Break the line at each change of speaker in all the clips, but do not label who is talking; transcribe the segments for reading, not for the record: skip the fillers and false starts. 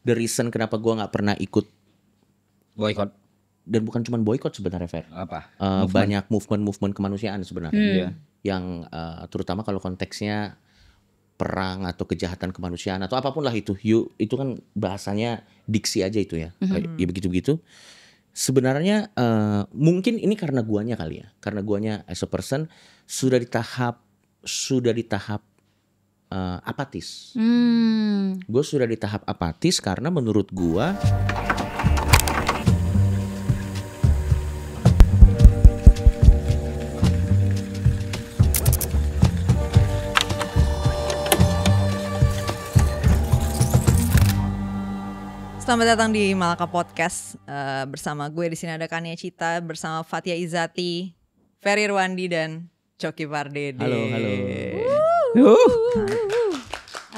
the reason kenapa gue nggak pernah ikut
boykot.
Dan bukan cuma boykot sebenarnya, Fer.
Apa?
Banyak movement kemanusiaan sebenarnya. Yang terutama kalau konteksnya perang atau kejahatan kemanusiaan atau apapun lah itu. Itu kan bahasanya diksi aja itu ya. Ya begitu-begitu. Sebenarnya mungkin ini karena guanya kali ya. Karena guanya as a person sudah di tahap apatis. Gue sudah di tahap apatis karena menurut gue
Selamat datang di Malaka Podcast. Bersama gue di sini ada Kania Cita, bersama Fatia Izati, Ferry Irwandi dan Coki Pardede.
halo.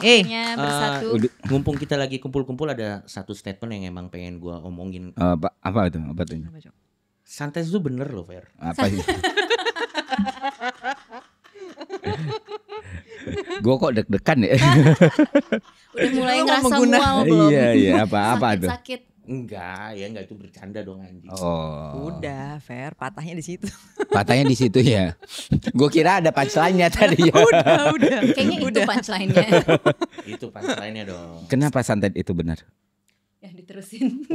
Akhirnya bersatu.
Mumpung kita lagi kumpul-kumpul ada satu statement yang emang pengen gue omongin.
Apa itu?
Santai itu bener loh, Fer.
Apa itu? Gue kok deg-degan ya.
Udah mulai
Lu
ngerasa
mau
mual belum?
Iya, apa tuh?
Sakit.
Enggak itu bercanda dong anjing.
Oh.
Udah, Fer, patahnya di situ.
Patahnya di situ ya. Gue kira ada punchline-nya tadi ya.
Udah.
Kayaknya itu punchline-nya.
Itu punchline-nya dong.
Kenapa santet itu benar?
Ya diterusin.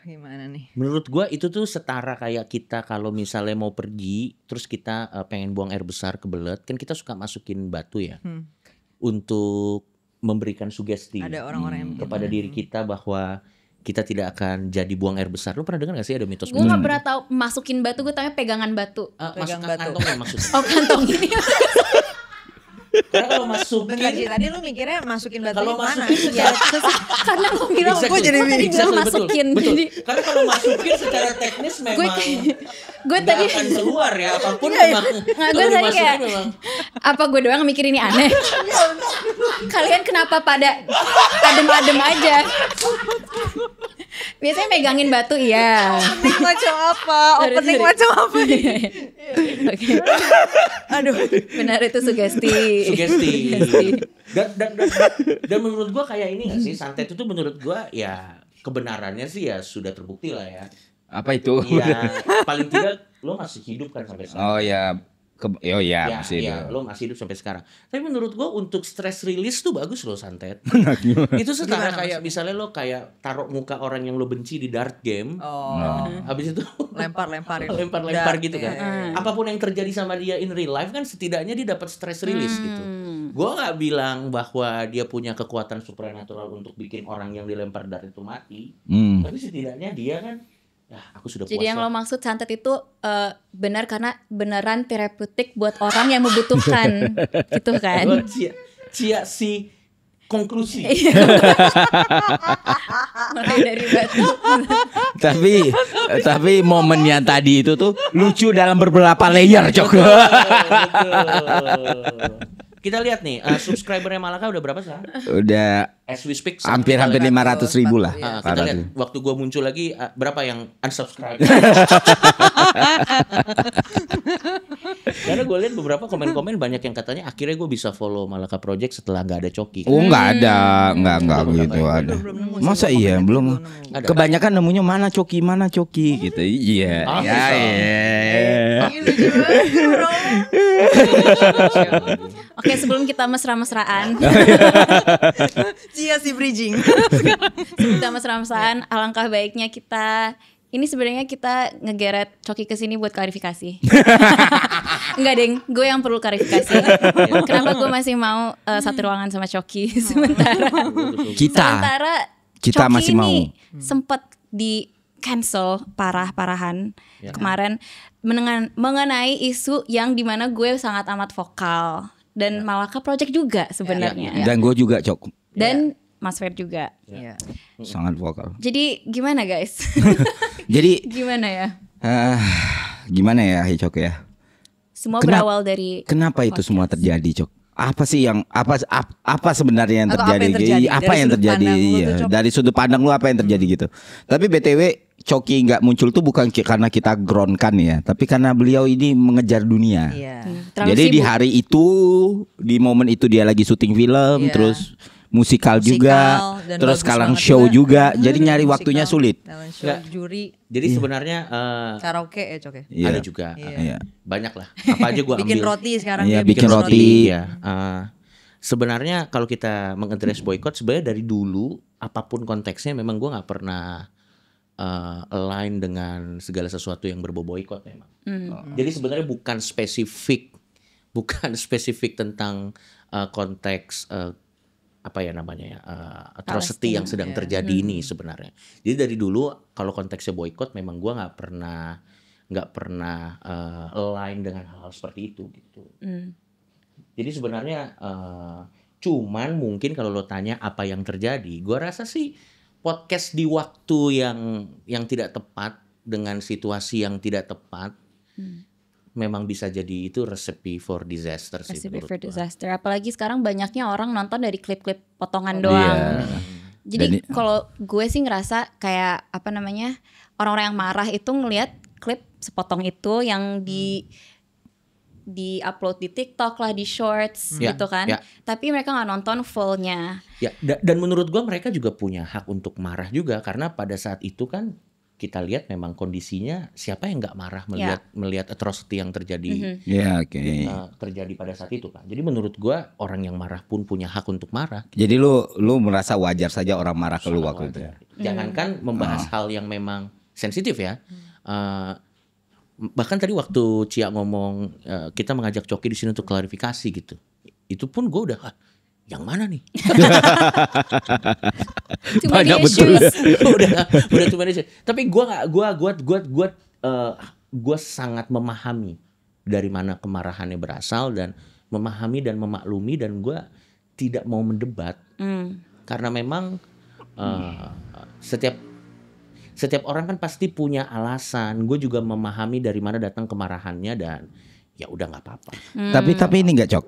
Gimana nih?
Menurut gua itu tuh setara kayak kita kalau misalnya mau pergi terus kita pengen buang air besar kebelet, kan kita suka masukin batu ya. Untuk memberikan sugesti
Ada orang-orang yang
kepada diri kita bahwa kita tidak akan jadi buang air besar. Lu pernah dengar gak sih ada mitos?
Gue gak pernah tahu masukin batu, gue tanya pegangan batu.
Masuk
batu.
kantong ya maksudnya.
Oh kantong ini.
Karena kalau masukin
Bentar Ci, tadi lu mikirnya masukin batu
Kalau
mana?
masukin
Ya, karena lo bilang
Exactly.
gue jadi bilang masukin.
betul.
Jadi
Karena kalau masukin secara teknis memang
gue
nggak
tadi
akan keluar ya apapun memang.
nggak,
Kalau
gue tadi
dimasukin
kayak
memang.
apa gue doang mikir ini aneh. Kalian kenapa pada adem-adem aja? Biasanya megangin batu iya.
Opening macam apa? Opening
Sorry.
macam apa?
Oke.
Aduh.
Benar itu sugesti.
Sugesti. Dan menurut gua kayak ini nggak sih, santet itu menurut gua ya kebenarannya sih ya sudah terbukti lah ya.
Apa itu?
Iya, paling tidak lo masih hidup kan sampai sekarang.
Oh ya. Masih
ya, lo masih hidup sampai sekarang. Tapi menurut gua untuk stress release tuh bagus loh santet. Itu setara
Gimana
kayak misalnya lo kayak taruh muka orang yang lo benci di dart game.
Oh.
Habis itu
Lempar-lemparin.
lempar gitu kan.
Ya.
Apapun yang terjadi sama dia in real life kan setidaknya dia dapat stress release gitu. Gua nggak bilang bahwa dia punya kekuatan supernatural untuk bikin orang yang dilempar dart itu mati. Tapi setidaknya dia kan aku sudah puas.
Jadi yang
lah.
lo maksud santet itu benar karena beneran terapeutik buat orang yang membutuhkan, gitu kan?
Gua cia si konklusi.
Mulai dari batu.
tapi momen yang tadi itu tuh lucu dalam beberapa layer, Cok.
Betul. Kita lihat nih, subscribernya Malaka udah berapa sekarang?
Udah
As we speak
hampir 500.000 lah.
kita lihat waktu gua muncul lagi berapa yang unsubscribe. Karena gue lihat beberapa komen-komen banyak yang katanya akhirnya gue bisa follow Malaka Project setelah nggak ada Coki.
Oh nggak ada, nggak begitu
Belum
ada.
Belum nemu
Masa
sih,
iya
komen
belum?
belum nemu.
Ada.
Kebanyakan nemunya mana Coki gitu. Iya.
Ah,
Ya,
bisa.
iya.
Oke, sebelum kita mesra-mesraan,
Cia si bridging.
sebelum kita mesra-mesraan, alangkah baiknya kita ini sebenarnya kita ngegeret Coki ke sini buat klarifikasi. Enggak, Deng, gue yang perlu klarifikasi. Kenapa gue masih mau satu ruangan sama Coki sementara
Kita
Coki
masih mau.
ini sempat di cancel parah-parahan kemarin mengenai isu yang dimana gue sangat amat vokal dan Malaka Project juga sebenarnya
Dan gue juga, Cok.
dan Mas Fer juga.
Iya.
Sangat vokal.
Jadi gimana guys?
Jadi
Gimana ya?
gimana ya, Cok ya?
Semua
Kenapa-
berawal dari
Kenapa itu
podcast.
semua terjadi, Cok? Apa sih yang apa sebenarnya yang
Atau apa
terjadi?
yang terjadi?
Apa
Dari
yang
sudut
terjadi?
pandang lu tuh,
Iya,
Cok.
dari sudut pandang lu apa yang terjadi gitu. Tapi BTW Coki nggak muncul tuh bukan karena kita groundkan ya, tapi karena beliau ini mengejar dunia.
Iya.
Terlalu
Jadi di
sibuk.
hari itu, di momen itu dia lagi syuting film,
Iya.
terus musikal juga,
dan
terus
bagus
sekarang
banget
show juga.
juga.
Jadi nyari waktunya
Musikal,
sulit.
talent show,
Nggak.
juri,
Jadi sebenarnya
karaoke ya Cok ya.
Iya.
ada juga
Iya.
banyak lah. Apa aja gue ambil.
Bikin roti sekarang
Iya,
dia
bikin roti.
Iya. Sebenarnya kalau kita mengadres boykot sebenarnya dari dulu apapun konteksnya memang gue nggak pernah align dengan segala sesuatu yang berbau boykot memang. Jadi sebenarnya bukan spesifik tentang konteks apa ya namanya ya atrocity yang sedang terjadi ini sebenarnya. Jadi dari dulu kalau konteksnya boykot memang gue nggak pernah align dengan hal seperti itu gitu. Jadi sebenarnya cuman mungkin kalau lo tanya apa yang terjadi, gue rasa sih podcast di waktu yang tidak tepat dengan situasi yang tidak tepat memang bisa jadi itu recipe for disaster sih.
Recipe
menurut
for
gua.
disaster. Apalagi sekarang banyaknya orang nonton dari klip-klip potongan doang. Jadi kalau gue sih ngerasa kayak apa namanya, orang-orang yang marah itu ngelihat klip sepotong itu yang di upload di TikTok lah, di Shorts
Ya,
gitu kan.
ya.
Tapi mereka nggak nonton fullnya.
Ya, dan menurut gua mereka juga punya hak untuk marah juga karena pada saat itu kan kita lihat memang kondisinya siapa yang nggak marah melihat atrocity yang terjadi
Iya, oke.
terjadi pada saat itu kan. Jadi menurut gua orang yang marah pun punya hak untuk marah.
Jadi lu merasa wajar saja orang marah ke lu waktu itu ya.
Jangankan membahas hal yang memang sensitif ya. Bahkan tadi waktu Cia ngomong kita mengajak Coki di sini untuk klarifikasi gitu. Itu pun gue udah yang mana nih?
Too many
Banyak betul
issues.
udah too many issues. Tapi gue sangat memahami dari mana kemarahannya berasal dan memahami dan memaklumi dan gue tidak mau mendebat karena memang setiap orang kan pasti punya alasan. Gue juga memahami dari mana datang kemarahannya dan ya udah nggak apa-apa.
Tapi ini enggak Cok.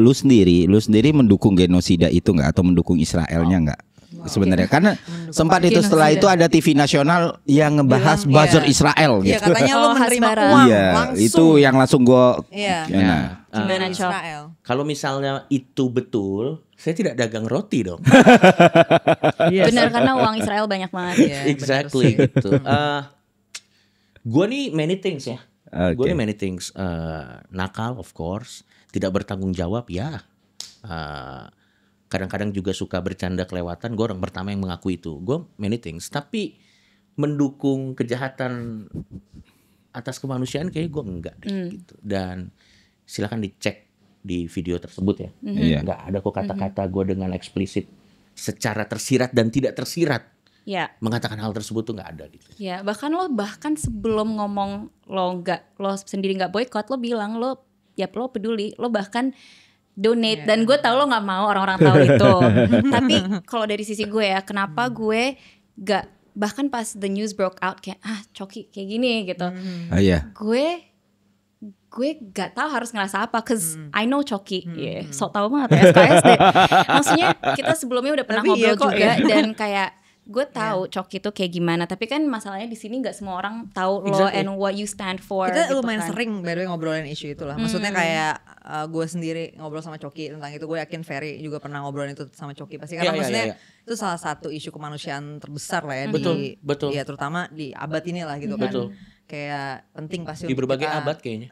Lu sendiri mendukung genosida itu enggak atau mendukung Israelnya enggak? Sebenarnya karena sempat itu setelah itu ada TV nasional yang ngebahas
Bilang,
buzzer
iya.
Israel
Iya
gitu.
katanya lu
Oh,
menerima
Hasbara.
uang
Iya,
langsung.
itu yang langsung gue
Iya.
Gimana,
Dari
Cok?
Israel.
Kalau misalnya itu betul, saya tidak dagang roti dong.
Benar, karena uang Israel banyak banget.
Iya,
Exactly
bener sih.
gitu. Gue nih many things ya.
Oke.
Gue nih many things. Nakal of course, tidak bertanggung jawab ya. Kadang-kadang juga suka bercanda kelewatan. Gue orang pertama yang mengaku itu. Gue many things. Tapi mendukung kejahatan atas kemanusiaan kayak gue enggak deh, gitu. Dan silakan dicek di video tersebut ya.
Iya.
Nggak ada kok kata-kata gue dengan eksplisit secara tersirat dan tidak tersirat
Ya,
mengatakan hal tersebut tuh nggak ada gitu.
ya bahkan sebelum ngomong lo sendiri nggak boykot, lo bilang lo peduli, lo bahkan donate dan gue tahu lo nggak mau orang-orang tahu itu. Tapi kalau dari sisi gue ya, kenapa gue nggak, bahkan pas the news broke out kayak Coki kayak gini gitu,
Oh iya.
gue gak tahu harus ngerasa apa, cause I know Coki, sok tahu banget ya SKSD. Maksudnya kita sebelumnya udah pernah
Tapi iya
ngobrol
kok,
juga
ya.
dan kayak gue tahu Coki itu kayak gimana. Tapi kan masalahnya di sini nggak semua orang tahu lo
Exactly.
and what you stand for.
Kita
gitu
lumayan
kan.
sering by the way ngobrolin isu itu lah. Maksudnya kayak gue sendiri ngobrol sama Coki tentang itu. Gue yakin Ferry juga pernah ngobrolin itu sama Coki. Pasti karena
Iya,
maksudnya
iya.
itu salah satu isu kemanusiaan terbesar lah ya.
Betul.
Ya terutama di abad ini lah gitu kan.
Betul.
Kayak penting pasti
Di
untuk
berbagai
kita-
abad kayaknya.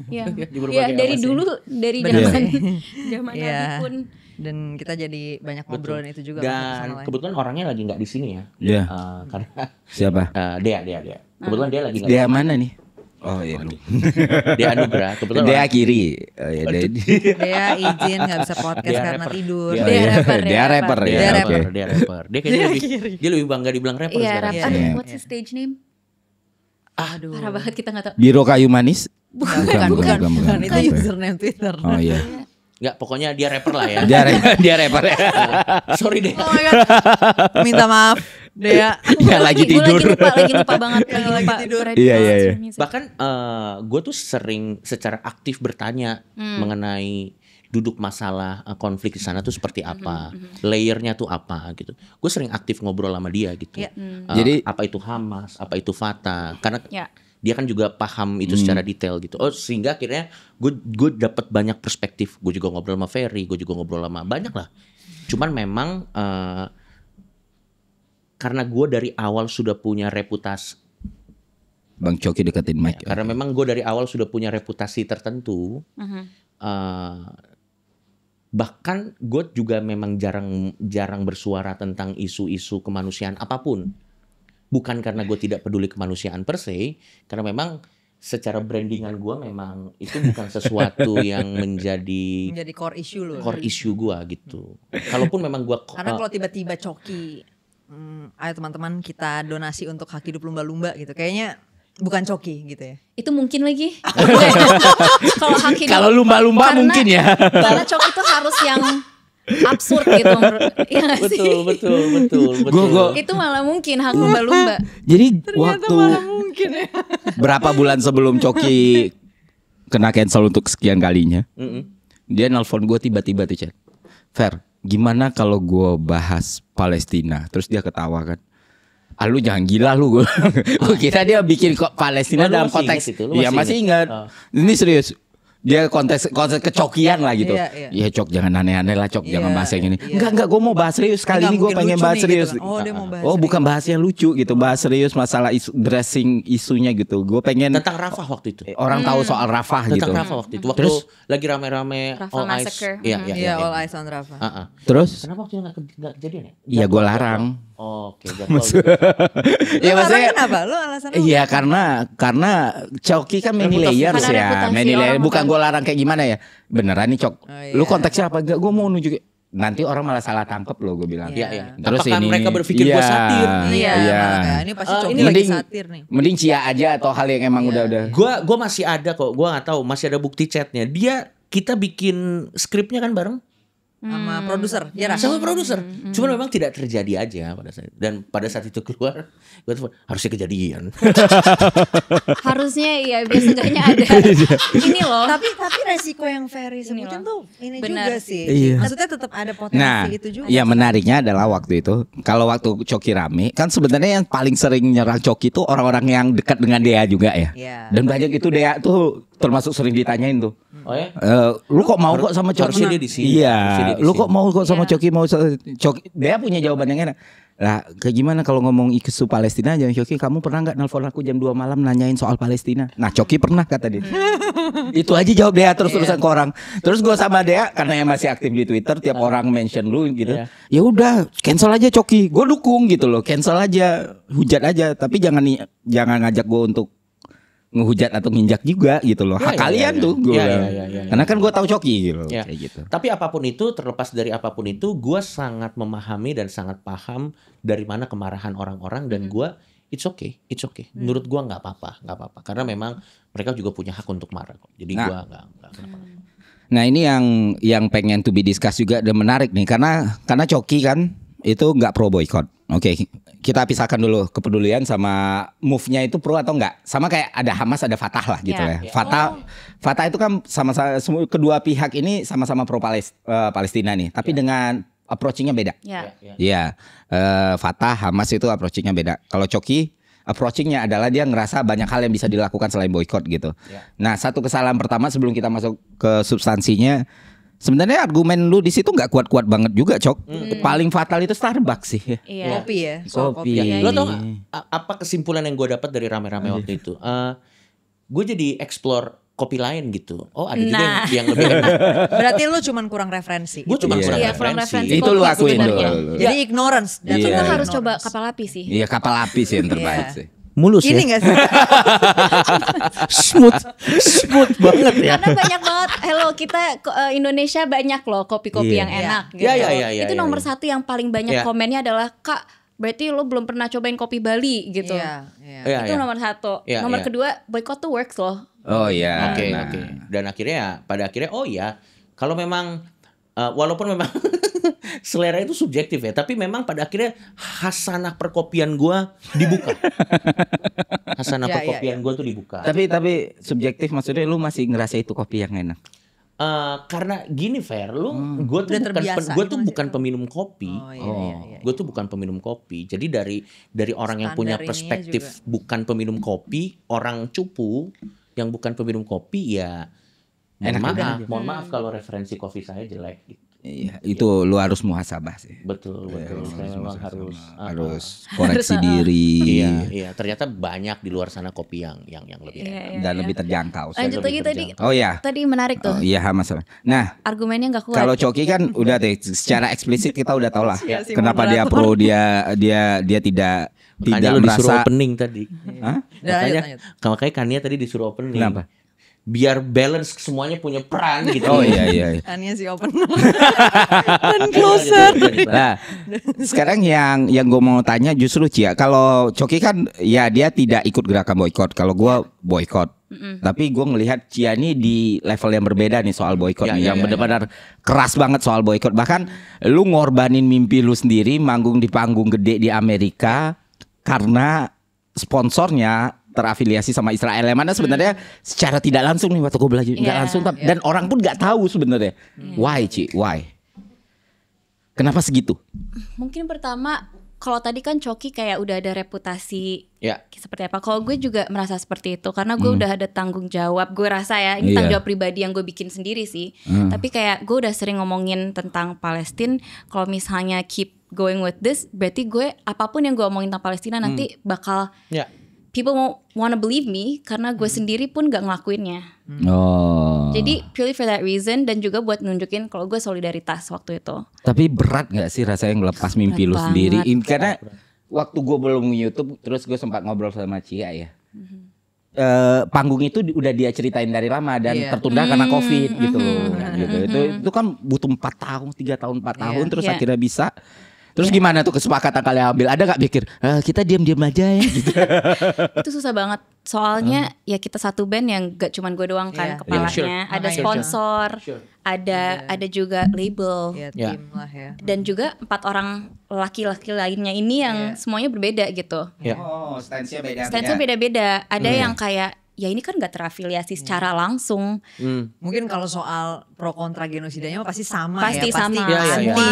Iya.
Di berbagai
Iya, dari
abad sih.
dulu, dari
Bener
zaman
sih.
zaman
Iya.
Nabi pun.
Dan kita jadi banyak ngobrolin itu juga. kan, satu sama
Dan
lain.
kebetulan orangnya lagi nggak di sini ya.
Iya.
Karena
Siapa?
Dia. Kebetulan dia lagi nggak.
Dia mana nih? Oh iya.
Dia Anugrah. Kebetulan
Dia
orang-
kiri. Oh, iya,
Dia izin gak bisa podcast
Dia
karena
rapper.
tidur.
Dia-
Dia rapper,
Dia rapper ya.
Dia
oke.
rapper.
Dia rapper. Dia kayaknya dia lebih bangga dibilang rapper
Iya,
sekarang.
rapper.
Iya.
What's his stage name?
Aduh.
Parah banget, kita nggak tahu.
Biro kayu manis?
Bukan. Itu
Bukan.
username Twitter.
Oh iya.
Nggak, pokoknya dia rapper lah ya.
Dia rapper ya.
Sorry deh.
Oh my god. Minta maaf. Dea.
Ya lagi
Gue
tidur.
lagi lupa banget,
Lagi tidur.
Iya, iya, iya.
Bahkan gue tuh sering secara aktif bertanya mengenai duduk masalah konflik di sana tuh seperti apa, layernya tuh apa gitu. Gue sering aktif ngobrol sama dia gitu.
Iya.
Jadi-
apa itu Hamas, apa itu Fatah, karena
Ya.
dia kan juga paham itu secara detail gitu. Oh, sehingga akhirnya gue dapat banyak perspektif. Gue juga ngobrol sama Ferry, gue juga ngobrol sama banyak lah. Cuman memang karena gue dari awal sudah punya reputasi.
Bang Coki deketin mic.
Karena memang gue dari awal sudah punya reputasi tertentu. Bahkan gue juga memang jarang bersuara tentang isu-isu kemanusiaan apapun. Bukan karena gue tidak peduli kemanusiaan per se, karena memang secara brandingan gue memang itu bukan sesuatu yang menjadi
core issue loh.
Core issue gue gitu. Kalaupun memang gue
karena kalau tiba-tiba Coki, ayo teman-teman kita donasi untuk hak hidup lumba-lumba gitu, kayaknya bukan Coki gitu ya.
Itu mungkin lagi. Kalau hak hidup.
Kalau lumba-lumba mungkin ya.
Karena Coki itu harus yang absurd gitu menurut. Ya gak sih?
Betul.
Itu malah mungkin hak lumba-lumba.
Jadi
Ternyata
waktu
malah mungkin ya.
berapa bulan sebelum Coki kena cancel untuk sekian kalinya, dia nelpon gue tiba-tiba tuh, chat, Fer, gimana kalau gue bahas Palestina? Terus dia ketawa kan. Lu jangan gila lu. Gue kira dia bikin kok Palestina dalam konteks
itu,
iya masih ingat. Ini serius. Dia konteks kecokian lah gitu. Iya Cok, jangan aneh-aneh lah Cok, jangan bahas yang ini. Enggak, gue mau bahas serius. Kali ini gue pengen bahas serius.
Gitu. Dia mau bahas
bukan bahas yang lucu gitu, bahas serius masalah dressing isunya gitu. Gue pengen
tentang Rafah waktu itu.
Orang tahu soal Rafah gitu.
Tentang Rafah waktu itu. Waktu
terus
lagi rame-rame
Rafah
All Eyes.
Massacre.
Iya,
All Eyes on Rafah.
Terus?
Kenapa waktu itu nggak kejadian ya?
Iya gue larang.
Oke, jadwal.
Iya maksudnya
kenapa? Lu alasannya?
Iya karena Coki kan many layers
Karena
ya,
reputasi
many layers.
orang
Bukan
bukan.
gue larang kayak gimana ya. Beneran nih Cok.
iya.
Lu konteksnya apa? Enggak, gue mau nunjukin. Nanti orang malah salah tangkep loh, gue bilang.
Iya.
Terus
Apakah
ini
mereka berpikir gue satir?
Iya. Ini pasti Coki lagi satir nih.
Mending cia aja atau hal yang emang udah.
Gue masih ada kok. Gue nggak tahu. Masih ada bukti chatnya. Kita bikin skripnya kan bareng.
Sama produser, Jera.
Sama produser. Cuma memang tidak terjadi aja pada saat. Dan pada saat itu keluar, gue tuh harusnya kejadian.
Harusnya iya, biasa enggaknya ada. Ini loh.
Tapi resiko yang Ferry sebutin tuh ini
Benar.
juga sih.
Iya.
Maksudnya tetap ada potensi
Nah,
itu juga.
ya menariknya adalah waktu itu, kalau waktu Coki rame, kan sebenarnya yang paling sering nyerang Coki itu orang-orang yang dekat dengan Dea juga ya.
Iya.
Dan banyak itu Dea tuh termasuk sering ditanyain tuh.
Oh ya?
Lu kok mau kok sama Coki?
Harusnya dia di sini. Harusnya
Iya.
dia di
Lu
sini.
kok mau kok sama Coki Coki? Dia punya jawaban yang enak. Lah, kayak gimana kalau ngomong isu Palestina aja, Coki, kamu pernah nggak nelpon aku jam 2 malam nanyain soal Palestina? Nah, Coki pernah kata dia. Itu aja jawab Dea terus-terusan ke orang. Terus gue sama Dea karena yang masih aktif di Twitter, tiap orang mention lu gitu. Ya udah, cancel aja Coki. Gue dukung gitu loh. Cancel aja, hujat aja, tapi jangan ngajak gue untuk ngehujat atau nginjak juga gitu loh. Hak kalian tuh gue. Karena kan gue tahu Coki gitu.
Ya.
Kayak gitu.
Tapi apapun itu, terlepas dari apapun itu, gue sangat memahami dan sangat paham dari mana kemarahan orang-orang dan gue it's okay. Menurut gue nggak apa-apa. Karena memang mereka juga punya hak untuk marah kok. Jadi gue nggak kenapa.
Nah ini yang pengen to be discuss juga dan menarik nih karena Coki kan itu nggak pro boycott. Oke, kita pisahkan dulu kepedulian sama move-nya itu pro atau enggak. Sama kayak ada Hamas ada Fatah lah gitu ya. Fatah itu kan sama-sama kedua pihak ini sama-sama pro Palestina nih, tapi dengan approaching-nya beda. Iya. Fatah Hamas itu approaching-nya beda. Kalau Coki approaching-nya adalah dia ngerasa banyak hal yang bisa dilakukan selain boycott gitu. Nah, satu kesalahan pertama sebelum kita masuk ke substansinya, sebenarnya argumen lu di situ nggak kuat-kuat banget juga, Cok. Paling fatal itu Starbucks sih.
Iya.
Kopi ya.
Kopi.
Lo tau gak apa kesimpulan yang gue dapat dari rame-rame waktu itu? Gue jadi explore kopi lain gitu. Oh ada juga yang lebih enak.
Berarti lu cuman kurang referensi.
Gue cuma kurang
kurang
referensi.
referensi.
Itu lu
Kopi
akuin
sebenarnya.
dulu.
Jadi ignorance.
Dan
Iya.
kita harus coba kapal api sih.
Iya, kapal api sih yang terbaik sih.
Mulus
Ini
ya.
gak sih?
Smooth banget ya.
Karena banyak banget. Hello, kita Indonesia banyak loh kopi-kopi yang enak gitu.
Iya,
Itu nomor satu yang paling banyak
Iya.
komennya adalah, Kak, berarti lo belum pernah cobain kopi Bali gitu.
Iya.
Itu nomor satu.
Iya,
Nomor
iya.
kedua, boycott tuh works loh.
Oh iya.
Oke.
Nah.
Dan akhirnya pada akhirnya oh ya kalau memang walaupun memang selera itu subjektif ya, tapi memang pada akhirnya hasanah perkopian gua dibuka. Hasanah perkopian gua tuh dibuka.
Tapi subjektif maksudnya lu masih ngerasa itu kopi yang enak.
Karena gini Fer, gue tuh
Udah terbiasa
gue tuh
gitu
bukan
masih.
peminum kopi.
Iya.
Gue tuh bukan peminum kopi. Jadi dari orang yang punya
Standar ininya
perspektif bukan peminum kopi, orang cupu yang bukan peminum kopi ya mohon maaf kalau referensi kopi saya jelek gitu.
Iya, itu lu harus muhasabah sih.
Betul. Saya memang
harus koreksi diri.
Iya. Ternyata banyak di luar sana kopi yang lebih enak.
Dan lebih terjangkau.
Lanjut lagi tadi.
Oh ya.
Tadi menarik tuh.
Oh iya, masalah. Nah,
Argumennya nggak kuat.
kalau Coki kan udah deh secara eksplisit kita udah tahu lah
Si
kenapa dia pro, dia tidak
Makanya lu disuruh
merasa.
opening tadi.
Hah?
Lanjut.
Makanya Kania tadi disuruh opening.
Kenapa?
Biar balance semuanya punya peran gitu.
Oh iya.
Tania si open dan closer.
Nah, sekarang yang gue mau tanya justru Cia, kalau Coki kan ya dia tidak ikut gerakan boykot, kalau gue boykot. Tapi gue ngelihat Cia ini di level yang berbeda nih soal boykot nih, yang benar-benar keras banget soal boykot. Bahkan lu ngorbanin mimpi lu sendiri manggung di panggung gede di Amerika karena sponsornya terafiliasi sama Israel, yang mana sebenarnya secara tidak langsung nih waktu gue belajar nggak langsung, dan orang pun nggak tahu sebenarnya why. Kenapa segitu?
Mungkin pertama kalau tadi kan Coki kayak udah ada reputasi seperti apa. Kalau gue juga merasa seperti itu karena gue udah ada tanggung jawab. Gue rasa ya ini tanggung jawab pribadi yang gue bikin sendiri sih. Tapi kayak gue udah sering ngomongin tentang Palestina. Kalau misalnya keep going with this, berarti gue apapun yang gue omongin tentang Palestina nanti bakal people won't wanna believe me karena gue sendiri pun gak ngelakuinnya. Jadi purely for that reason, dan juga buat nunjukin kalau gue solidaritas waktu itu.
Tapi berat gak sih rasanya ngelepas mimpi lu sendiri? Karena waktu gue belum YouTube, terus gue sempat ngobrol sama Cia ya. Panggung itu udah dia ceritain dari lama dan tertunda karena COVID gitu loh. Itu kan butuh 4 tahun, 3 tahun, 4 tahun terus akhirnya bisa. Terus gimana tuh kesepakatan kalian ambil? Ada gak pikir kita diam-diam aja ya gitu?
Itu susah banget. Soalnya ya kita satu band yang gak cuman gue doang kan kepalanya. Ada sponsor, ada juga label.
Tim lah ya.
Dan juga 4 orang laki-laki lainnya ini yang semuanya berbeda gitu.
Oh, stance-nya beda.
Stance-nya beda-beda. Ada yang kayak ya ini kan gak terafiliasi secara langsung.
Mungkin kalau soal pro kontra genosidanya mah pasti sama
Pasti
ya.
sama.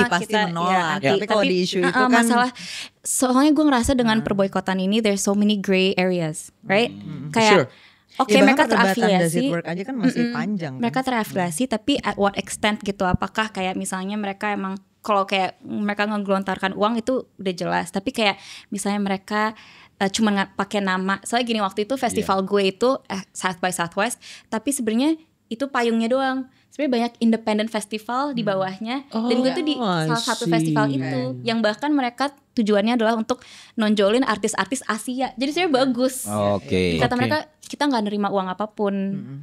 Pasti
Kita,
menolak.
anti.
Tapi kalau di isu itu kan
masalah, soalnya gue ngerasa dengan perboykotan ini there's so many gray areas, right? Kayak oke, mereka terafiliasi,
aja kan masih panjang.
mereka terafiliasi, tapi at what extent gitu? Apakah kayak misalnya mereka emang kalau kayak mereka ngegelontarkan uang itu udah jelas, tapi kayak misalnya mereka cuma pakai nama. Soalnya gini, waktu itu festival gue itu South by Southwest, tapi sebenarnya itu payungnya doang. Sebenarnya banyak independent festival di bawahnya, dan gue tuh di salah satu festival itu, yang bahkan mereka tujuannya adalah untuk nonjolin artis-artis Asia. Jadi sebenarnya bagus. Kata mereka kita nggak nerima uang apapun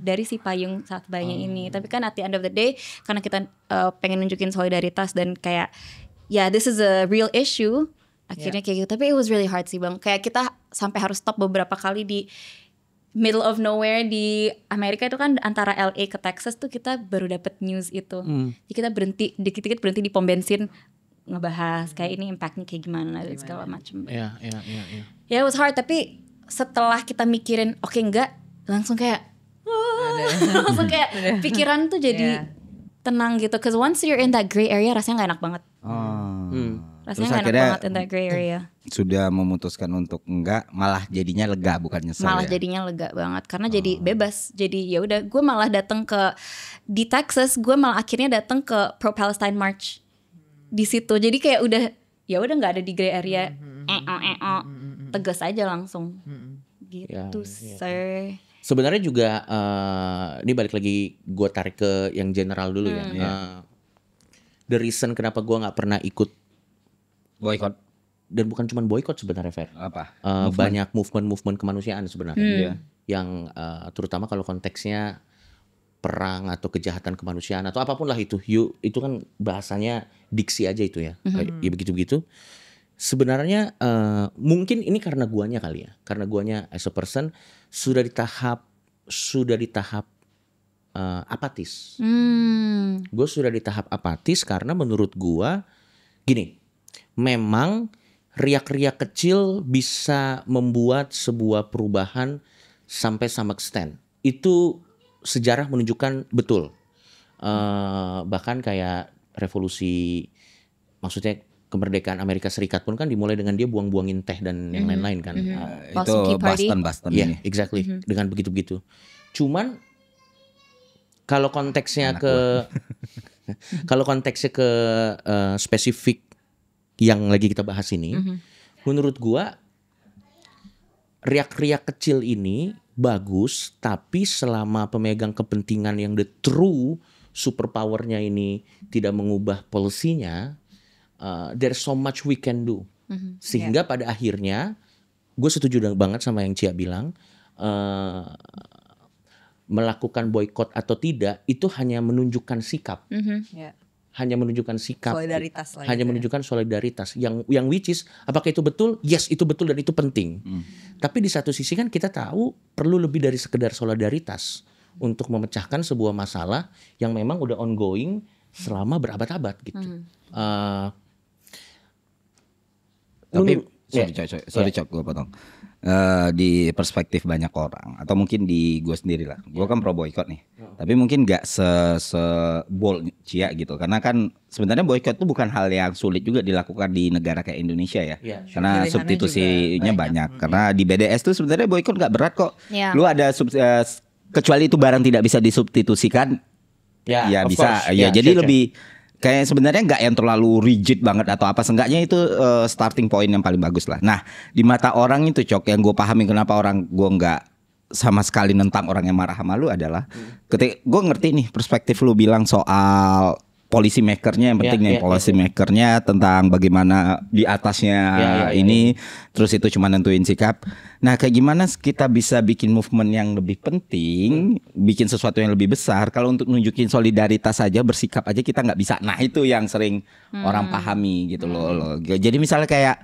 dari si payung South by-nya ini. Tapi kan at the end of the day, karena kita pengen nunjukin solidaritas dan kayak this is a real issue. Akhirnya kayak gitu. Tapi it was really hard sih bang. Kayak kita sampai harus stop beberapa kali di middle of nowhere di Amerika itu kan, antara LA ke Texas tuh kita baru dapet news itu. Jadi kita berhenti dikit-dikit, berhenti di pom bensin ngebahas kayak ini impactnya kayak gimana dan segala macam.
Iya.
Ya it was hard, tapi setelah kita mikirin enggak, langsung kayak langsung kayak pikiran tuh jadi tenang gitu. Cause once you're in that gray area rasanya gak enak banget. Rasanya gak enak banget in that gray area.
Sudah memutuskan untuk enggak, malah jadinya lega bukan nyesel.
Malah jadinya lega banget karena jadi bebas. Jadi ya udah, gue malah datang ke di Texas, gue malah akhirnya datang ke Pro Palestine March di situ. Jadi kayak udah nggak ada di gray area. Tegas aja langsung. Gitu sir.
Sebenarnya juga ini balik lagi gue tarik ke yang general dulu ya. The reason kenapa gue nggak pernah ikut
boykot,
dan bukan cuma boykot sebenarnya, Fer.
apa?
Banyak movement kemanusiaan sebenarnya. Yang terutama kalau konteksnya perang atau kejahatan kemanusiaan atau apapun lah itu kan bahasanya diksi aja itu ya. Ya begitu-begitu. Sebenarnya mungkin ini karena guanya kali ya. Karena guanya as a person sudah di tahap apatis. Gue sudah di tahap apatis karena menurut gua gini, memang riak-riak kecil bisa membuat sebuah perubahan sampai some extent. Itu sejarah menunjukkan betul. Bahkan kayak revolusi, maksudnya kemerdekaan Amerika Serikat pun kan dimulai dengan dia buang-buangin teh dan yang lain-lain kan.
Itu Boston
Iya,
ini.
exactly. Dengan begitu-begitu. Cuman kalau konteksnya Kalau konteksnya ke spesifik yang lagi kita bahas ini, menurut gua riak-riak kecil ini bagus, tapi selama pemegang kepentingan yang the true superpowernya ini tidak mengubah policy-nya, there's so much we can do. Sehingga pada akhirnya gue setuju banget sama yang Cia bilang, melakukan boykot atau tidak itu hanya menunjukkan sikap. Hanya menunjukkan sikap,
Solidaritas lah
hanya
gitu ya.
menunjukkan solidaritas yang which is apakah itu betul? Yes, itu betul dan itu penting. Tapi di satu sisi kan kita tahu perlu lebih dari sekedar solidaritas untuk memecahkan sebuah masalah yang memang udah ongoing selama berabad-abad gitu.
Tapi
Menurut-
sorry Cok, gue potong. Di perspektif banyak orang atau mungkin di gue sendiri lah, gue kan pro boykot nih. Tapi mungkin nggak se bold Cia gitu, karena kan sebenarnya boykot itu bukan hal yang sulit juga dilakukan di negara kayak Indonesia ya.
Iya,
Karena
Pilihannya
substitusinya
juga
banyak. Karena di BDS tuh sebenarnya boykot nggak berat kok.
Iya.
Lu ada kecuali itu barang tidak bisa disubstitusikan, ya
of
bisa.
course.
Ya,
Ya,
jadi
sure.
lebih kayak sebenarnya nggak yang terlalu rigid banget atau apa. Seenggaknya itu starting point yang paling bagus lah. Nah, di mata orang itu Cok, yang gue pahami kenapa orang gue nggak sama sekali nentang orang yang marah sama lu adalah ketika gue ngerti nih perspektif lu bilang soal policy makernya, yang penting nih policy makernya tentang bagaimana di atasnya ini, terus itu cuma nentuin sikap. Nah, kayak gimana kita bisa bikin movement yang lebih penting, bikin sesuatu yang lebih besar. Kalau untuk nunjukin solidaritas saja, bersikap aja kita nggak bisa. Nah, itu yang sering orang pahami gitu loh. Jadi misalnya kayak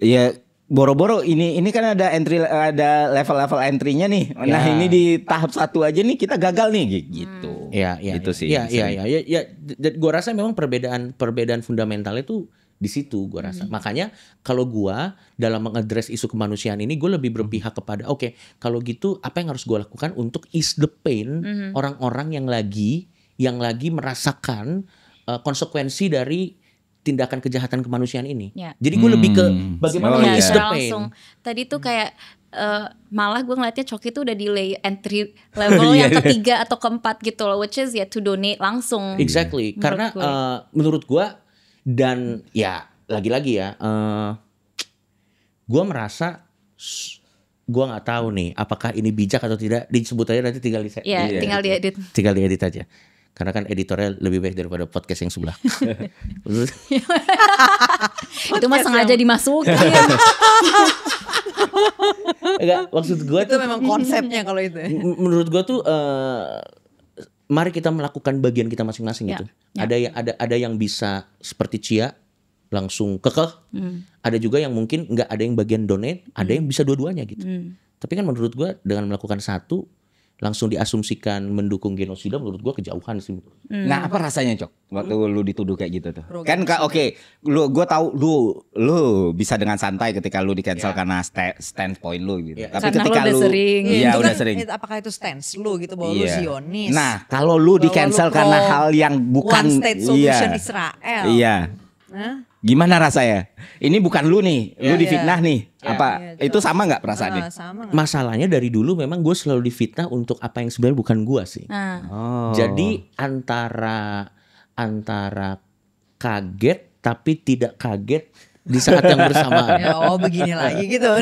ya boro-boro ini kan ada level-level entry-nya nih. Nah, ini di tahap 1 aja nih kita gagal nih gitu.
Iya,
Itu sih.
Iya. Gua rasa memang perbedaan fundamental itu di situ gua rasa. Makanya kalau gua dalam mengadres isu kemanusiaan ini gua lebih berpihak kepada oke, kalau gitu apa yang harus gua lakukan untuk ease the pain orang-orang yang lagi merasakan konsekuensi dari tindakan kejahatan kemanusiaan ini.
Ya.
Jadi gue lebih ke bagaimana
Oh, iya.
ease the
Secara
pain.
langsung. Tadi tuh kayak malah gue ngeliatnya Coki tuh udah delay entry level yang ketiga atau keempat gitu loh, which is ya to donate langsung.
Exactly, karena menurut gua dan ya lagi-lagi ya, gua merasa gua nggak tahu nih apakah ini bijak atau tidak, disebut aja nanti tinggal
Tinggal diedit.
aja. Karena kan editornya lebih baik daripada podcast yang sebelah.
Itu mah sengaja dimasukin.
Enggak, maksud gua
Itu
tuh
memang konsepnya kalau itu.
menurut gua tuh mari kita melakukan bagian kita masing-masing
Ya,
gitu.
ya.
Ada yang bisa seperti Cia langsung kekeh. Ada juga yang mungkin nggak ada yang bagian donate, ada yang bisa dua-duanya gitu. Tapi kan menurut gua dengan melakukan satu langsung diasumsikan mendukung genosida, menurut gua kejauhan sih.
Nah, apa rasanya Cok waktu lu dituduh kayak gitu tuh? Kan oke, gua tahu lu bisa dengan santai ketika lu di cancel karena standpoint lu gitu. Tapi
Karena
ketika
lu udah sering.
iya
Itu
udah
kan,
sering.
apakah itu stance lu gitu bahwa lu
Iya.
Zionis?
Nah, kalau lu di
Bahwa
cancel
lu
karena
pro
hal yang bukan
one state solution Israel.
Iya.
Hah?
Gimana rasanya? Ini bukan lu nih, lu difitnah nih. Apa
Iya,
itu sama nggak perasaannya?
Sama nggak?
Masalahnya dari dulu memang gue selalu difitnah untuk apa yang sebenarnya bukan gua sih.
Oh.
Jadi antara kaget tapi tidak kaget di saat yang bersamaan.
Ya, oh begini lagi gitu.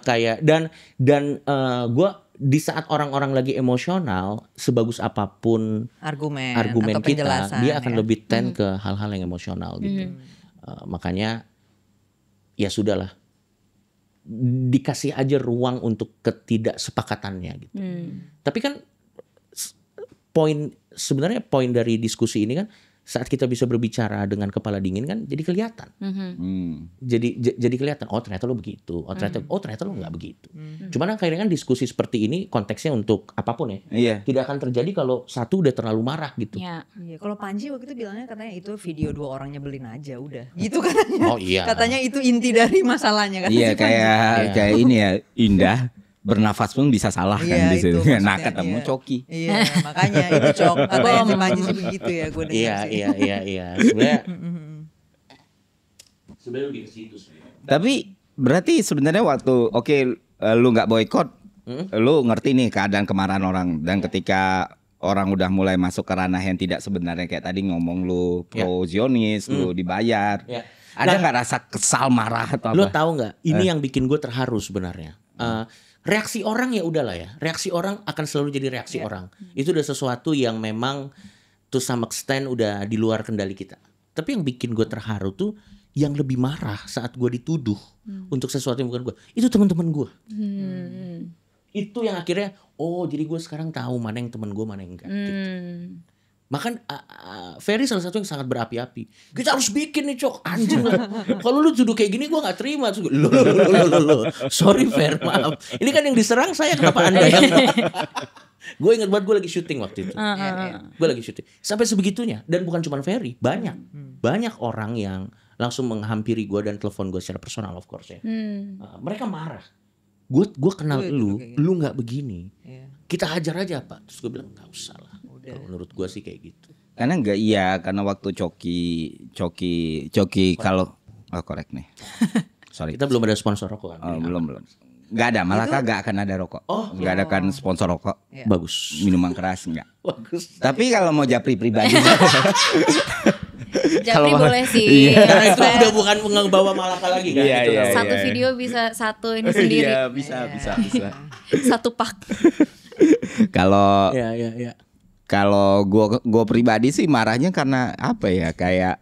Kayak dan gue di saat orang-orang lagi emosional, sebagus apapun
Argumen
argumen
atau
kita,
penjelasan,
dia akan
ya.
lebih tend ke hal-hal yang emosional gitu. Makanya ya sudahlah, dikasih aja ruang untuk ketidaksepakatannya gitu. Tapi kan sebenarnya poin dari diskusi ini kan saat kita bisa berbicara dengan kepala dingin kan jadi kelihatan. Jadi kelihatan ternyata lo begitu. Ternyata lo nggak begitu. Cuman akhirnya kan diskusi seperti ini konteksnya untuk apapun ya.
Iya.
Tidak akan terjadi kalau satu udah terlalu marah gitu.
Ya.
Iya, kalau Panji waktu itu bilangnya katanya itu video 2 orang nyebelin aja udah. Gitu katanya.
Oh iya.
Katanya itu inti dari masalahnya kan.
Iya, kayak ini ya, Indah bernafas pun bisa salah kan di
Iya,
situ.
itu
Nah,
maksudnya,
ketemu
iya.
Coki.
Iya, makanya itu Cok. Katanya si Panji sih begitu ya, gue dengar sih.
Iya. Sebenarnya lebih ke situ sebenarnya.
Tapi berarti sebenarnya waktu lu nggak boykot, lu ngerti nih keadaan kemarahan orang dan ketika orang udah mulai masuk ke ranah yang tidak sebenarnya kayak tadi ngomong lu pro Zionis, lu dibayar. Ada nggak rasa kesal, marah atau apa?
Lo tahu nggak? Ini yang bikin gue terharu sebenarnya. Reaksi orang ya udahlah ya. Reaksi orang akan selalu jadi reaksi orang. Itu udah sesuatu yang memang to some extent udah di luar kendali kita. Tapi yang bikin gue terharu tuh yang lebih marah saat gue dituduh untuk sesuatu yang bukan gue. Itu teman-teman gue. Itu yang akhirnya, oh jadi gue sekarang tahu mana yang teman gue, mana yang enggak. Gitu. Makan Ferry salah satu yang sangat berapi-api. Kita harus bikin nih Cok, anjing lah. Kalau lu tuduh kayak gini gue nggak terima. Loh. Sorry Fer, maaf. Ini kan yang diserang saya, kenapa Anda yang? Gue ingat banget gue lagi syuting waktu itu. Gue lagi syuting. Sampai sebegitunya. Dan bukan cuma Ferry, banyak orang yang langsung menghampiri gue dan telepon gue secara personal, of course ya. Mereka marah. Gue kenal lu nggak begini. Kita hajar aja Pak. Terus gue bilang nggak usah lah. Menurut gue sih kayak gitu.
Karena karena waktu Coki kalau correct nih. Sorry.
Kita belum ada sponsor rokok kan?
Belum. Nggak ada, malah nggak akan ada rokok. Nggak ada kan sponsor rokok.
Bagus.
Minuman keras nggak.
Bagus.
Tapi kalau mau japri pribadi.
Japri boleh sih.
Karena itu udah bukan bawa Malaka lagi kan?
Iya.
Satu video bisa satu ini sendiri.
Iya, bisa.
Satu pak.
Kalau
Iya.
Kalau gue pribadi sih marahnya karena apa ya, kayak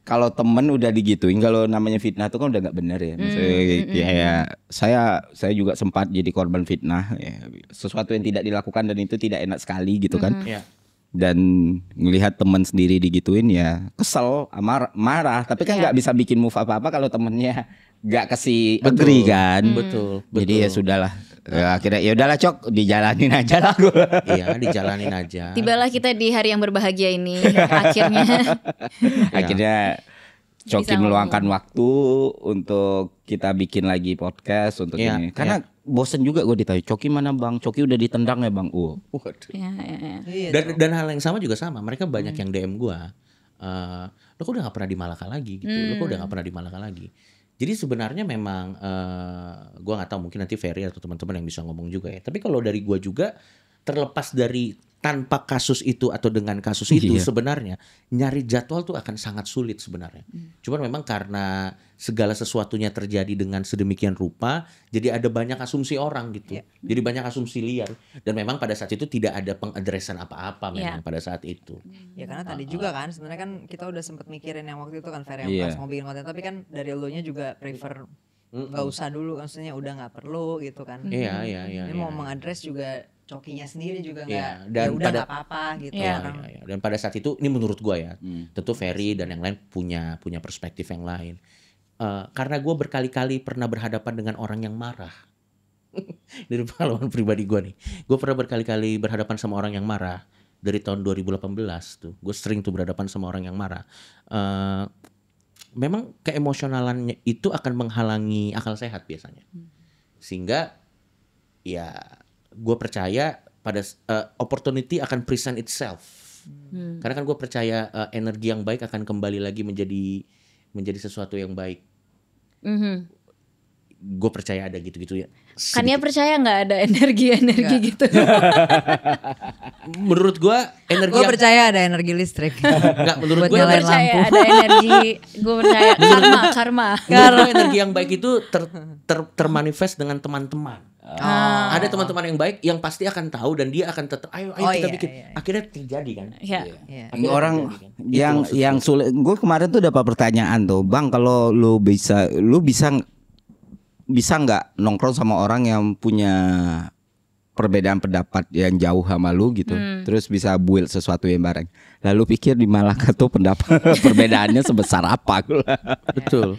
kalau temen udah digituin, kalau namanya fitnah itu kan udah nggak benar ya. Maksudnya saya juga sempat jadi korban fitnah, ya. Sesuatu yang tidak dilakukan dan itu tidak enak sekali gitu kan. Dan ngelihat teman sendiri digituin ya kesel, marah. Tapi kan nggak bisa bikin move apa-apa kalau temennya nggak kasih agree kan.
Betul.
Jadi ya sudahlah. Akhirnya ya udahlah Cok, dijalanin aja lah gue.
Iya, dijalanin aja.
Tibalah kita di hari yang berbahagia ini.
Akhirnya Coki meluangkan waktu untuk kita bikin lagi podcast untuk ini. Karena bosen juga gue ditanya, Coki mana Bang? Coki udah ditendang ya Bang?
Waduh. Dan hal yang sama juga sama. Mereka banyak yang DM gue. Lo kok udah gak pernah di Malaka lagi gitu. Lo kok udah gak pernah di Malaka lagi. Jadi sebenarnya memang gue nggak tahu, mungkin nanti Ferry atau teman-teman yang bisa ngomong juga ya. Tapi kalau dari gue juga, terlepas dari tanpa kasus itu atau dengan kasus itu, sebenarnya nyari jadwal tuh akan sangat sulit sebenarnya. Cuman memang karena segala sesuatunya terjadi dengan sedemikian rupa, jadi ada banyak asumsi orang gitu. Jadi banyak asumsi liar. Dan memang pada saat itu tidak ada pengadresan apa-apa memang pada saat itu.
Ya karena tadi juga kan sebenarnya kan kita udah sempet mikirin yang waktu itu kan Fer yang pas mau bikin konten, tapi kan dari elunya juga prefer nggak usah dulu, maksudnya udah nggak perlu gitu kan.
Iya.
Ini mau mengadres juga Cokinya sendiri juga nggak,
dan
ya udah nggak apa-apa gitu.
Dan pada saat itu, ini menurut gue ya, tentu Ferry dan yang lain punya perspektif yang lain. Karena gue berkali-kali pernah berhadapan dengan orang yang marah. Dari pengalaman pribadi gue nih, gue pernah berkali-kali berhadapan sama orang yang marah. Dari tahun 2018 tuh, gue sering tuh berhadapan sama orang yang marah. Memang keemosionalannya itu akan menghalangi akal sehat biasanya. Sehingga ya gue percaya pada opportunity akan present itself. Karena kan gue percaya energi yang baik akan kembali lagi menjadi sesuatu yang baik. Gue percaya ada gitu-gitu ya.
Kan dia percaya nggak ada energi gitu.
Menurut gue energi.
Gue percaya ada energi listrik.
Enggak, menurut gue
percaya
lampu.
ada energi. Gue percaya karma.
Karena energi yang baik itu termanifest dengan teman-teman. Ada teman-teman yang baik yang pasti akan tahu dan dia akan tetap ayo kita bikin. Akhirnya terjadi kan.
Orang yang sulit. Gue kemarin tuh dapat pertanyaan tuh, Bang, kalau lu bisa nggak nongkrong sama orang yang punya perbedaan pendapat yang jauh sama lu gitu, terus bisa build sesuatu yang bareng. Lalu pikir di Malaka tuh perbedaannya sebesar apa?
Betul.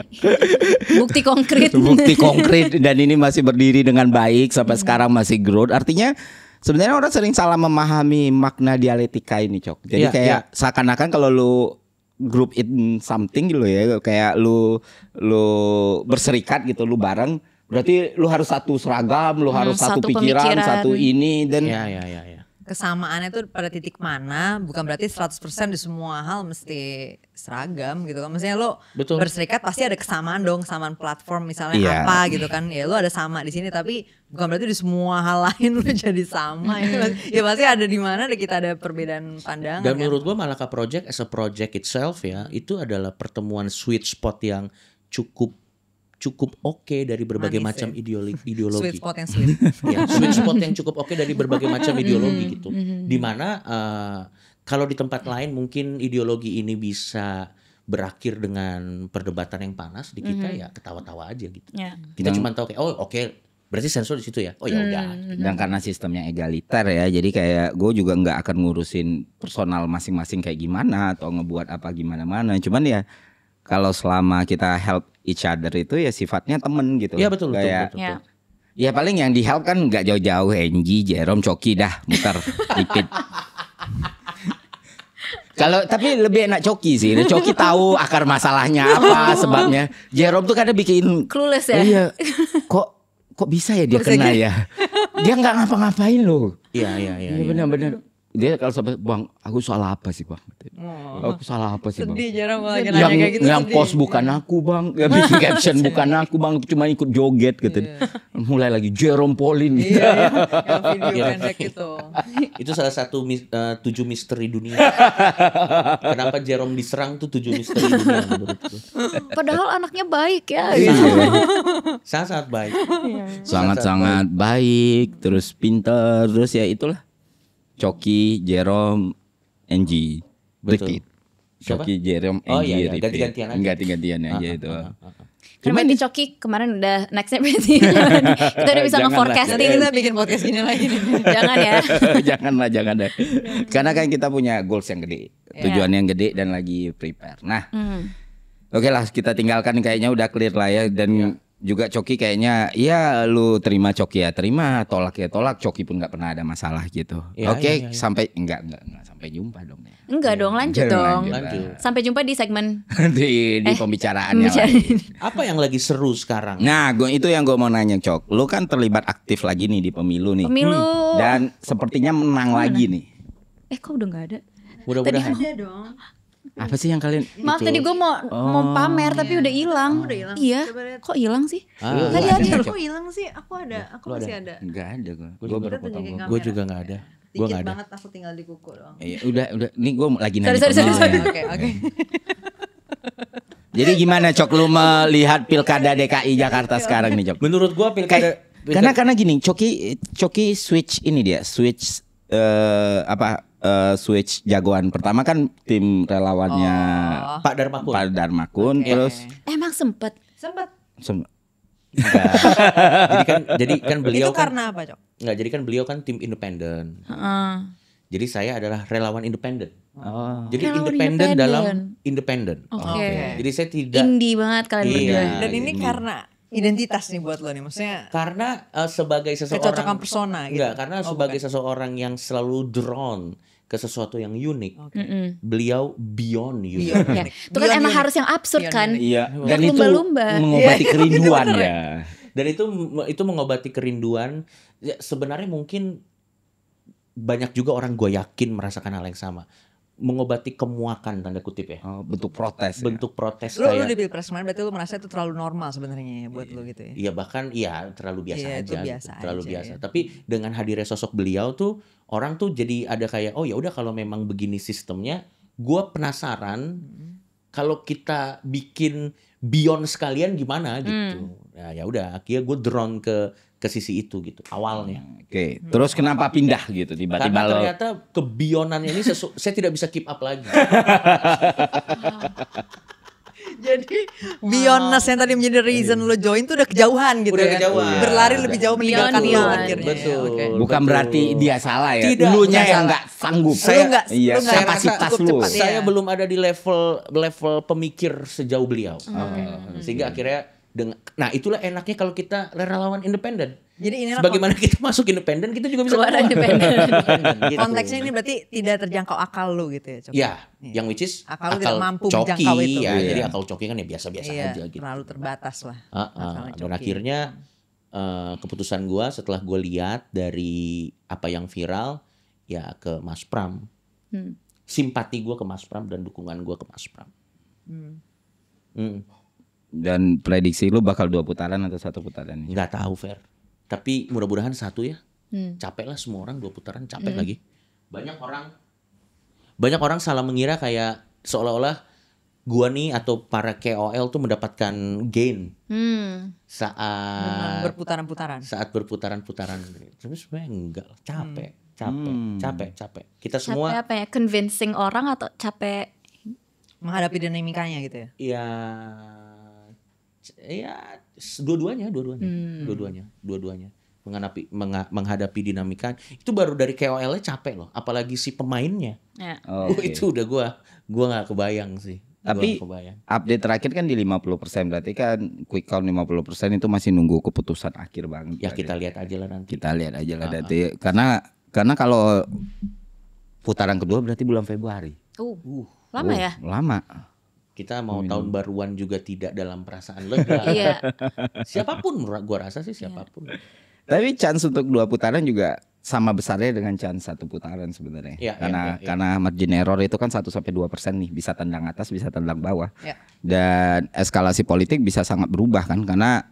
Bukti konkret
dan ini masih berdiri dengan baik sampai sekarang masih growth. Artinya sebenarnya orang sering salah memahami makna dialektika ini, Cok. Jadi seakan-akan kalau lu group in something gitu ya, kayak lu berserikat gitu, lu bareng, berarti lu harus satu seragam, lu harus satu pikiran, satu ini dan
kesamaannya tuh pada titik mana, bukan berarti 100% di semua hal mesti seragam gitu kan. Maksudnya lo
Betul.
berserikat pasti ada kesamaan dong, kesamaan platform misalnya
Iya.
apa gitu kan. Ya lo ada sama di sini tapi bukan berarti di semua hal lain lo jadi sama. Ya pasti ada di mana kita ada perbedaan pandangan.
Dan
kan?
menurut gua Malaka Project as a project itself ya, itu adalah pertemuan sweet spot yang cukup oke dari berbagai
Manis
macam
ya.
ideologi.
Sweet spot yang sweet.
Ya, sweet spot yang cukup oke dari berbagai macam ideologi gitu. Dimana kalau di tempat lain mungkin ideologi ini bisa berakhir dengan perdebatan yang panas, di kita ya ketawa-tawa aja gitu.
Ya.
Kita cuma tahu kayak oke, berarti sensor di situ ya. Oh ya udah.
Dan karena sistemnya egaliter ya, jadi kayak gue juga nggak akan ngurusin personal masing-masing kayak gimana atau ngebuat apa gimana-mana. Cuman ya kalau selama kita help each other itu ya sifatnya temen gitu.
Iya betul.
Kayak,
Ya.
ya paling yang di help kan nggak jauh-jauh Enji, Jerome, Coki dah muter dikit. Kalau tapi lebih enak Coki sih. Coki tahu akar masalahnya apa, sebabnya. Jerome tuh kadang bikin
Clueless ya.
Iya. Kok bisa ya dia kena ya? Dia nggak ngapa-ngapain loh.
Iya.
Iya benar-benar. Dia kalau sampai bang, aku salah apa sih bang? Aku salah apa sih bang?
Sedih jarang lagi nanya kayak gitu.
Yang
sedih.
post bukan aku bang, yang bikin caption bukan aku bang, cuma ikut joget gitu. Mulai lagi Jerome Pauline.
Iya, yang video pendek itu.
Itu salah satu 7 misteri dunia. Kenapa Jerome diserang tuh 7 misteri dunia menurutku.
Padahal anaknya baik ya.
Sangat baik.
Sangat-sangat baik, terus pinter, terus ya itulah. Coki, Jerome, Enji,
Betul.
Repeat. Coki, Jerome,
Oh,
Enji,
iya,
Repeat.
ganti-gantian aja.
Ganti-gantian aja itu.
Kan berarti Coki kemarin udah nextnya berarti kita udah bisa
Janganlah.
nge-forecasting.
Kita bikin podcast gini lagi nih.
Jangan ya.
jangan deh. Karena kan kita punya goals yang gede, tujuan yang gede dan lagi prepare. Nah, oke lah kita tinggalkan kayaknya udah clear lah ya dan juga Coki kayaknya ya lu terima Coki ya terima, tolak ya tolak, Coki pun nggak pernah ada masalah gitu.
Ya,
Oke,
ya.
sampai enggak sampai jumpa dong ya.
Enggak dong, lanjut dong.
Lanjut.
Sampai jumpa di segmen
di pembicaraannya
pembicaraan.
lain.
Apa yang lagi seru sekarang?
Nah, itu yang gue mau nanya Cok. Lu kan terlibat aktif lagi nih di pemilu nih.
Pemilu.
Dan sepertinya menang lagi nih.
Kok udah nggak ada?
Mudah-mudahan.
Ada dong.
Apa sih yang kalian?
Maaf tadi gue mau pamer tapi udah hilang. Iya. Kok hilang sih? Tadi ada.
Kok hilang sih? Aku ada. Aku masih ada.
Enggak ada gue.
Gua
Gue
juga
baru
tunjukin
potong.
kamera.
Gue juga nggak ada. Gue
Dikit
nggak ada.
banget aku tinggal di kuku doang.
Iya, udah. Nih gue lagi nanya.
Sorry.
pemilunya.
Oke.
Jadi gimana Cok lu melihat Pilkada DKI Jakarta sekarang nih Cok?
Menurut gua pilkada
Karena gini, Coki switch ini dia, switch switch jagoan. Pertama kan tim relawannya
Pak Darmakun.
Pak Darmakun, terus
Emang sempet.
Sempat.
jadi kan beliau
Itu karena apa, Cok?
Enggak, jadi kan beliau kan tim independen. Jadi saya adalah relawan independen. Jadi
Relawan
independen
independen.
dalam independen.
Oke.
Jadi saya tidak
Indie banget kalian
Iya.
berdua.
Dan ini karena identitas nih buat lo nih. Maksudnya
karena sebagai seseorang
kecocokan persona gitu.
Enggak, karena sebagai seseorang yang selalu drawn ke sesuatu yang unik. Beliau beyond unique.
Ya, itu kan emang harus yang absurd kan?
iya,
Yang
dan itu
lumba-lumba.
mengobati kerinduan ya.
Dan itu mengobati kerinduan. Ya, sebenarnya mungkin banyak juga orang gue yakin merasakan hal yang sama. Mengobati kemuakan tanda kutip ya.
Bentuk protes.
Bentuk protes
Lu
kayak
di Pilpres kemarin berarti lu merasa itu terlalu normal sebenarnya ya buat lu gitu ya.
iya bahkan iya terlalu biasa
Iya,
aja,
itu biasa
gitu. Terlalu
aja,
biasa.
ya.
Tapi dengan hadirnya sosok beliau tuh orang tuh jadi ada kayak oh ya udah kalau memang begini sistemnya, gue penasaran kalau kita bikin beyond sekalian gimana gitu. Nah ya udah akhirnya gue drawn ke sisi itu gitu awalnya.
Oke, terus kenapa pindah gitu tiba-tiba
Karena
lo?
ternyata kebeyondan ini saya tidak bisa keep up lagi.
Jadi beyondness yang tadi menjadi reason lo join tuh udah kejauhan gitu
Udah
kan.
kejauhan.
Berlari lebih jauh meninggalkan lo
Beyond.
akhirnya.
Betul.
Oke.
Bukan
Betul.
berarti dia salah ya.
Tidak,
Lunya
bukan
yang
salah.
nggak sanggup.
Lu nggak-
iya,
lu nggak
kapasitas
cukup
lu.
cepat, ya.
Saya belum ada di level pemikir sejauh beliau. Sehingga akhirnya nah itulah enaknya kalau kita relawan independen.
Jadi inilah
Sebagaimana kita masuk independen, kita juga bisa
Keluar
keluar
independen.
Gitu.
konteksnya ini berarti tidak terjangkau akal lu gitu ya. Cok?
Ya, yang which is
Akal lu tidak mampu
coki
menjangkau itu.
ya.
Iya.
Jadi akal coki kan ya biasa-biasa
Iya,
aja gitu.
terlalu terbatas lah. akalnya
Dan
coki.
akhirnya keputusan gua setelah gue lihat dari apa yang viral ya ke Mas Pram. Simpati gue ke Mas Pram dan dukungan gue ke Mas Pram.
Dan prediksi lu bakal 2 putaran atau 1 putaran?
Nggak tahu Fer. Tapi mudah-mudahan 1 ya. Capek lah semua orang 2 putaran, capek lagi. Banyak orang salah mengira kayak seolah-olah gua nih atau para KOL tuh mendapatkan gain saat
berputaran-putaran.
Saat berputaran-putaran. Tapi sebenarnya enggak, capek. Kita semua
capek apa ya? Convincing orang atau capek
menghadapi dinamikanya gitu ya?
Iya, dua-duanya. Menghadapi dinamika itu baru dari KOL-nya capek loh, apalagi si pemainnya.
Ya.
Itu udah gua nggak kebayang sih.
Tapi update terakhir kan di 50%, berarti kan quick count 50% itu masih nunggu keputusan akhir banget.
Ya kita lihat aja lah nanti.
Nanti. Karena kalau putaran kedua berarti bulan Februari.
Lama ya?
Lama.
Kita mau tahun baruan juga tidak dalam perasaan lega.
Iya.
Siapapun, gua rasa sih siapapun.
Tapi chance untuk 2 putaran juga sama besarnya dengan chance 1 putaran sebenarnya. Karena margin error itu kan 1-2% nih, bisa tendang atas, bisa tendang bawah. Dan eskalasi politik bisa sangat berubah kan, karena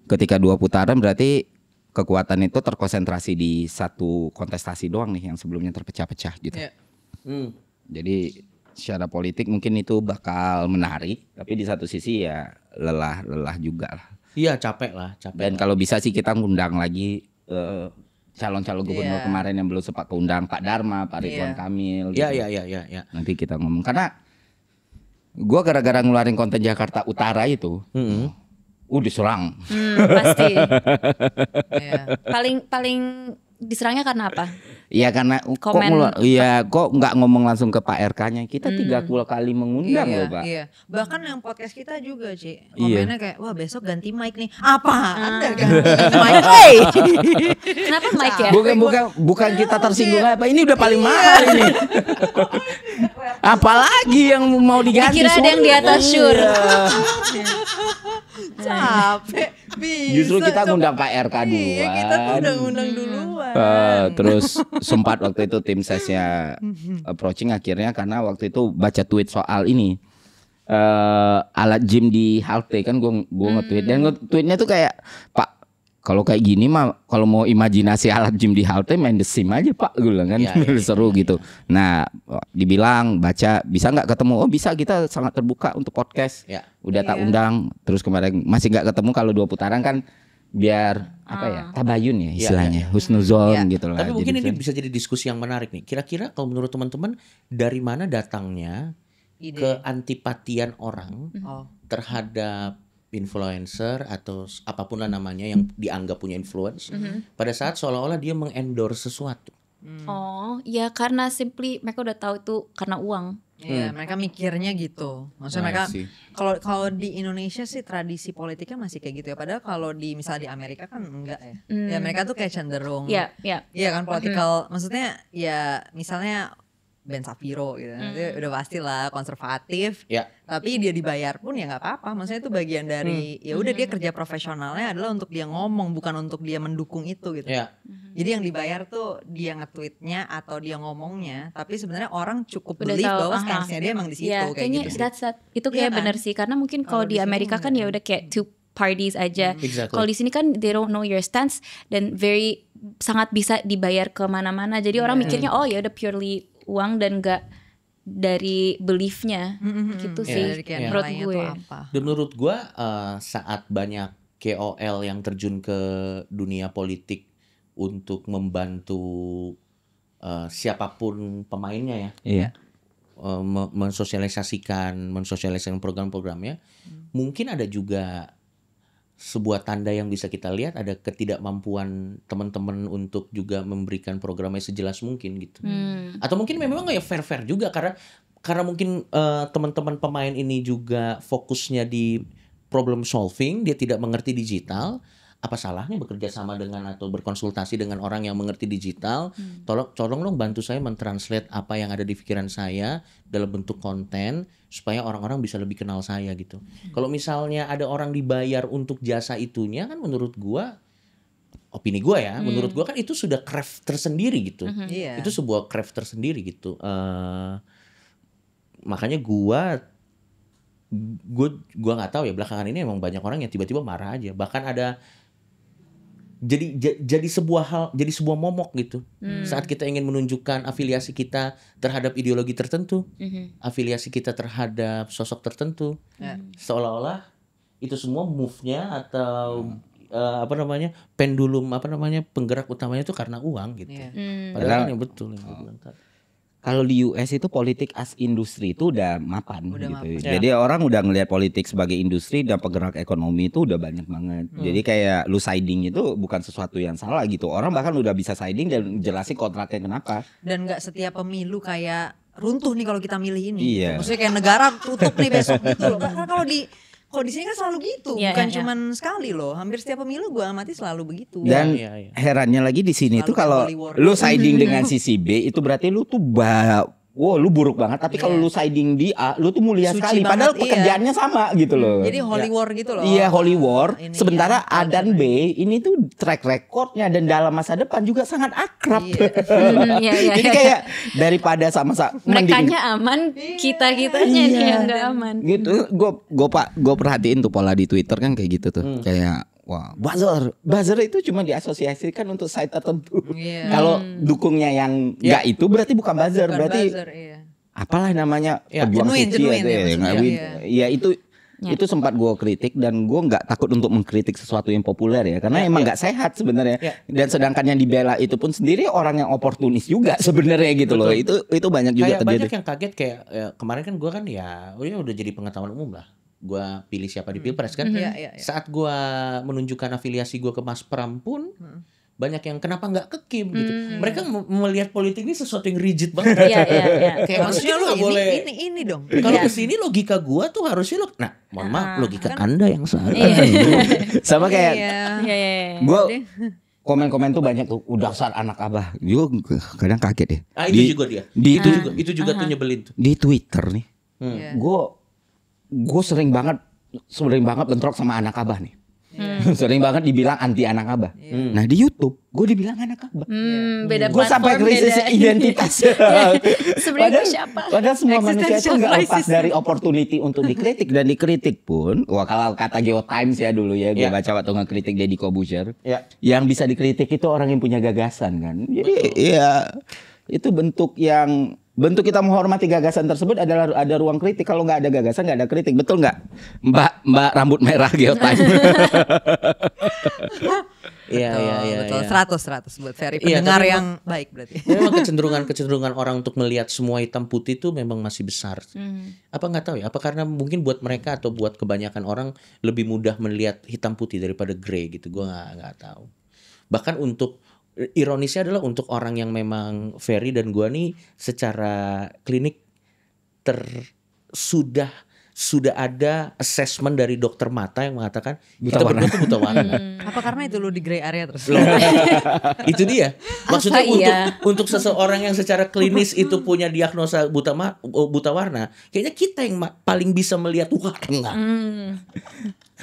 ketika 2 putaran berarti kekuatan itu terkonsentrasi di 1 kontestasi doang nih yang sebelumnya terpecah-pecah gitu. Jadi secara politik mungkin itu bakal menarik, tapi di satu sisi ya lelah juga lah.
Iya, capek.
Dan kalau bisa sih kita ngundang lagi calon-calon gubernur kemarin yang belum sempat keundang, Pak Dharma, Pak Ridwan Kamil.
Iya.
Nanti kita ngomong, karena gua gara-gara ngeluarin konten Jakarta Utara itu, diserang.
Pasti. Paling diserangnya karena apa?
Iya karena kok nggak ngomong langsung ke Pak RK-nya. Kita 3 kali mengundang loh Pak.
Iya. Bahkan yang podcast kita juga Ci, komennya kayak wah besok ganti mic nih. Apa? Anda ganti mic?
Kenapa mic ya?
Bukan kita tersinggung apa. Ini udah paling mahal ini. Apalagi yang mau diganti?
Dikira ada yang di atas Syur.
Capek.
Justru kita ngundang Pak RK duluan.
Iya, kita udah ngundang duluan.
Terus sempat waktu itu tim sesnya approaching akhirnya karena waktu itu baca tweet soal ini alat gym di halte kan gue nge-tweet dan tweetnya tuh kayak Pak kalau kayak gini mah kalau mau imajinasi alat gym di halte main The Sim aja Pak gue bilang kan seru gitu. Nah dibilang baca bisa nggak ketemu, oh bisa, kita sangat terbuka untuk podcast. Udah tak undang, terus kemarin masih nggak ketemu, kalau 2 putaran kan biar apa ya, tabayun ya istilahnya, husnuzon gitu lah.
Tapi mungkin ini bisa jadi diskusi yang menarik nih. Kira-kira kalau menurut teman-teman dari mana datangnya keantipatian orang terhadap influencer atau apapun lah namanya yang dianggap punya influence pada saat seolah-olah dia mengendorse sesuatu.
Oh, ya karena simply mereka udah tahu itu karena uang.
Iya, mereka mikirnya gitu. Maksudnya mereka kalau di Indonesia sih tradisi politiknya masih kayak gitu ya. Padahal kalau misalnya di Amerika kan enggak ya. Ya mereka tuh kayak cenderung. Iya kan political. Maksudnya ya misalnya Ben Shapiro gitu. Itu udah pastilah konservatif. Tapi dia dibayar pun ya nggak apa-apa. Maksudnya itu bagian dari ya udah dia kerja profesionalnya adalah untuk dia ngomong, bukan untuk dia mendukung itu gitu. Jadi yang dibayar tuh dia nge-tweetnya atau dia ngomongnya, tapi sebenarnya orang cukup believe bahwa stance-nya dia emang di situ kayak gitu sih.
Itu kayak bener sih, karena mungkin kalau di Amerika kan ya udah kayak 2 parties aja. Kalau di sini kan they don't know your stance dan sangat bisa dibayar kemana-mana. Jadi orang mikirnya oh ya udah purely uang dan gak dari beliefnya gitu sih menurut gue.
Dan menurut gue saat banyak KOL yang terjun ke dunia politik untuk membantu siapapun pemainnya mensosialisasikan program-programnya, mungkin ada juga sebuah tanda yang bisa kita lihat ada ketidakmampuan teman-teman untuk juga memberikan programnya sejelas mungkin gitu. Atau mungkin memang nggak ya fair juga karena mungkin teman-teman pemain ini juga fokusnya di problem solving, dia tidak mengerti digital. Apa salahnya bekerja sama dengan atau berkonsultasi dengan orang yang mengerti digital? Tolong dong bantu saya mentranslate apa yang ada di pikiran saya dalam bentuk konten supaya orang-orang bisa lebih kenal saya gitu. Kalau misalnya ada orang dibayar untuk jasa itunya kan menurut gua opini gue ya, menurut gue kan itu sudah craft tersendiri gitu.
Iya.
Itu sebuah craft tersendiri gitu. Makanya gue nggak tahu ya, belakangan ini emang banyak orang yang tiba-tiba marah aja. Bahkan ada jadi sebuah momok gitu. Saat kita ingin menunjukkan afiliasi kita terhadap ideologi tertentu, afiliasi kita terhadap sosok tertentu, seolah-olah itu semua move-nya atau pendulum penggerak utamanya itu karena uang gitu. Padahal kan yang betul yang gue bilang tadi.
Kalau di US itu politik as industri itu udah mapan gitu.
Mapan.
Jadi orang udah ngelihat politik sebagai industri dan penggerak ekonomi itu udah banyak banget. Jadi kayak lu siding itu bukan sesuatu yang salah gitu. Orang bahkan udah bisa siding dan jelasin kontraknya kenapa.
Dan nggak setiap pemilu kayak runtuh nih kalau kita milih ini.
Iya.
Maksudnya kayak negara tutup nih besok gitu loh. Karena kalau di sini kan selalu gitu, bukan cuman sekali loh. Hampir setiap pemilu gue amati selalu begitu.
Dan herannya lagi di sini tuh kalau lu siding dengan sisi B itu berarti lu tuh lu buruk banget. Tapi kalau lu siding di A, lu tuh mulia sekali. Padahal pekerjaannya sama gitu loh.
Jadi holy war gitu loh.
Iya, holy war. Sementara A dan B ini tuh track recordnya dan dalam masa depan juga sangat akrab. Jadi kayak daripada sama-sama
merekanya aman, kita-kitanya yang nggak aman.
Gitu. Gue perhatiin tuh pola di Twitter kan kayak gitu tuh. Kayak wah, buzzer itu cuma diasosiasikan untuk site tertentu. Kalau dukungnya yang enggak itu berarti bukan buzzer, berarti apalah namanya pejuang suci ya itu sempat gue kritik dan gue nggak takut untuk mengkritik sesuatu yang populer ya karena emang nggak sehat sebenarnya. Dan sedangkan yang dibela itu pun sendiri orang yang oportunis juga sebenarnya gitu loh. Itu banyak juga terjadi.
Banyak yang kaget kayak kemarin kan gue kan udah jadi pengetahuan umum lah. Gue pilih siapa di Pilpres kan. Saat gue menunjukkan afiliasi gue ke Mas Pram pun banyak yang kenapa nggak ke Kim gitu. Mereka melihat politik ini sesuatu yang rigid banget. Kayak maksudnya lu boleh ini dong. Kalau kesini logika gue tuh harusnya nah mohon maaf logika Anda yang salah.
Sama kayak gue komen-komen tuh banyak tuh dasar anak abah. Gue kadang kaget deh. Itu juga tuh nyebelin tuh. Di Twitter nih. Gue sering banget bentrok sama anak abah nih. Sering banget dibilang anti anak abah. Nah di YouTube gue dibilang anak abah.
Beda
gue sampai krisis identitas.
Sebenarnya siapa?
Padahal semua manusia itu nggak lepas dari opportunity untuk dikritik dan dikritik pun. Wah kalau kata Geotimes ya dulu ya gue baca waktu ngekritik Deddy Corbuzier. Yang bisa dikritik itu orang yang punya gagasan kan. Jadi itu bentuk kita menghormati gagasan tersebut adalah ada ruang kritik. Kalau nggak ada gagasan nggak ada kritik, betul nggak, Mbak rambut merah Geotime?
Betul. 100 buat Ferry pendengar yang baik berarti.
Memang kecenderungan orang untuk melihat semua hitam putih itu memang masih besar. Apa nggak tahu ya? Apa karena mungkin buat mereka atau buat kebanyakan orang lebih mudah melihat hitam putih daripada grey gitu? Gue nggak tahu. Bahkan ironisnya adalah untuk orang yang memang Ferry dan gua nih secara klinik sudah ada assessment dari dokter mata yang mengatakan kita berdua tuh buta warna.
Apa karena itu lu di gray area terus?
Itu dia. Maksudnya untuk seseorang yang secara klinis itu punya diagnosa buta warna, kayaknya kita yang paling bisa melihat warna.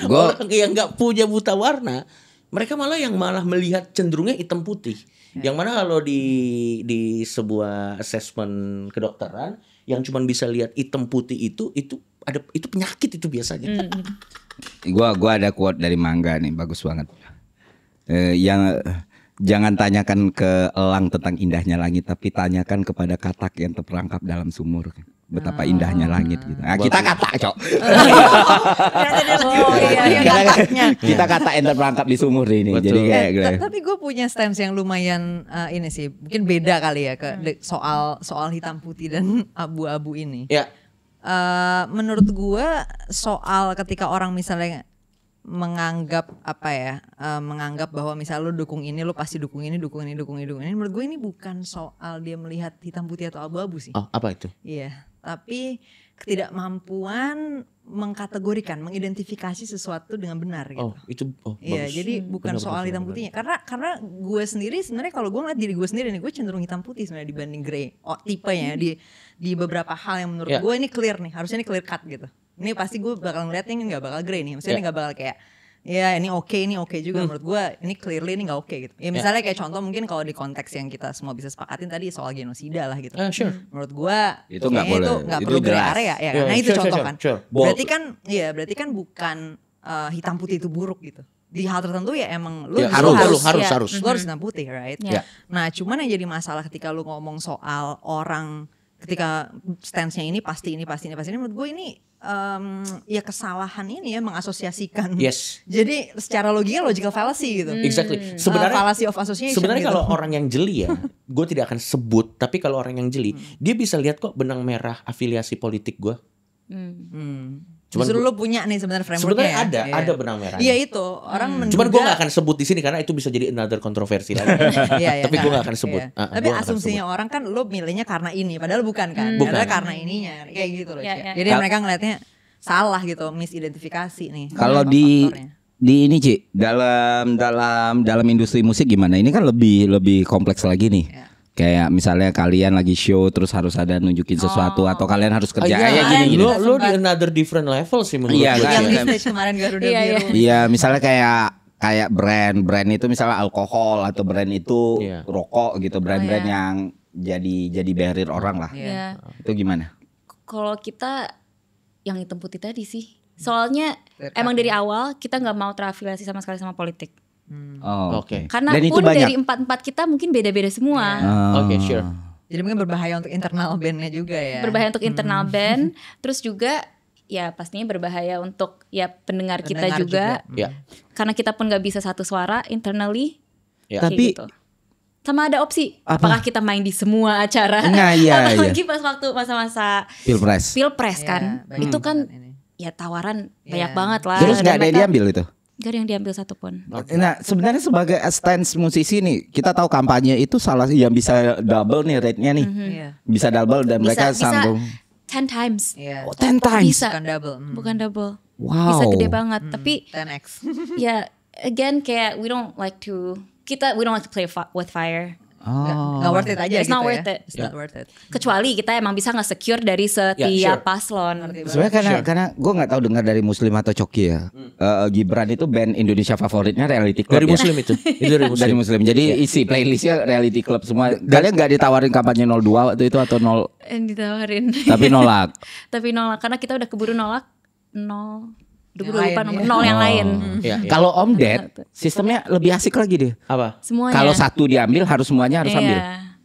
Orang yang nggak punya buta warna, mereka malah melihat cenderungnya hitam putih. Yang mana kalau di sebuah assessment kedokteran yang cuma bisa lihat hitam putih itu penyakit itu biasanya.
Gua ada quote dari Mangga nih bagus banget. Yang jangan tanyakan ke elang tentang indahnya langit, tapi tanyakan kepada katak yang terperangkap dalam sumur. Betapa indahnya langit gitu. Nah, kita kata, Cok. Kita kata yang terperangkap di sumur ini. Betul. Jadi kayak
tapi gue punya stance yang lumayan ini sih. Mungkin beda kali ya soal hitam putih dan abu-abu ini. Menurut gue soal ketika orang misalnya menganggap menganggap bahwa misal lu dukung ini, lu pasti dukung ini. Menurut gue ini bukan soal dia melihat hitam putih atau abu-abu sih.
Oh, apa itu?
Iya, tapi ketidakmampuan mengkategorikan, mengidentifikasi sesuatu dengan benar gitu. Iya, jadi bukan soal hitam putihnya. Karena gue sendiri sebenarnya kalau gue ngeliat diri gue sendiri nih, gue cenderung hitam putih sebenarnya dibanding grey. Tipenya di beberapa hal yang menurut gue ini clear nih, harusnya ini clear cut gitu. Ini pasti gue bakal ngeliatnya ini gak bakal grey nih. Maksudnya ini gak bakal kayak ya ini oke juga menurut gue, ini clearly ini nggak oke gitu. Ya misalnya kayak contoh mungkin kalau di konteks yang kita semua bisa sepakatin tadi soal genosida lah gitu. Menurut gue
itu nggak boleh,
itu nggak perlu gray area ya. Nah itu contoh kan. Berarti kan bukan hitam putih itu buruk gitu. Di hal tertentu ya emang lu harus hitam putih, right? Nah cuman yang jadi masalah ketika lu ngomong soal orang ketika stance-nya ini pasti menurut gue ini ya kesalahan ini ya mengasosiasikan. Jadi secara logical fallacy gitu.
Exactly. Sebenarnya
fallacy of association.
Sebenarnya
gitu.
kalau orang yang jeli ya, gue tidak akan sebut. Tapi kalau orang yang jeli, dia bisa lihat kok benang merah afiliasi politik gue.
Justru lu punya nih sebenarnya frameworknya.
Sebenarnya ada benang merah.
Iya itu orang menduga.
Cuman gue gak akan sebut di sini karena itu bisa jadi another kontroversi lagi. Tapi gue gak akan sebut.
Tapi asumsinya orang kan lu milihnya karena ini, padahal bukan kan? Padahal karena ininya, kayak gitu loh. Jadi mereka ngeliatnya salah gitu, misidentifikasi nih.
Kalau di ini Ci, dalam industri musik gimana? Ini kan lebih kompleks lagi nih. Kayak misalnya kalian lagi show terus harus ada nunjukin sesuatu atau kalian harus kerja gini.
Lu di another different level sih menurut gue.
Iya kan.
Yang di stage kemarin Garuda Biru.
Iya, misalnya kayak brand itu misalnya alkohol atau brand itu rokok gitu, brand-brand yang jadi barrier orang lah. Itu gimana?
Kalau kita yang hitam putih tadi sih. Soalnya emang dari awal kita nggak mau terafiliasi sama sekali sama politik.
Oke.
Karena dan pun dari 4 kita mungkin beda-beda semua.
Oke, sure.
Jadi mungkin berbahaya untuk internal bandnya juga ya.
Berbahaya untuk internal band, terus juga ya pastinya berbahaya untuk ya pendengar kita juga. Karena kita pun nggak bisa satu suara internally.
Tapi
gitu. Sama ada opsi apakah kita main di semua acara? Apalagi pas waktu masa-masa Pilpres kan. Itu kan ya tawaran banyak banget lah.
Terus nggak ada yang diambil itu?
Gak ada yang diambil satupun.
Nah sebenarnya sebagai stance musisi nih, kita tahu kampanye itu salah yang bisa double nih rate-nya nih. Bisa double dan mereka sanggup
10 times.
10 times.
Bisa. Bukan double.
Wow.
Bisa gede banget. Tapi
10x.
ya again kayak we don't like to play with fire.
Nggak worth it aja.
It's not worth it.
It's not worth it.
Kecuali kita emang bisa nge-secure dari setiap paslon.
Sebenarnya karena gue nggak tahu dengar dari Muslim atau Coki ya. Gibran itu band Indonesia favoritnya Reality Club.
Dari Muslim itu. Dari Muslim.
Jadi isi playlistnya Reality Club semua. Kalian nggak ditawarin kampanye 02 waktu itu atau 0?
Ditawarin.
Tapi nolak.
Karena kita udah keburu nolak 0. Lupa nomor 0 yang lain.
Kalau Om Ded sistemnya lebih asik lagi deh.
Apa?
Semuanya.
Kalau satu diambil harus semuanya harus ambil.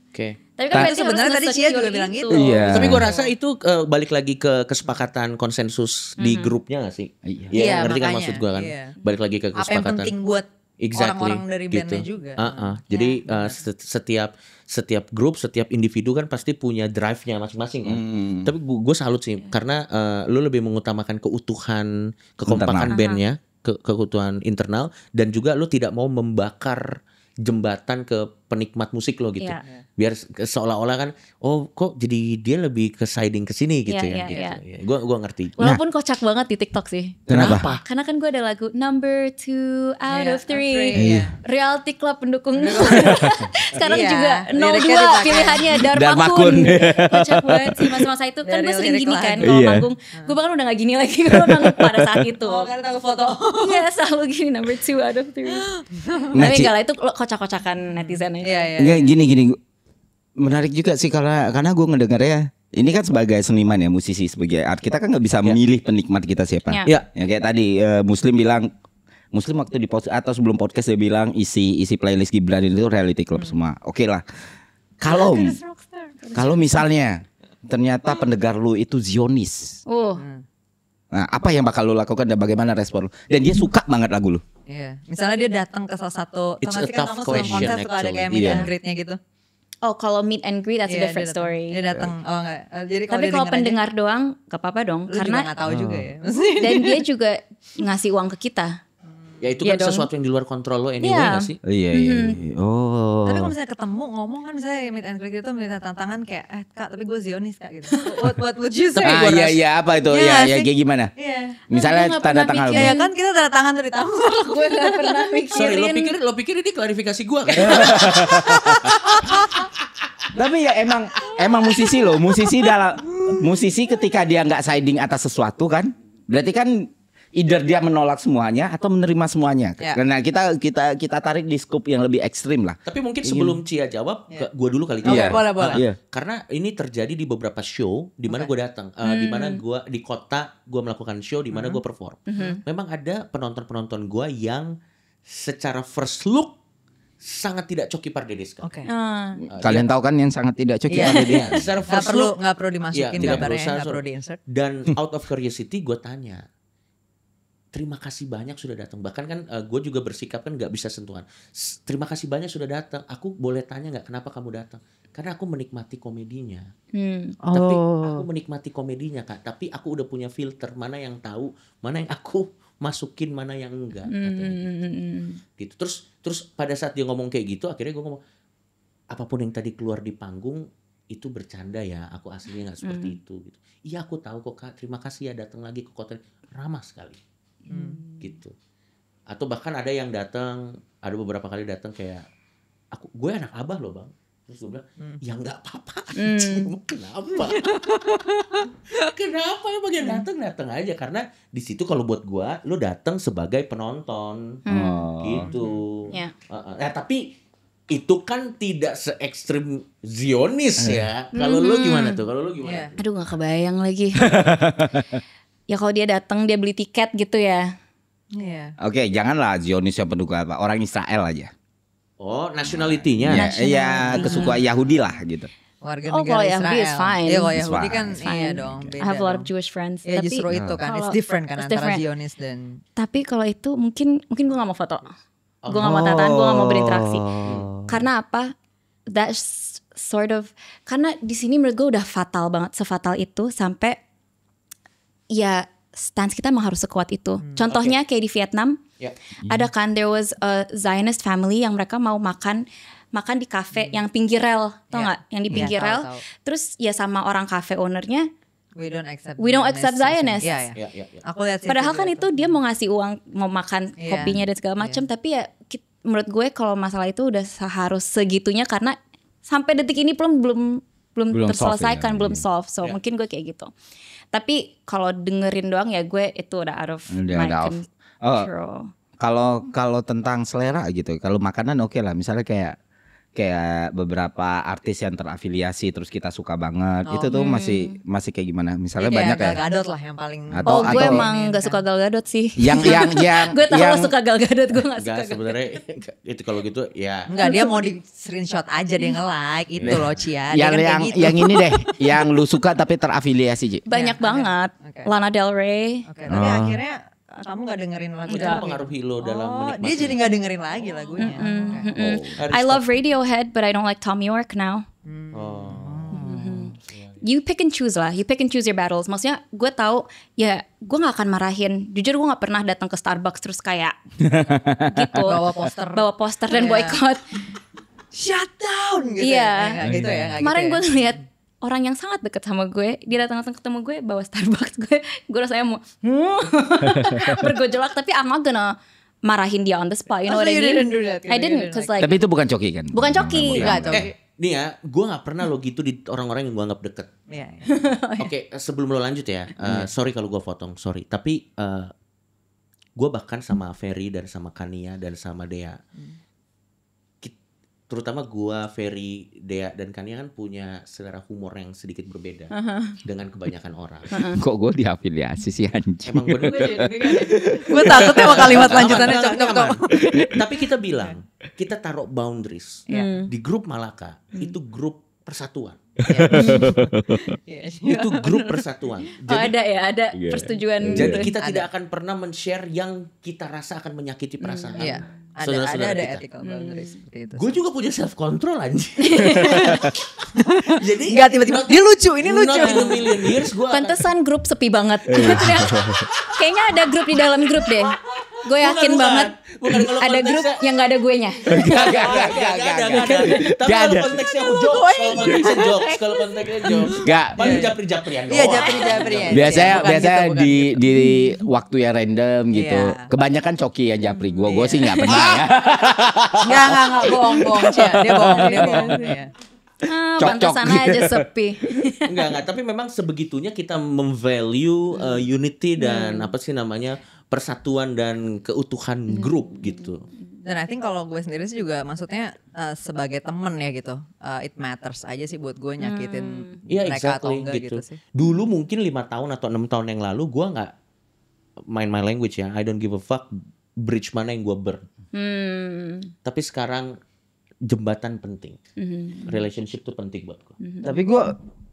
Oke.
Tapi kan
sebenarnya tadi Cia juga bilang gitu.
Tapi gue rasa itu balik lagi ke kesepakatan konsensus di grupnya gak sih? Iya, ngerti kan maksud gue kan? Balik lagi ke kesepakatan.
Apa yang penting buat orang-orang dari bandnya juga.
Jadi setiap grup, setiap individu kan pasti punya drive-nya masing-masing kan. Tapi gue salut sih karena lu lebih mengutamakan keutuhan, kekompakan bandnya, keutuhan internal, dan juga lu tidak mau membakar jembatan ke penikmat musik lo gitu. Biar seolah-olah kan kok jadi dia lebih ke siding ke sini gitu Gua ngerti.
Walaupun kocak banget di TikTok sih.
Kenapa?
Karena kan gue ada lagu number 2 out of 3. Reality Club pendukung. Sekarang juga 02 pilihannya Darmakun. Kocak banget sih masa-masa itu kan gue sering gini kan kalau manggung. Gue bahkan udah gak gini lagi kalau manggung pada saat itu.
Karena tahu foto.
Iya selalu gini number 2 out of 3. Tapi enggak lah itu kocak-kocakan netizen aja.
Gini menarik juga sih karena gue ngedengar ya. Ini kan sebagai seniman ya, musisi, sebagai art, kita kan nggak bisa memilih penikmat kita siapa. Ya kayak tadi Muslim waktu di post atau sebelum podcast dia bilang isi playlist Gibran itu Reality Club semua. Oke lah. Kalau misalnya ternyata pendengar lu itu Zionis. Nah, apa yang bakal lu lakukan dan bagaimana respon lu? Dan dia suka banget lagu lu.
Misalnya dia datang ke salah satu,
it's a tough question
konser suka ada kayak meet and greet-nya gitu.
Kalau meet and greet that's a different story.
Dia datang, enggak. Jadi
tapi kalau pendengar doang gak apa-apa dong.
Karena nggak tahu juga ya.
Dan dia juga ngasih uang ke kita.
Ya itu kan sesuatu yang di luar kontrol lo anyway gak sih?
Iya.
Tapi kalau misalnya ketemu ngomong kan misalnya meet and greet itu minta tantangan kayak Kak tapi gue Zionis Kak gitu. What would you say?
Iya apa itu? Ya kayak gimana? Misalnya tanda tangan.
Ya kan kita tanda tangan tuh ditampar.
Gue gak pernah mikirin.
Sorry lo pikir ini klarifikasi gue kan?
Tapi ya emang musisi loh. Musisi ketika dia nggak siding atas sesuatu kan, berarti kan either dia menolak semuanya atau menerima semuanya. Karena kita tarik di scope yang lebih ekstrim lah.
Tapi mungkin sebelum Cia jawab, gue dulu kali.
Boleh.
Karena ini terjadi di beberapa show di mana gue datang, di mana gue di kota gue melakukan show di mana gue perform. Memang ada penonton gue yang secara first look sangat tidak Coki Pardedeskan.
Kalian tahu kan yang sangat tidak Coki Pardedeskan.
Secara first look
nggak perlu dimasukin gambarnya, nggak perlu di-insert.
Dan out of curiosity gue tanya, terima kasih banyak sudah datang. Bahkan kan gue juga bersikap kan nggak bisa sentuhan. Terima kasih banyak sudah datang. Aku boleh tanya nggak kenapa kamu datang? Karena aku menikmati komedinya. Tapi aku menikmati komedinya Kak. Tapi aku udah punya filter mana yang tahu, mana yang aku masukin, mana yang enggak. Gitu. Terus pada saat dia ngomong kayak gitu, akhirnya gue ngomong, apapun yang tadi keluar di panggung itu bercanda ya. Aku aslinya nggak seperti itu. Gitu. Iya aku tahu kok Kak. Terima kasih ya datang lagi ke kota. Ramah sekali. Gitu. Atau bahkan ada yang datang, ada beberapa kali datang kayak, gue anak abah loh bang. Terus gue bilang, ya nggak apa-apa. Kenapa? Kenapa ya bagian datang aja. Karena di situ kalau buat gue, lo datang sebagai penonton, gitu. Nah tapi itu kan tidak se-ekstrim Zionis ya. Kalau lo gimana tuh?
Aduh nggak kebayang lagi. Ya kalau dia datang dia beli tiket gitu ya.
Oke, janganlah Zionis yang pendukung apa, orang Israel aja.
Oh, nationality-nya.
Iya, kesukaan Yahudi lah gitu.
Warga negara
kalau
Israel.
Yahudi is fine.
Iya, kalau Yahudi kan iya dong.
I have a lot of Jewish friends.
Ya justru itu kan, it's different kan antara Zionis dan.
Tapi kalau itu mungkin gue nggak mau foto, gue nggak mau tataan, gue nggak mau berinteraksi. Karena apa? That's sort of, karena di sini menurut gue udah fatal banget, sefatal itu sampai ya stance kita emang harus sekuat itu. Contohnya kayak di Vietnam. Ada kan, there was a Zionist family yang mereka mau makan di kafe yang pinggir rel, tau nggak? Yang di pinggir rel. Terus ya sama orang kafe ownernya, we don't accept Zionists.
Aku lihat.
Padahal kan itu dia mau ngasih uang, mau makan kopinya dan segala macam. Tapi ya menurut gue kalau masalah itu udah harus segitunya karena sampai detik ini belum terselesaikan, belum solve. So mungkin gue kayak gitu. Tapi kalau dengerin doang ya gue itu udah out of my control.
Kalau tentang selera gitu, kalau makanan oke lah, misalnya kayak beberapa artis yang terafiliasi terus kita suka banget, itu tuh masih kayak gimana? Misalnya banyak
Gal Gadot lah yang paling.
Gue emang gak suka Gal Gadot sih.
Yang
gue tahu lo suka Gal Gadot, gue gak suka.
Sebenarnya itu kalau gitu ya.
Enggak, dia mau di screenshot aja dia nge-like itu loh Cia.
Yang ini deh, yang lu suka tapi terafiliasi Ci.
Banyak banget. Lana Del Rey.
Tapi akhirnya kamu gak dengerin lagu
itu mempengaruhi lo dalam menikmati.
Dia jadi gak dengerin lagi lagunya.
I love Radiohead but I don't like Thom Yorke now. You pick and choose lah. You pick and choose your battles. Maksudnya gue tahu ya gue gak akan marahin. Jujur gue gak pernah datang ke Starbucks terus kayak gitu bawa poster dan boycott.
Shut down gitu.
Iya.
Gitu ya.
Kemarin gue ngeliat orang yang sangat dekat sama gue, dia datang ketemu gue bawa Starbucks, gue rasanya mau bergojolak, tapi I'm not gonna marahin dia on the spot, you know what I mean? I didn't, cause like.
Tapi itu bukan Coki kan?
Bukan Coki.
Nih ya, gue gak pernah lo gitu di orang-orang yang gue anggap deket. Oke, sebelum lo lanjut ya, sorry kalau gue potong, sorry. Tapi gue bahkan sama Ferry dan sama Kania dan sama Dea, terutama gua, Ferry, Dea dan Kania kan punya selera humor yang sedikit berbeda dengan kebanyakan orang.
Kok gua diafiliasi sih anjing?
Emang bener.
Gue takut sama kalimat lanjutannya cok.
Tapi kita bilang, kita taruh boundaries. Di grup Malaka, itu grup persatuan. Itu grup persatuan.
Jadi, ada persetujuan.
Jadi kita tidak akan pernah men-share yang kita rasa akan menyakiti perasaan. Saudara-saudara
ada
kita.
ethical boundaries seperti itu.
Gue juga punya self control anjing. Jadi
nggak tiba-tiba dia lucu, ini lucu.
Not in a million years gue.
Pantesan grup sepi banget. Kayaknya ada grup di dalam grup deh. Gue yakin banget ada grup yang gak ada gue nya.
Gak ada. Tapi kalau konteksnya jokes, kalau konteksnya jokes.
Gak.
Paling japri-japrian doang.
Iya japri-japrian.
Biasanya di waktu yang random gitu. Kebanyakan Coki yang japri. Gue sih gak pernah ya.
Enggak bohong Cia. Dia bohong.
Pantesan aja sepi.
Enggak, tapi memang sebegitunya kita memvalue unity dan apa sih namanya persatuan dan keutuhan grup gitu.
Dan I think kalau gue sendiri sih juga maksudnya sebagai temen ya gitu, it matters aja sih buat gue nyakitin mereka atau enggak gitu sih.
Dulu mungkin 5 tahun atau 6 tahun yang lalu gue nggak main my language ya, I don't give a fuck bridge mana yang gue burn. Tapi sekarang jembatan penting, relationship tuh penting buat gue.
Tapi gue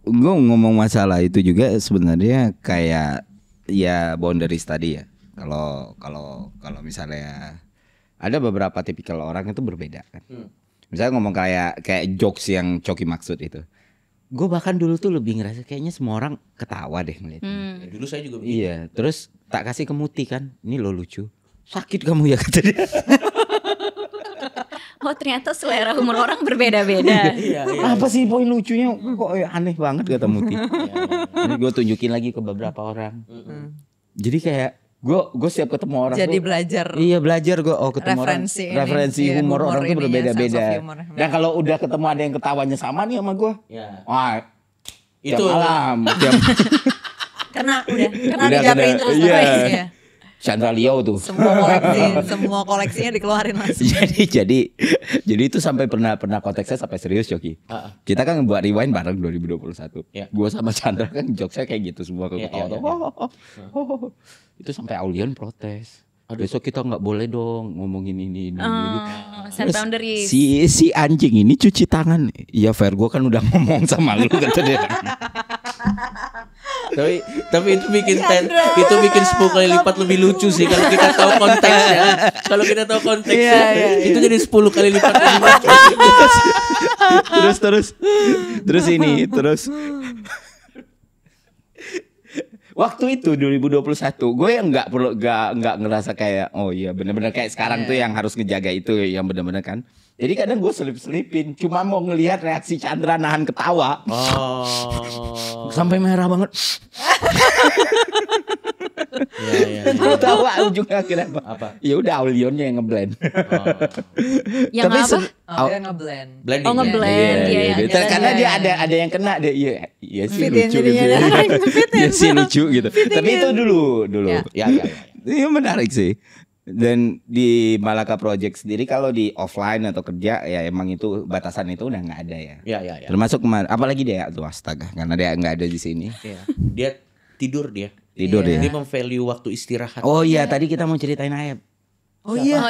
ngomong masalah itu juga sebenarnya kayak ya boundaries tadi ya. Kalau misalnya ada beberapa tipikal orang itu berbeda kan. Misalnya ngomong kayak jokes yang Coki maksud itu. Gue bahkan dulu tuh lebih ngerasa kayaknya semua orang ketawa deh ngeliatnya.
Dulu saya juga
begitu. Iya, terus tak kasih ke Muti kan. Ini lo lucu. Sakit kamu ya kata dia.
Oh ternyata selera humor orang berbeda-beda.
Apa sih poin lucunya? Kok aneh banget kata Muti. Ini gue tunjukin lagi ke beberapa orang. Jadi kayak gue setiap ketemu orang
jadi
tuh,
belajar.
Iya belajar gue ketemu
referensi
humor orang tuh berbeda-beda. Dan kalau
Nah,
udah ketemu ada yang ketawanya sama nih sama gue, wah
itu
malam.
Karena dijatuhin terus ya.
Chandra Leo tuh.
Semua koleksinya dikeluarin langsung.
jadi itu sampai pernah konteksnya sampai serius Coki. Kita kan buat rewind bareng 2021. Gue sama Chandra kan jokesnya kayak gitu semua ketawa. Itu sampai Aulion protes. Besok kita nggak boleh dong ngomongin ini.
Set boundaries.
Si anjing ini cuci tangan. Iya fair, gue kan udah ngomong sama lu kata dia.
tapi itu bikin 10 kali lipat lebih lucu sih kalau kita tahu konteksnya. Kalau kita tahu konteksnya itu jadi 10 kali lipat lebih lucu. Terus waktu itu 2021 gue yang nggak ngerasa kayak oh iya benar-benar kayak sekarang tuh yang harus ngejaga itu yang benar-benar kan. Jadi kadang gue selip-selipin cuma mau ngelihat reaksi Chandra nahan ketawa. Sampai merah banget. Gue tahu ujungnya akhirnya apa? Ya udah Aulionnya yang ngeblend.
Yang
tapi
apa?
Dia ngeblend.
Ngeblend. Iya.
Karena dia ada yang kena deh. Iya sih lucu gitu. Iya sih lucu gitu. Tapi itu dulu. Ya. Iya menarik sih. Dan di Malaka Project sendiri kalau di offline atau kerja ya emang itu batasan itu udah nggak ada ya.
Ya.
Termasuk kemarin, apalagi dia tuh astaga karena dia nggak ada di sini.
Dia tidur dia.
Dia
memvalue waktu istirahat.
Oh iya tadi kita mau ceritain Aep.
Oh iya.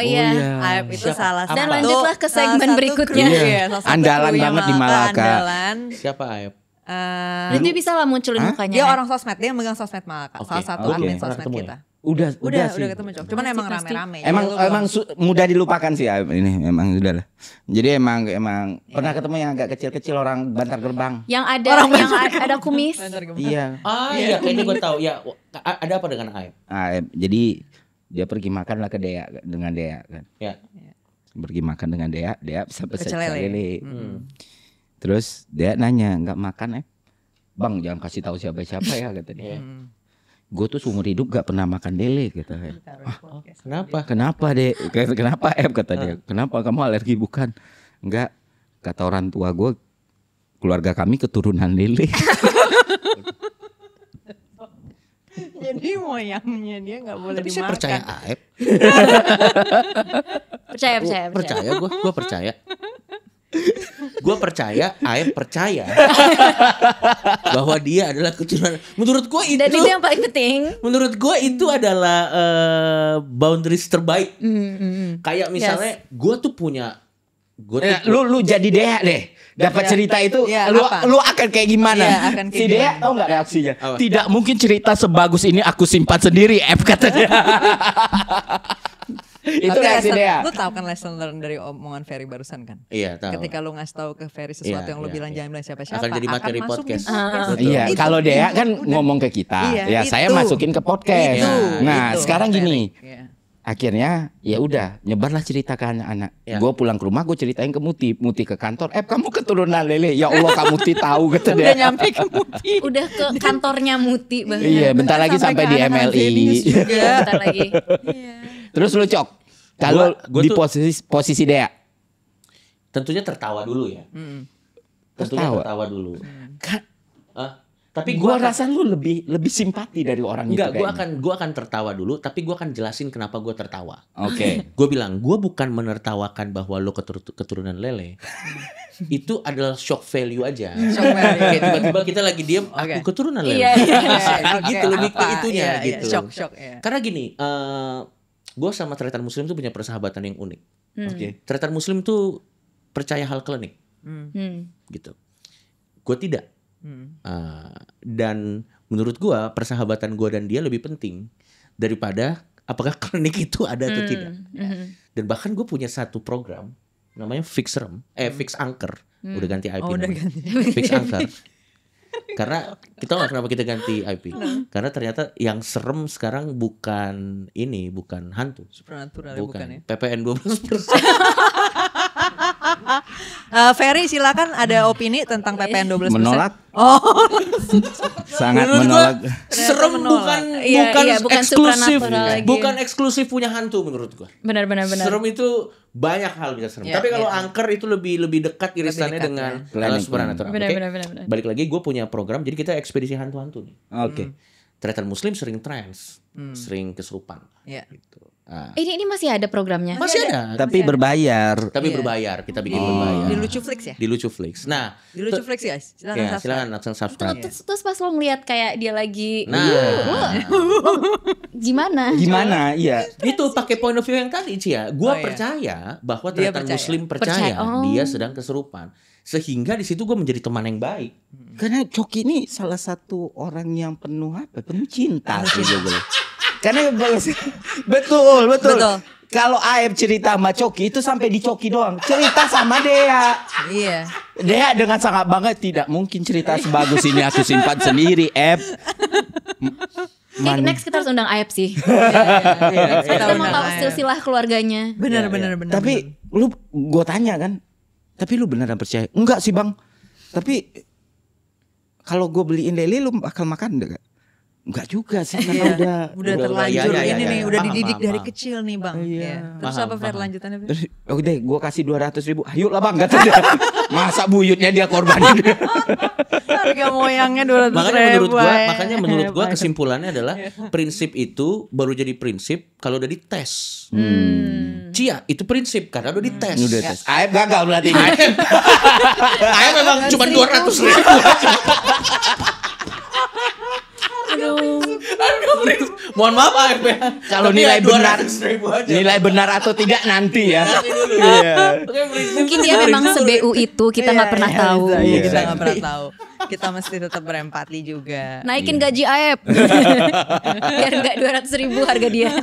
Aep itu salah satu.
Dan lanjutlah ke segmen berikutnya.
Andalan banget di Malaka.
Siapa Aep?
Nanti bisa lah munculin mukanya.
Dia orang sosmed, dia megang sosmed Malaka. Salah satu admin sosmed kita.
Udah
ketemu Cok. Cuman emang rame-rame.
Emang mudah dilupakan sih ini memang sudah lah. Jadi emang pernah ketemu yang agak kecil-kecil orang Bantar Gerbang.
Yang ada kumis.
Iya.
Iya kayaknya gue tahu. Ya ada apa dengan Aep?
Jadi dia pergi makan lah ke dengan Dea kan.
Ya.
Pergi makan dengan Dea bisa pecel lele. Terus Dea nanya nggak makan Bang jangan kasih tahu siapa-siapa ya kata dia. Gue tuh seumur hidup gak pernah makan lele kata dia. Kenapa deh? Kenapa kata dia. Kenapa kamu alergi? Bukan. Enggak. Kata orang tua gue, keluarga kami keturunan lele.
Jadi moyangnya dia gak boleh dimakan.
Saya percaya Aep. Percaya gue percaya. Gue percaya, Aep percaya bahwa dia adalah keturunan. Menurut gue itu.
Dan itu yang paling penting.
Menurut gue itu adalah boundaries terbaik. Kayak misalnya, gue tuh punya.
Lu jadi Dea deh. Dapat cerita itu, lu akan kayak gimana? Si Dea tau nggak reaksinya? Tidak mungkin cerita sebagus ini aku simpan sendiri, kata dia. Itu reaksi Dea.
Lu tahu kan lesson learn dari omongan Ferry barusan kan?
Iya tahu.
Ketika lu ngasih tahu ke Ferry sesuatu yang lu bilang jangan bilang siapa-siapa,
akan jadi materi podcast.
Iya, kalau Dea kan ngomong ke kita, ya saya masukin ke podcast. Nah, sekarang gini. Akhirnya ya udah nyebarlah cerita ke anak-anak. Gue pulang ke rumah gue ceritain ke Muti ke kantor. Kamu keturunan lele. Ya Allah Kak Muti tahu kata dia.
Udah nyampe ke Muti.
Udah ke kantornya Muti bahkan.
Iya, bentar lagi sampai di MLI.
Bentar lagi.
Terus lu Cok, kalau di posisi Dea,
tentunya tertawa dulu ya. Tentunya tertawa dulu. Tapi
gua rasa lu lebih simpati dari orang itu.
Enggak, gua akan tertawa dulu, tapi gua akan jelasin kenapa gua tertawa.
Oke.
Gua bilang, gua bukan menertawakan bahwa lo keturunan lele. Itu adalah shock value aja.
Shock value.
Kayak tiba-tiba kita lagi diem, aku keturunan lele. Gitu lebih ke itunya gitu.
Shock.
Karena gini, gue sama Tretan Muslim tuh punya persahabatan yang unik. Tretan Muslim tuh percaya hal klinik, gitu. Gue tidak. Dan menurut gue persahabatan gue dan dia lebih penting daripada apakah klinik itu ada atau tidak. Dan bahkan gue punya satu program namanya Fix Anchor. Udah ganti IP.
Udah ganti.
Fix Anchor. Karena kita nggak kenapa kita ganti IP. Karena ternyata yang serem sekarang bukan hantu.
Supernatural bukan ya.
PPN 12%.
Ferry silakan ada opini tentang PPN 12%.
Menolak. Sangat
menurut
menolak.
Serem bukan eksklusif. Bukan eksklusif punya hantu menurut gua.
Benar.
Serem itu banyak hal bisa serem. Tapi kalau Anchor itu lebih dekat irisannya dengan hal supernatural.
Benar.
Balik lagi gue punya program, jadi kita ekspedisi hantu-hantu nih.
Oke.
Tretan Muslim sering trance, sering kesurupan. Gitu.
Ini masih ada programnya?
Masih ada.
Tapi berbayar.
Berbayar, kita bikin berbayar.
Di Lucuflix ya?
Di Lucuflix. Nah,
di Lucuflix guys.
Silakan langsung subscribe.
Terus pas lo ngeliat kayak dia lagi
Gimana? Iya.
Itu pakai point of view yang tadi, Cia. Gua percaya bahwa Tretan Muslim percaya dia sedang kesurupan. Sehingga di situ gue menjadi teman yang baik.
Karena Coki ini salah satu orang yang penuh cinta sih gue. Karena betul. Kalau Aep cerita sama Coki itu sampai di Coki doang. Cerita sama Dea.
Iya.
Dea dengan sangat bangga, tidak mungkin cerita sebagus ini aku simpan sendiri, Aep.
Next kita harus undang Aep sih. Kita mau tahu silsilah keluarganya.
Benar.
Tapi gue tanya kan, tapi lu beneran percaya? Enggak sih bang. Tapi kalau gue beliin lele lu bakal makan enggak? Enggak juga sih, karena udah
terlanjur udah dididik dari kecil nih bang. Terus apa Fer lanjutannya?
Oke deh, gue kasih 200.000. Ayo lah bang, kata dia. Masa buyutnya dia korbanin.
Harga moyangnya 200.000.
Makanya menurut gua kesimpulannya adalah prinsip itu baru jadi prinsip kalau udah dites. Cia itu prinsip karena udah dites.
Aep gagal berarti.
Aep memang cuma 200.000 aja. Aduh, mohon maaf Aep ya.
Kalau nilai benar atau tidak nanti ya.
Mungkin dia memang se-BU itu, kita nggak pernah tahu.
Kita nggak pernah tahu. Kita mesti tetap berempati juga.
Naikin gaji Aep biar nggak 200.000 harga dia.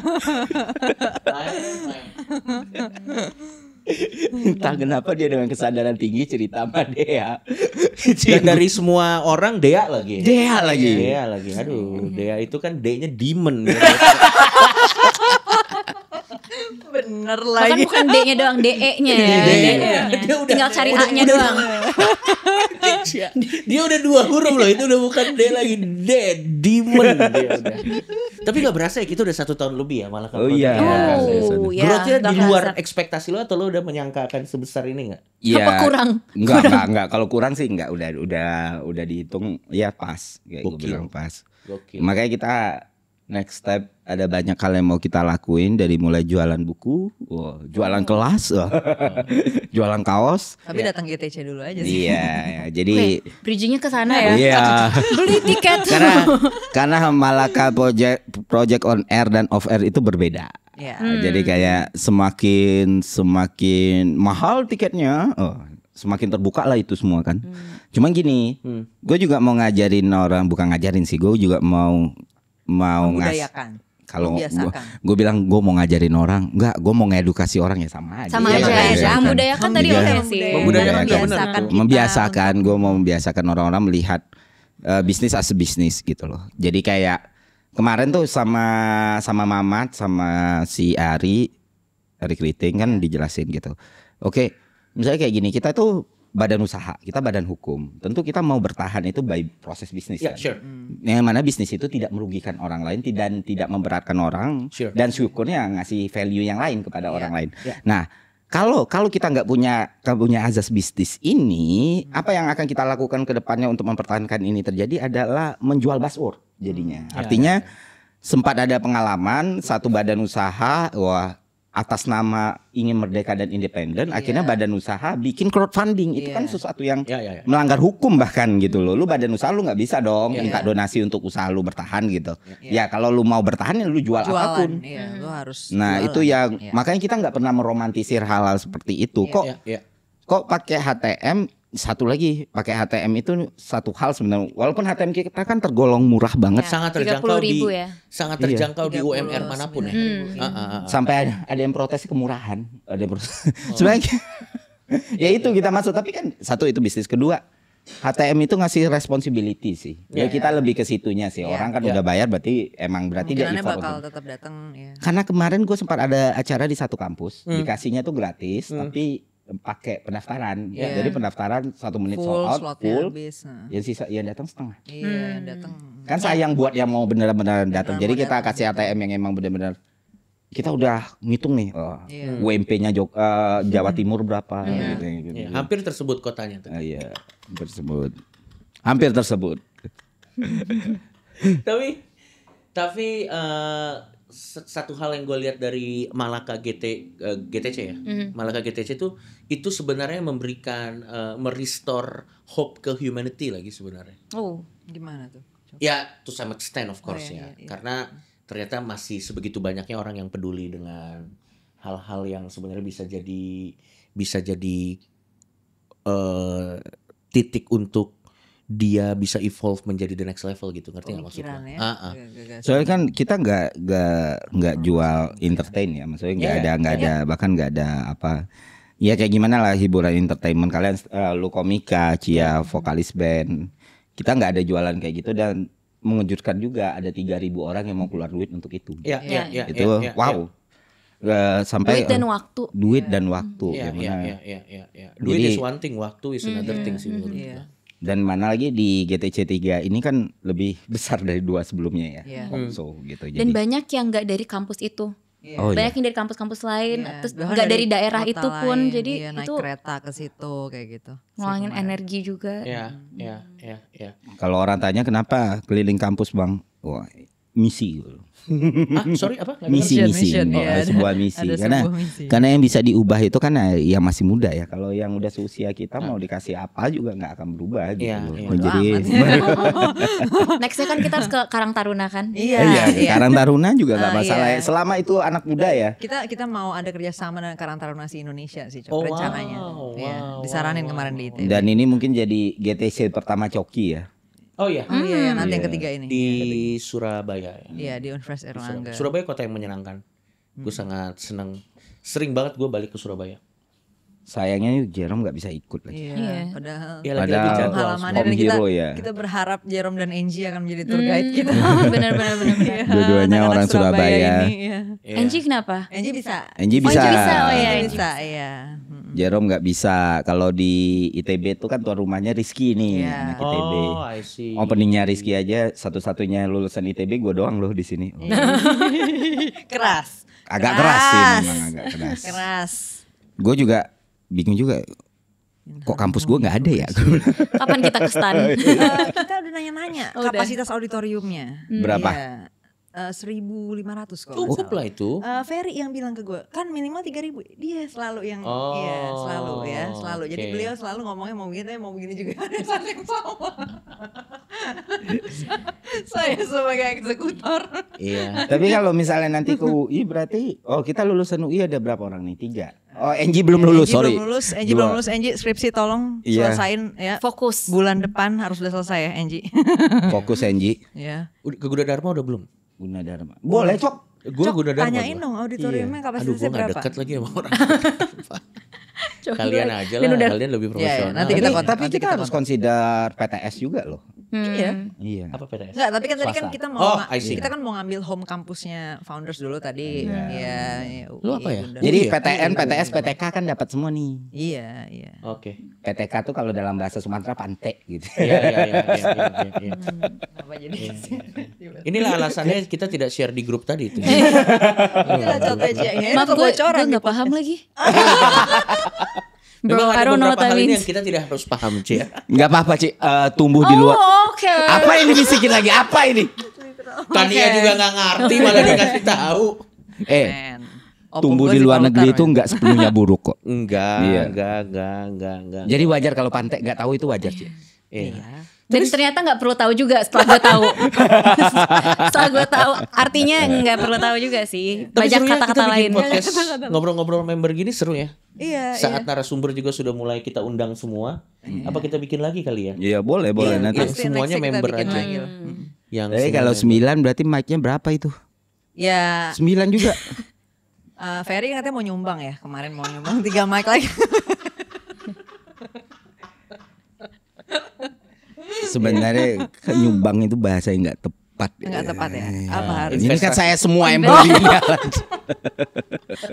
Entah kenapa dia dengan kesadaran tinggi cerita sama Dea.
Dan dari semua orang Dea lagi. Aduh, Dea itu kan D-nya demon.
Bener lagi.
Bahkan bukan D-nya doang, DE-nya ya. Tinggal cari A-nya doang.
Dia udah 2 huruf loh. Itu udah bukan D lagi, demon dia udah. Tapi gak berasa ya, kita udah 1 tahun lebih ya malah. Growth-nya di luar ekspektasi lo atau lo udah menyangka akan sebesar ini gak?
Iya.
Apa kurang?
Enggak. Kalau kurang sih enggak. Udah dihitung ya pas. Kayak gue bilang pas. Makanya kita next step ada banyak hal yang mau kita lakuin, dari mulai jualan buku, jualan kelas, jualan kaos.
Tapi datang GTC dulu aja sih.
Iya, jadi
bridgingnya ke sana ya.
Iya.
Beli tiket.
Karena Malaka project on air dan off air itu berbeda. Jadi kayak semakin mahal tiketnya, semakin terbuka lah itu semua kan. Cuman gini, gue juga mau ngajarin orang, bukan ngajarin sih, gue juga mau
membudayakan.
Kalau gue bilang gue mau ngajarin orang, enggak, gue mau ngedukasi orang ya sama aja.
Membudayakan tadi oke sih.
Membiasakan, gue mau membiasakan orang-orang melihat bisnis as bisnis gitu loh. Jadi kayak kemarin tuh sama Mamat sama si Ari Kriting kan dijelasin gitu. Oke, misalnya kayak gini, kita tuh badan usaha, kita badan hukum. Tentu kita mau bertahan itu by proses bisnis kan. Yang mana bisnis itu tidak merugikan orang lain dan tidak memberatkan orang, dan syukurnya ngasih value yang lain kepada orang lain. Nah, Kalau kita nggak punya azas bisnis ini, apa yang akan kita lakukan ke depannya untuk mempertahankan ini terjadi adalah menjual buzzword jadinya. Artinya sempat ada pengalaman satu badan usaha atas nama ingin merdeka dan independen, akhirnya badan usaha bikin crowdfunding. Itu kan sesuatu yang melanggar hukum bahkan gitu loh. Lu badan usaha lu nggak bisa dong minta donasi untuk usaha lu bertahan gitu. Ya kalau lu mau bertahan ya lu jual apapun.
Lu harus
nah
jualan.
itu yang makanya kita nggak pernah meromantisir hal-hal seperti itu. Kok pakai HTM? Satu lagi, pakai HTM itu satu hal sebenarnya. Walaupun HTM kita kan tergolong murah banget,
sangat terjangkau sangat terjangkau di
30,
UMR manapun ya.
Sampai ada yang protes kemurahan, ada yang protes. Sebenarnya ya itu kita masuk, tapi kan satu itu bisnis, kedua HTM itu ngasih responsibility sih. Ya kita lebih ke situnya sih. Orang kan udah bayar berarti dia
effort bakal tetap datang ya.
Karena kemarin gue sempat ada acara di satu kampus, dikasihnya tuh gratis, tapi pakai pendaftaran. Jadi pendaftaran 1 menit sold out full. Yang sisa yang datang setengah.
Yang datang.
Kan sayang buat yang mau benar-benar datang. Jadi kita kasih ATM yang emang benar-benar kita udah ngitung nih. UMP-nya Jawa Timur berapa gitu.
Hampir tersebut kotanya tuh.
Hampir tersebut.
Tapi satu hal yang gue lihat dari Malaka GTC ya, Malaka GTC itu sebenarnya memberikan merestore hope ke humanity lagi sebenarnya.
Oh, gimana tuh?
Ya, to some extent of course karena ternyata masih sebegitu banyaknya orang yang peduli dengan hal-hal yang sebenarnya bisa jadi titik untuk dia bisa evolve menjadi the next level gitu, ngerti nggak maksudnya?
Soalnya kan kita nggak jual entertain ya, maksudnya nggak ada bahkan nggak ada apa ya kayak gimana lah hiburan entertainment kalian, lu komika, Cia vokalis band, kita nggak ada jualan kayak gitu dan mengejutkan juga ada 3.000 orang yang mau keluar duit untuk itu. Wow. Sampai duit dan waktu.
Duit is one thing, waktu is another thing sih menurut gue.
Dan mana lagi di GTC 3 ini kan lebih besar dari 2 sebelumnya ya. Gitu.
Dan banyak yang nggak dari kampus itu. Banyak yang dari kampus-kampus lain, terus nggak dari daerah itu pun. Jadi
naik
itu
kereta ke situ kayak gitu.
ngulangin energi juga.
Kalau orang tanya kenapa keliling kampus bang, wah misi.
Sorry apa?
Misi. Sebuah misi. Karena yang bisa diubah itu kan ya masih muda ya. Kalau yang udah seusia kita mau dikasih apa juga nggak akan berubah gitu. Jadi
nextnya kan kita harus ke Karang Taruna kan?
Karang Taruna juga nggak masalah. Selama itu anak muda ya.
Kita mau ada kerjasama dengan Karang Taruna Indonesia sih, rencananya. Disaranin kemarin di ITB.
Dan ini mungkin jadi GTC pertama Coki ya.
Nanti yang ketiga ini
di Surabaya.
Iya, di Universitas Erlangga.
Surabaya kota yang menyenangkan. Gue sangat senang. Sering banget gue balik ke Surabaya.
Sayangnya Jerome nggak bisa ikut lagi.
Padahal
halamannya
kita berharap Jerome dan Angie akan menjadi tour guide kita.
Benar.
Dua-duanya orang Surabaya.
Angie kenapa?
Angie bisa.
Angie bisa. Jerome nggak bisa. Kalau di ITB itu kan tuan rumahnya Rizky nih, anak ITB. Openingnya Rizky aja satu-satunya lulusan ITB gue doang loh di sini.
Keras.
Agak keras sih, memang agak keras. Gue juga bingung juga. Kok kampus gue nggak ada ya?
Kapan kita ke stan?
Kita udah nanya-nanya kapasitas auditoriumnya.
Berapa?
1.500 kok.
Cukup lah itu.
Ferry yang bilang ke gue, kan minimal 3.000. Dia selalu yang selalu. Jadi beliau selalu ngomongnya mau begini juga ada saat yang sama. Saya sebagai eksekutor.
Tapi kalau misalnya nanti ke UI berarti kita lulusan UI ada berapa orang nih? 3. Angie belum lulus, sorry.
Angie belum lulus. Angie skripsi tolong selesain ya.
Fokus.
Bulan depan harus udah selesai ya Angie.
Fokus Angie.
Ke Gunadarma udah belum?
Gunadarma. Boleh, Cok.
Gue Gunadarma.
Tanyain dong auditoriumnya kapasitasnya berapa.
Aduh, gue gak dekat lagi sama orang. Kalian aja lah, kalian lebih profesional.
Nanti kita
tapi kita harus consider PTS juga loh.
Iya.
Apa PTS?
Enggak, tapi kan tadi kan kita
I see.
mau ngambil home kampusnya Founders dulu tadi. Iya.
Lu apa ya?
Jadi PTN, PTS, PTK kan dapat semua nih.
Iya.
Oke.
PTK tuh kalau dalam bahasa Sumatera pantek gitu.
Iya.
Kenapa jadi?
Inilah alasannya kita tidak share di grup tadi itu.
Inilah contohnya.
Maaf gue gak paham lagi. Bro,
Memang
I
ada
don't know what
beberapa
that
hal ini
means.
yang kita tidak harus paham, Ci.
Nggak apa-apa Ci, tumbuh di luar.
Oke.
Apa yang dibisikin lagi? Apa ini?
Tania juga nggak ngerti malah dikasih tahu.
Tumbuh di luar negeri itu nggak sepenuhnya buruk kok.
Enggak.
Jadi wajar kalau pantek nggak tahu itu wajar Ci.
Iya.
Dan ternyata nggak perlu tahu juga setelah gue tahu. Setelah gue tahu artinya nggak perlu tahu juga sih.
Tapi
Banyak
seru ya
kata-kata
kita bikin
lain.
podcast ngobrol-ngobrol member gini seru ya.
Iya.
Saat narasumber juga sudah mulai kita undang semua. Apa kita bikin lagi kali ya?
Iya boleh nanti.
Yang semuanya member aja. Yang
kalau 9 berarti mic-nya berapa itu?
Ya.
9 juga.
Ferry katanya mau nyumbang ya. Kemarin mau nyumbang 3 mic lagi.
Sebenarnya nyumbang itu bahasa yang nggak tepat.
Nggak tepat ya? Apa harus?
Ini kan saya semua yang belinya.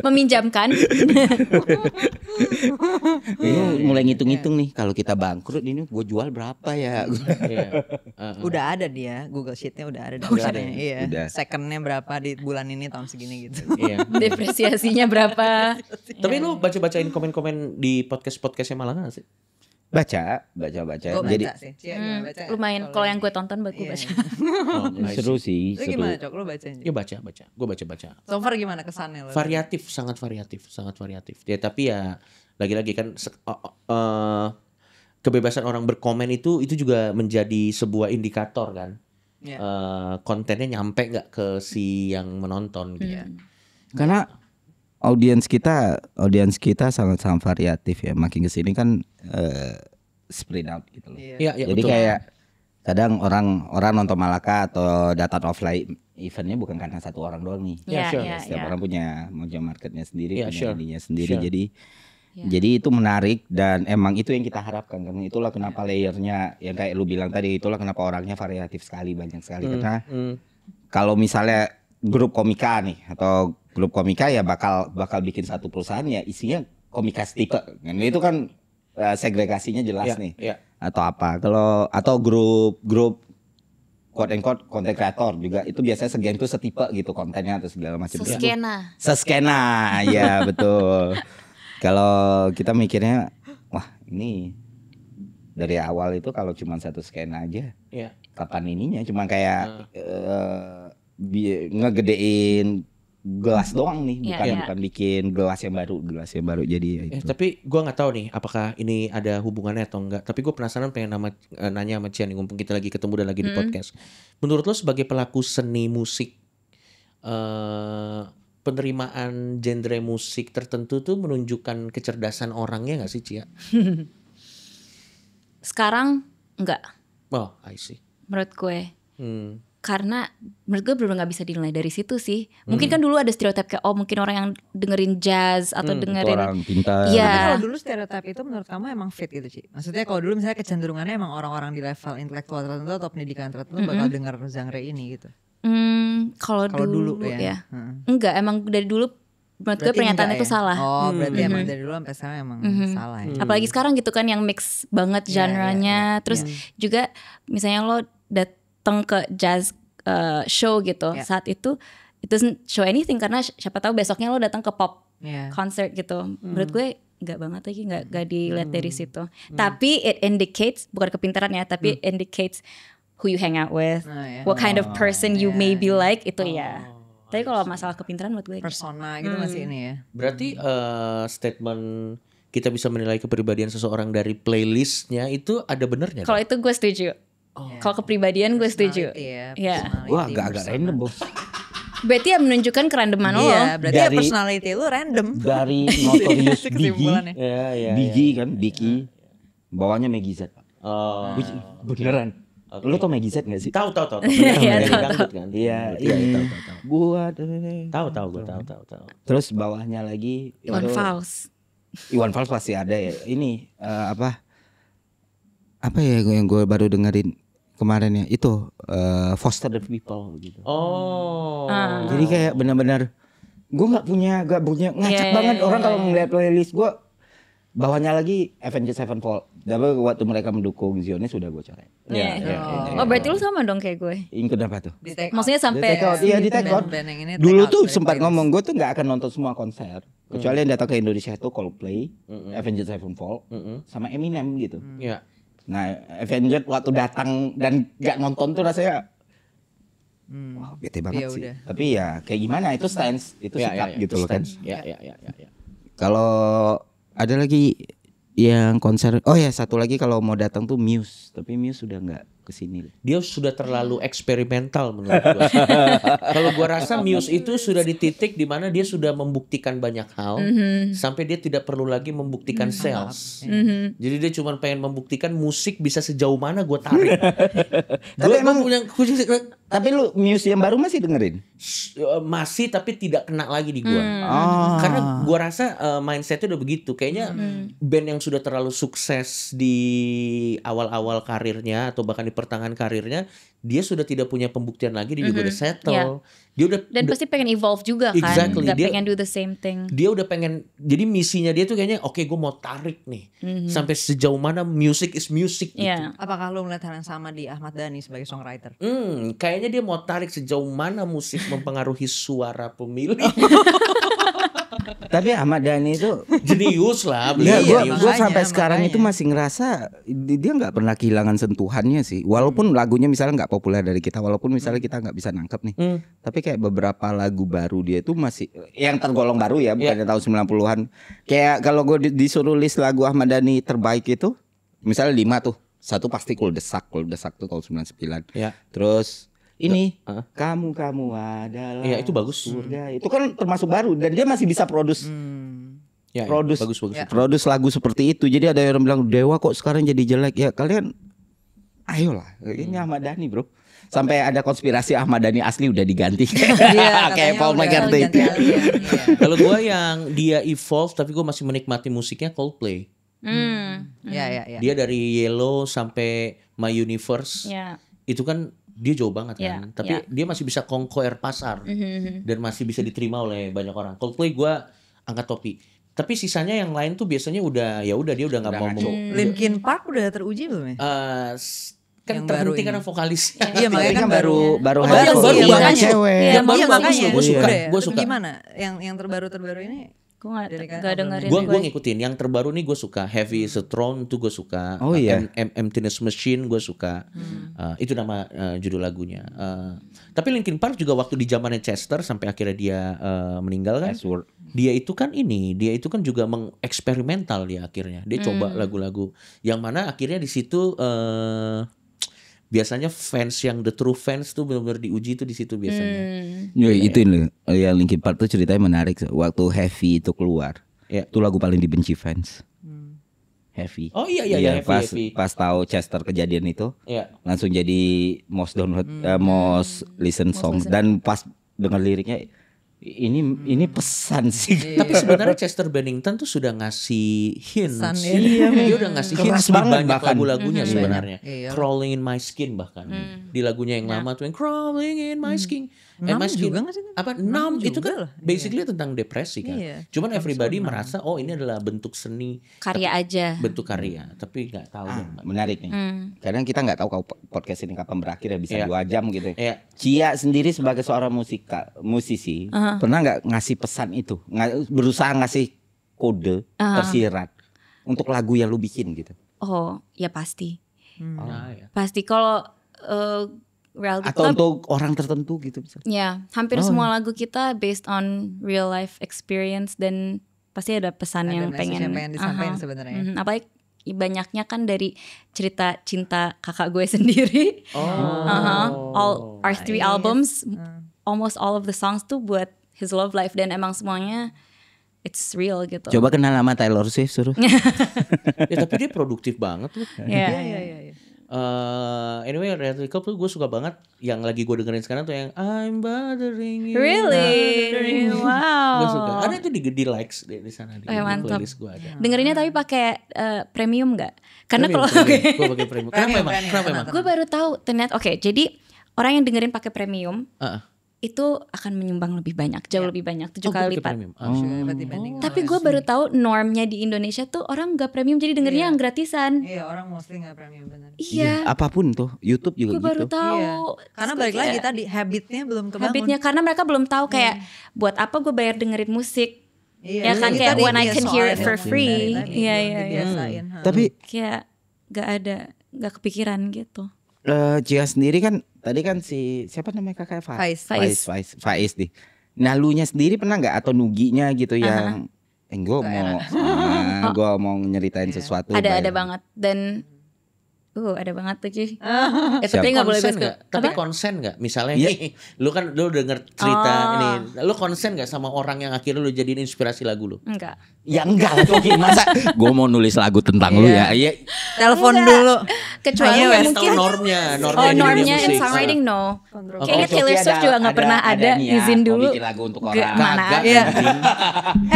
Meminjamkan.
Ini mulai ngitung-ngitung nih. Kalau kita bangkrut ini gue jual berapa ya?
Udah ada dia, Google Sheet-nya udah ada. Iya.
Udah.
Second-nya berapa di bulan ini tahun segini gitu.
Iya.
Depresiasinya berapa?
Tapi lu baca-bacain komen-komen di podcast-podcastnya Malang gak sih?
Baca.
Gue
Jadi
baca sih. Baca.
Lumayan. Kalau yang gue tonton buat gue baca.
seru sih.
Lu gimana Cok? Lu baca?
Ya baca. Gue baca.
So far gimana kesannya lo?
Variatif, sangat variatif. Ya tapi ya lagi-lagi kan kebebasan orang berkomen itu juga menjadi sebuah indikator kan. Kontennya nyampe nggak ke si yang menonton gitu.
Karena audiens kita sangat variatif ya. Makin kesini kan spread out gitu loh.
Iya,
Jadi
betul.
kayak kadang orang nonton Malaka atau datang offline eventnya bukan karena satu orang doang nih. Setiap orang punya marketnya sendiri, punya ininya sendiri. Jadi itu menarik dan emang itu yang kita harapkan. Karena itulah kenapa layernya yang kayak lu bilang tadi, itulah kenapa orangnya variatif sekali, banyak sekali. Karena kalau misalnya grup komika nih atau grup komika ya bakal bikin satu perusahaan ya isinya komika tipe. Itu kan segregasinya jelas nih. Atau apa? Atau grup quote and quote content creator juga itu biasanya segian itu setipe gitu kontennya atau segala macam. Seskena. Ya betul. Kalau kita mikirnya wah ini dari awal itu kalau cuma satu skena aja. Kapan ininya cuma kayak ngegedein gelas doang nih, bukan bikin gelas yang baru jadi ya itu.
Tapi gue nggak tahu nih apakah ini ada hubungannya atau enggak. Tapi gue penasaran pengen nanya sama Cian nih, mumpung kita lagi ketemu dan lagi di podcast. Menurut lo sebagai pelaku seni musik, penerimaan genre musik tertentu tuh menunjukkan kecerdasan orangnya nggak sih, Cia?
Sekarang enggak.
Oh, I see.
Menurut gue. Karena menurut gue bener nggak bisa dinilai dari situ sih. Mungkin kan dulu ada stereotip kayak mungkin orang yang dengerin jazz atau dengerin
orang pintar.
Tapi kalau dulu stereotip itu menurut kamu emang fit gitu Ci? Maksudnya kalau dulu misalnya kecenderungannya emang orang-orang di level intelektual tertentu atau pendidikan tertentu bakal denger genre ini gitu.
Kalau dulu ya. Enggak, emang dari dulu menurut gue pernyataannya itu salah.
Oh, berarti emang dari dulu sampai sekarang emang salah ya.
Apalagi sekarang gitu kan yang mix banget genre-nya. Terus juga misalnya lo datang ke jazz show gitu, saat itu it doesn't show anything karena siapa tahu besoknya lo datang ke pop concert gitu. Menurut gue nggak banget lagi, nggak dilihat dari situ. Tapi it indicates, bukan kepintaran ya, tapi it indicates who you hang out with, what kind of person you may be like itu ya. Tapi kalau masalah kepintaran menurut gue
persona gitu masih ini ya.
Berarti statement kita bisa menilai kepribadian seseorang dari playlistnya itu ada benernya?
Kalau itu gue setuju. Kalau kepribadian gue setuju.
Wah agak random bos.
Berarti ya menunjukkan kerandoman lo.
Iya, berarti ya personality lu random.
Dari Notorious Biggie kan, Biggie bawahnya Meggy Z. Beneran. Lu tau Meggy Z gak sih?
Tahu.
Iya,
Iya, tahu. Gua
tahu.
Terus bawahnya lagi
Iwan Fals.
Iwan Fals pasti ada ya. Ini apa ya yang gue baru dengerin kemarin ya itu Foster the People gitu. Jadi kayak benar-benar gue nggak punya ngacak banget orang kalau ngeliat playlist gue. Bawahnya lagi Avenged Sevenfold. Tapi waktu mereka mendukung Zionis sudah gue coret.
Oh berarti lu sama dong kayak gue.
Ini kenapa tuh?
Maksudnya sampai
iya di take out. Dulu tuh sempat ngomong gue tuh nggak akan nonton semua konser. Kecuali yang datang ke Indonesia itu Coldplay, Avenged Sevenfold, sama Eminem gitu. Nah Avenged waktu datang dan nggak nonton tuh rasanya wah bete banget sih. Tapi ya kayak gimana itu stance, itu sikap gitu loh kan. Kalau ada lagi yang konser. Oh ya satu lagi kalau mau datang tuh Muse. Tapi Muse sudah nggak kesini.
Dia sudah terlalu eksperimental menurut gue. Kalau gue rasa Muse itu sudah di titik di mana dia sudah membuktikan banyak hal sampai dia tidak perlu lagi membuktikan sales. Jadi dia cuma pengen membuktikan musik bisa sejauh mana gue tarik.
Tapi emang punya tapi lu Muse yang baru masih dengerin?
Masih tapi tidak kena lagi di gue. Karena gue rasa mindsetnya udah begitu. Kayaknya band yang sudah terlalu sukses di awal-awal karirnya atau bahkan di pertengahan karirnya, dia sudah tidak punya pembuktian lagi. Dia juga udah settle. Dia udah
pasti pengen evolve juga kan.
Exactly.
Gak pengen do the same thing.
Dia udah pengen. Jadi misinya dia tuh kayaknya oke, gue mau tarik nih sampai sejauh mana music is music gitu.
Apakah lu melihat hal yang sama di Ahmad Dhani sebagai songwriter?
Kayaknya dia mau tarik sejauh mana musik mempengaruhi suara pemilih.
Tapi Ahmad Dhani itu
jenius lah.
Gue sampai sekarang itu masih ngerasa dia nggak pernah kehilangan sentuhannya sih. Walaupun lagunya misalnya nggak populer dari kita, walaupun misalnya kita nggak bisa nangkep nih. Tapi kayak beberapa lagu baru dia itu masih yang tergolong baru ya, bukan tahun 90-an. Kayak kalau gue disuruh list lagu Ahmad Dhani terbaik itu, misalnya 5 tuh. Satu pasti Kul Desak tuh tahun 99. Terus ini kamu adalah
itu bagus.
Surga. Itu kan termasuk baru dan dia masih bisa produce bagus. Produce lagu seperti itu. Jadi ada yang bilang Dewa kok sekarang jadi jelek. Ya kalian ayolah, ini Ahmad Dhani, bro. Sampai ada konspirasi Ahmad Dhani asli udah diganti. Kayak Paul McCartney.
Kalau gue yang dia evolve tapi gue masih menikmati musiknya Coldplay. Dia dari Yellow sampai My Universe. Itu kan dia jauh banget kan, tapi dia masih bisa conquer pasar dan masih bisa diterima oleh banyak orang. Coldplay gue angkat topi. Tapi sisanya yang lain tuh biasanya dia udah nggak mau.
Linkin Park udah teruji belum ya?
Kan terhenti karena vokalisnya.
Iya makanya kan baru
banget cewek.
Yang baru bagus loh, gue suka.
Gimana? Yang terbaru ini?
Gue gak dengerin.
Gue ngikutin. Yang terbaru nih gue suka. Heavy is a Throne tuh gue suka. Emptiness Machine gue suka. Itu nama judul lagunya. Tapi Linkin Park juga waktu di zamannya Chester sampai akhirnya dia meninggal kan. Dia itu kan juga mengeksperimental dia akhirnya. Dia coba lagu-lagu yang mana akhirnya di situ biasanya fans yang the true fans tuh benar-benar diuji tuh di situ biasanya.
Itu loh. Ya Linkin Park tuh ceritanya menarik. Waktu Heavy itu keluar, itu lagu paling dibenci fans. Heavy.
Oh iya
Heavy. Pas tahu Chester kejadian itu, langsung jadi most download, most listen song. Dan pas dengar liriknya, ini pesan sih.
Tapi sebenarnya Chester Bennington tuh sudah ngasih hints. Dia udah ngasih hints di banyak lagu-lagunya sebenarnya. Crawling in My Skin bahkan. Di lagunya yang lama tuh yang Crawling in My Skin.
My Skin juga gak sih?
Numb itu kan basically tentang depresi kan. Cuman everybody merasa ini adalah bentuk seni.
Karya aja.
Bentuk karya. Tapi gak tahu.
Menarik nih. Kadang kita gak tahu podcast ini kapan berakhir ya. Bisa 2 jam gitu. Cia sendiri sebagai seorang musisi. Pernah nggak ngasih pesan itu, berusaha ngasih kode tersirat untuk lagu yang lu bikin gitu?
Oh ya pasti, pasti kalau reality
atau untuk orang tertentu gitu misalnya.
Ya hampir semua lagu kita based on real life experience dan pasti ada pesan yang pengen
disampaikan sebenarnya.
Apalagi banyaknya kan dari cerita cinta kakak gue sendiri. All our 3 albums, almost all of the songs tuh buat his love life dan emang semuanya it's real gitu.
Coba kenal sama Taylor Swift suruh.
Ya tapi dia produktif banget loh.
Iya.
Anyway, Radical tuh gue suka banget. Yang lagi gue dengerin sekarang tuh yang I'm bothering you.
Really? Wow.
Gue suka. Ada tuh di likes di sana di
mantap.
playlist gue ada.
Dengerinnya tapi pakai premium nggak? Karena kalau
gue pakai premium. Kenapa emang?
Gue baru tahu ternyata. Oke, jadi orang yang dengerin pakai premium itu akan menyumbang lebih banyak, jauh lebih banyak, 7 kali lipat. Tapi gue baru tahu normnya di Indonesia tuh orang nggak premium jadi dengernya yang gratisan.
Iya, orang mostly nggak premium benar.
Iya.
Apapun tuh, YouTube juga
gue baru
gitu.
tahu.
Karena balik lagi tadi habitnya belum kebangun.
Habitnya karena mereka belum tahu kayak buat apa gue bayar dengerin musik. Ya kan kayak when I can hear it for free. Iya.
Tapi
kayak nggak kepikiran gitu.
Cia sendiri kan tadi kan siapa namanya kakak Faiz nih. Nah lunya sendiri pernah nggak atau Nuginya gitu yang gue mau nyeritain sesuatu.
Ada banget dan ada banget tuh Ci. Tapi nggak boleh
nggak? Tapi konsen nggak? Misalnya nih, lu denger cerita ini, lu konsen nggak sama orang yang akhirnya lu jadiin inspirasi lagu lu?
Enggak.
Ya enggak lah masa gue mau nulis lagu tentang lu ya. Iya.
Telepon dulu.
Kecuali mungkin
normnya
in songwriting no. Kayaknya Taylor Swift juga nggak pernah ada izin dulu.
Bikin lagu untuk orang.
Mana
ada.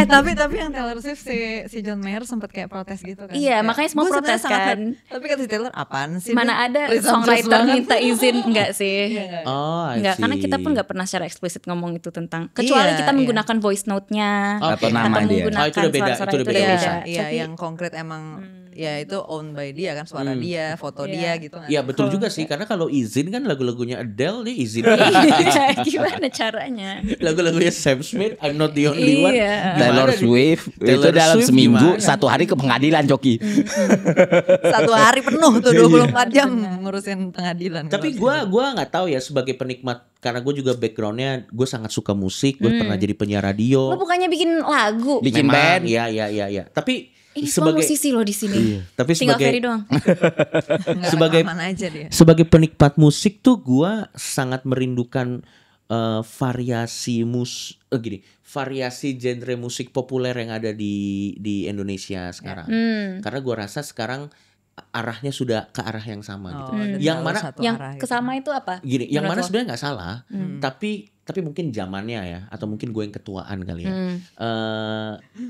Tapi yang Taylor Swift si John Mayer sempat kayak protes gitu kan.
Iya, makanya semua protes kan.
Tapi kata si Taylor apaan sih?
Mana ada songwriter minta izin enggak sih?
Enggak,
karena kita pun nggak pernah secara eksplisit ngomong itu tentang. Kecuali kita menggunakan voice note-nya
atau nama dia.
Itu udah beda.
Iya, yang konkret emang ya itu owned by dia kan, suara dia, foto dia gitu kan.
Iya betul juga sih, karena kalau izin kan lagu-lagunya Adele dia izin.
Gimana caranya?
Lagu-lagunya Sam Smith, I'm Not the Only One.
Taylor Swift itu dalam seminggu 1 hari ke pengadilan Coki.
1 hari penuh tuh 24 jam ngurusin pengadilan.
Tapi gue nggak tahu ya sebagai penikmat, karena gue juga backgroundnya gue sangat suka musik, gue pernah jadi penyiar radio.
Lo bukannya bikin lagu?
Bikin band, ya. Tapi
ini semua musisi loh di sini.
Tapi
tinggal Ferry doang.
sebagai penikmat musik tuh gue sangat merindukan variasi genre musik populer yang ada di Indonesia sekarang. Karena gue rasa sekarang arahnya sudah ke arah yang sama gitu. Yang mana
kesama itu apa?
Gini, yang mana sebenarnya nggak salah, tapi mungkin zamannya ya, atau mungkin gue yang ketuaan kali ya.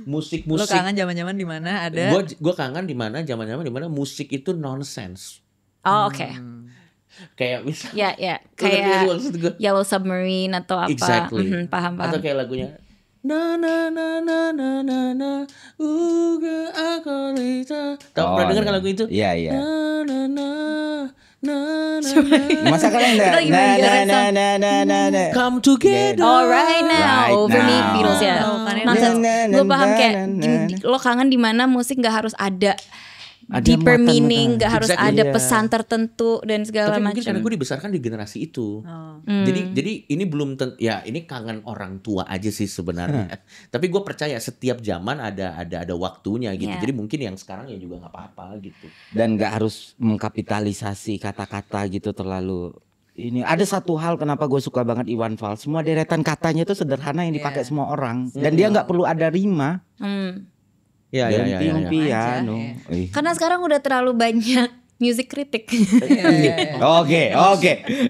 Musik. Lo
kangen zaman-zaman di mana ada?
Gue kangen di mana zaman-zaman di mana musik itu nonsense.
Oh oke.
Kayak misalnya.
Ya kayak Yellow Submarine atau apa?
Exactly.
Paham.
Atau kayak lagunya. Na na na na na na na uga akolita. Tahu pernah dengar kan lagu itu?
Iya.
Na na na na
na. Masa kalian na
come together.
Right now. Over Me Beatles ya. Gue paham kayak lo kangen di mana musik nggak harus ada deeper meaning, gak harus ada pesan tertentu dan segala macam.
Tapi mungkin karena gue dibesarkan di generasi itu. Jadi ini belum ini kangen orang tua aja sih sebenarnya. Tapi gue percaya setiap zaman ada waktunya gitu. Jadi mungkin yang sekarang ya juga nggak apa-apa gitu.
Dan nggak harus mengkapitalisasi kata-kata gitu terlalu. Ini ada satu hal kenapa gue suka banget Iwan Fals. Semua deretan katanya itu sederhana yang dipakai semua orang. Dan dia nggak perlu ada rima.
Ya.
Piano.
Karena sekarang udah terlalu banyak music kritik.
Oke.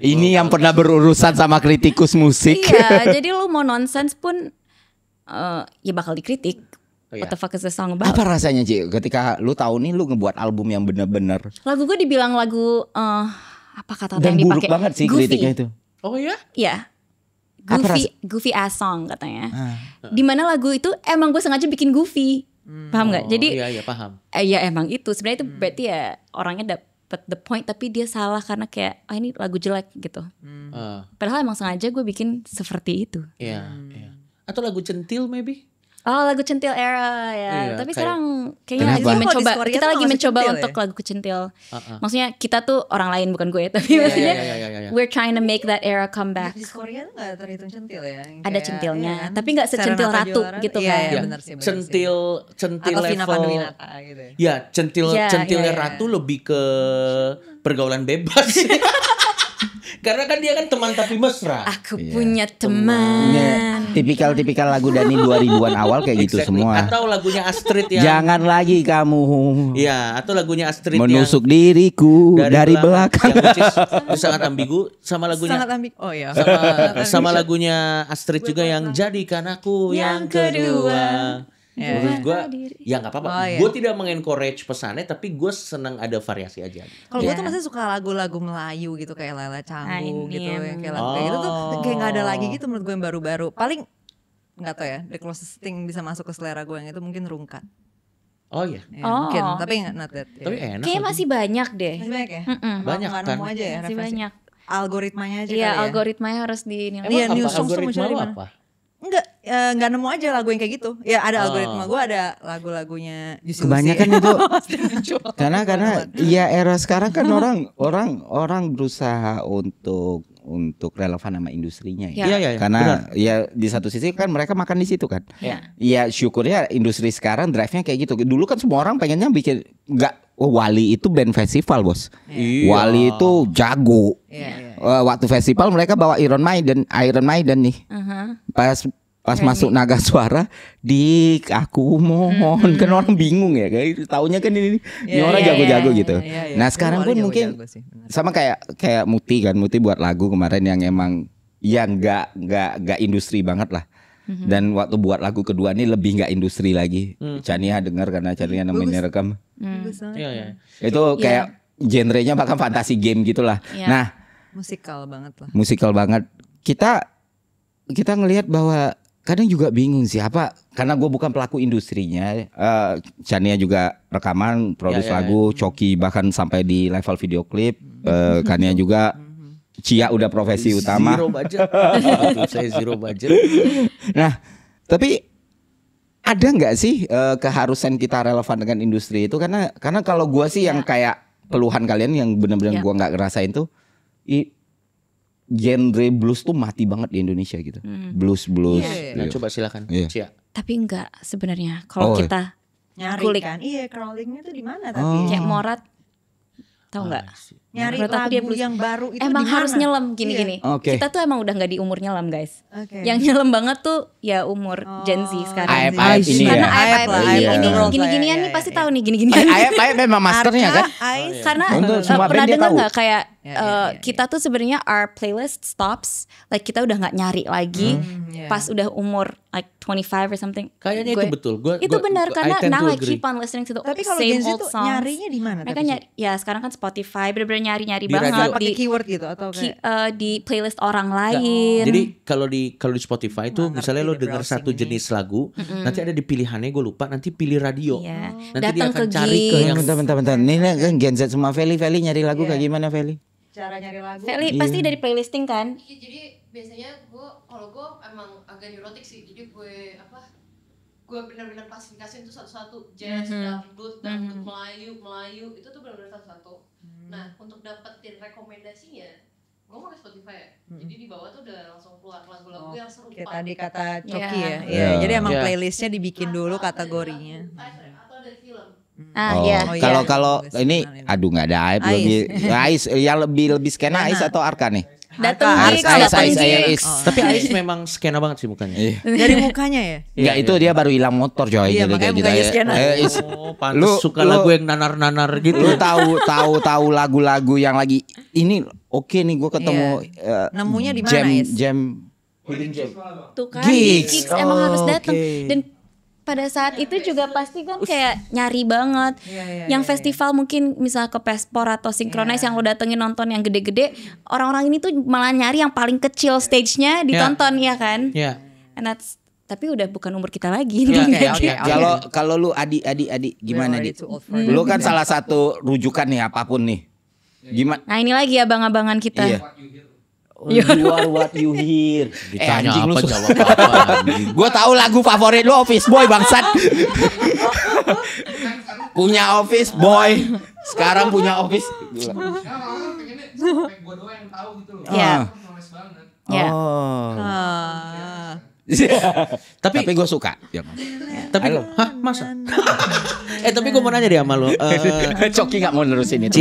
Ini yang pernah berurusan sama kritikus musik.
Iya, jadi lu mau nonsense pun ya bakal dikritik. What the fuck is the song about?
Apa rasanya Ci ketika lu tahu nih lu ngebuat album yang bener-bener
lagu gue dibilang lagu apa kata
dan
yang
buruk
dipakai?
banget sih kritiknya itu.
Oh ya?
Iya. Goofy ass song katanya. Dimana lagu itu emang gue sengaja bikin goofy. Paham nggak? Jadi
iya paham.
Ya emang itu sebenarnya itu berarti ya orangnya dapet the point tapi dia salah karena kayak ini lagu jelek gitu. Padahal emang sengaja gue bikin seperti itu.
Iya. Atau lagu centil maybe?
Oh lagu centil era ya.
Iya,
tapi sekarang kayaknya kita lagi mencoba untuk lagu centil. Maksudnya kita tuh orang lain bukan gue tapi maksudnya we're trying to make that era come back.
Di Korea tuh gak terhitung centil ya?
Ada centilnya, tapi gak secentil Ratu gitu kan.
Iya benar sih.
Centil level.
Gitu.
Ya centilnya Ratu lebih ke pergaulan bebas. Karena kan dia kan teman tapi mesra.
Aku punya teman.
Tipikal lagu Dani 2000-an awal kayak gitu semua.
Atau lagunya Astrid yang
Jangan lagi kamu.
Iya, atau lagunya Astrid
menusuk diriku dari belakang.
Itu sangat ambigu. Sama lagunya
sangat ambigu. Oh iya.
Sama lagunya Astrid juga yang Jadikan Aku yang kedua. Menurut gue ya nggak apa-apa. Gue tidak mengencourage pesannya, tapi gue senang ada variasi aja.
Kalau gue tuh masih suka lagu-lagu Melayu gitu kayak Lala Canggu gitu, yang kayak lagu kayak gitu tuh kayak nggak ada lagi gitu menurut gue yang baru-baru. Paling nggak tau ya, the closest thing bisa masuk ke selera gue yang itu mungkin Rungkat.
Oh iya.
Mungkin, tapi not that.
Tapi enak. Kayaknya masih banyak deh.
Masih banyak ya?
Banyak kan.
Nemu aja ya.
Masih banyak.
Algoritmanya aja.
Iya, algoritmanya harus dinilai.
Iya, new song tuh
muncul di mana?
Enggak nemu aja lagu yang kayak gitu. Ya ada algoritma gue, ada lagu-lagunya Juicy
kebanyakan itu karena ya era sekarang kan orang berusaha untuk relevan sama industrinya ya.
Iya.
Karena
benar.
ya di satu sisi kan mereka makan di situ kan. Ya syukurnya industri sekarang drive-nya kayak gitu. Dulu kan semua orang pengennya bikin Wali itu band festival, Bos. Wali itu jago. Waktu festival mereka bawa Iron Maiden nih. Pas masuk Naga Suara, aku mohon kan orang bingung ya, kayak taunya kan ini orang jago-jago gitu. Nah sekarang pun mungkin sama kayak Muti buat lagu kemarin yang emang yang nggak industri banget lah. Dan waktu buat lagu kedua ini lebih nggak industri lagi. Chania dengar karena Chania nemenin rekam. Itu kayak genrenya bahkan fantasi game gitulah. Nah
musikal banget. Kita ngelihat bahwa kadang juga bingung sih karena gue bukan pelaku industrinya. Chania juga rekaman, produce lagu, Coki bahkan sampai di level video klip. Kania juga, Cia udah profesi utama.
Saya zero budget.
Nah, tapi ada nggak sih keharusan kita relevan dengan industri itu? Karena kalau gue sih yang kayak keluhan kalian yang benar-benar gue nggak ngerasain tuh, genre blues tuh mati banget di Indonesia gitu. Blues.
Nah, coba silakan. Cia.
Tapi enggak sebenarnya kalau kita
nyari kan. Iya, crawlingnya tuh di mana tapi?
Kayak Morat. Tahu nggak?
Nyari lagu yang baru itu
emang
dimana?
Harus nyelam gini-gini. Kita tuh emang udah nggak di umur nyelam guys. Yang nyelam banget tuh ya umur Gen Z sekarang.
Aib ini
karena
ya.
ini gini-ginian nih pasti tahu nih gini-ginian.
Aib memang masternya kan.
Karena pernah dengar nggak kayak kita tuh sebenarnya our playlist stops, like kita udah nggak nyari lagi pas udah umur like 25 or something.
Kayaknya itu betul.
Itu benar karena now I keep on listening to the same old songs.
Nyarinya di mana?
Mereka nyari, ya sekarang kan Spotify bener-bener nyari-nyari
Di
banget
pakai keyword gitu atau kayak
di playlist orang lain.
Jadi kalau di Spotify itu misalnya lo dengar satu jenis lagu, nanti ada di pilihannya gue lupa, nanti pilih radio. Nanti dia akan cari ke yang
bentar. Ini kan Gen Z semua. Feli nyari lagu kayak gimana Feli?
Cara nyari lagu.
Feli pasti dari playlisting kan?
Jadi biasanya kalau gue emang agak neurotik sih. Jadi gue benar-benar klasifikasiin itu satu-satu. Jazz, dangdut Melayu itu tuh benar-benar satu-satu. Nah untuk dapetin rekomendasinya gue pakai Spotify ya. Jadi di bawah tuh udah langsung keluar lagu-lagu yang serupa.
Kayak tadi kata Coki ya. Jadi emang playlistnya dibikin dulu kategorinya.
Atau dari film.
Kalau ini aduh nggak ada Aib Ais yang lebih skena Ais atau Arka nih?
Datang
Ais.
Tapi Ais memang skena banget sih mukanya.
Dari mukanya ya?
Enggak, itu dia baru hilang motor coy.
Iya,
jadi kayak gitu
ya.
Pantes suka lagu yang nanar-nanar gitu.
Lu tahu lagu-lagu yang lagi ini oke nih gue ketemu
nemunya di mana
jam
tuh kan gigs emang harus datang. Dan pada saat itu juga pasti kan kayak nyari banget. Yang festival mungkin misal ke Pespor atau Synchronize yang lo datengin nonton yang gede-gede, orang-orang ini tuh malah nyari yang paling kecil stage-nya ditonton ya kan? And that's, tapi udah bukan umur kita lagi.
Kalau lu Adi gimana Di? Lu kan salah satu rujukan nih apapun nih. Gimana?
Nah ini lagi abang-abangan kita.
You are what you hear.
Ditanya
anjing
apa
lu
jawab apa.
Gue tahu lagu favorit lu Office Boy bangsat. Punya Office Boy. Sekarang punya Office. Tapi gue suka.
Tapi masa? Tapi gue mau nanya deh sama lo.
Coki gak mau nerusin itu.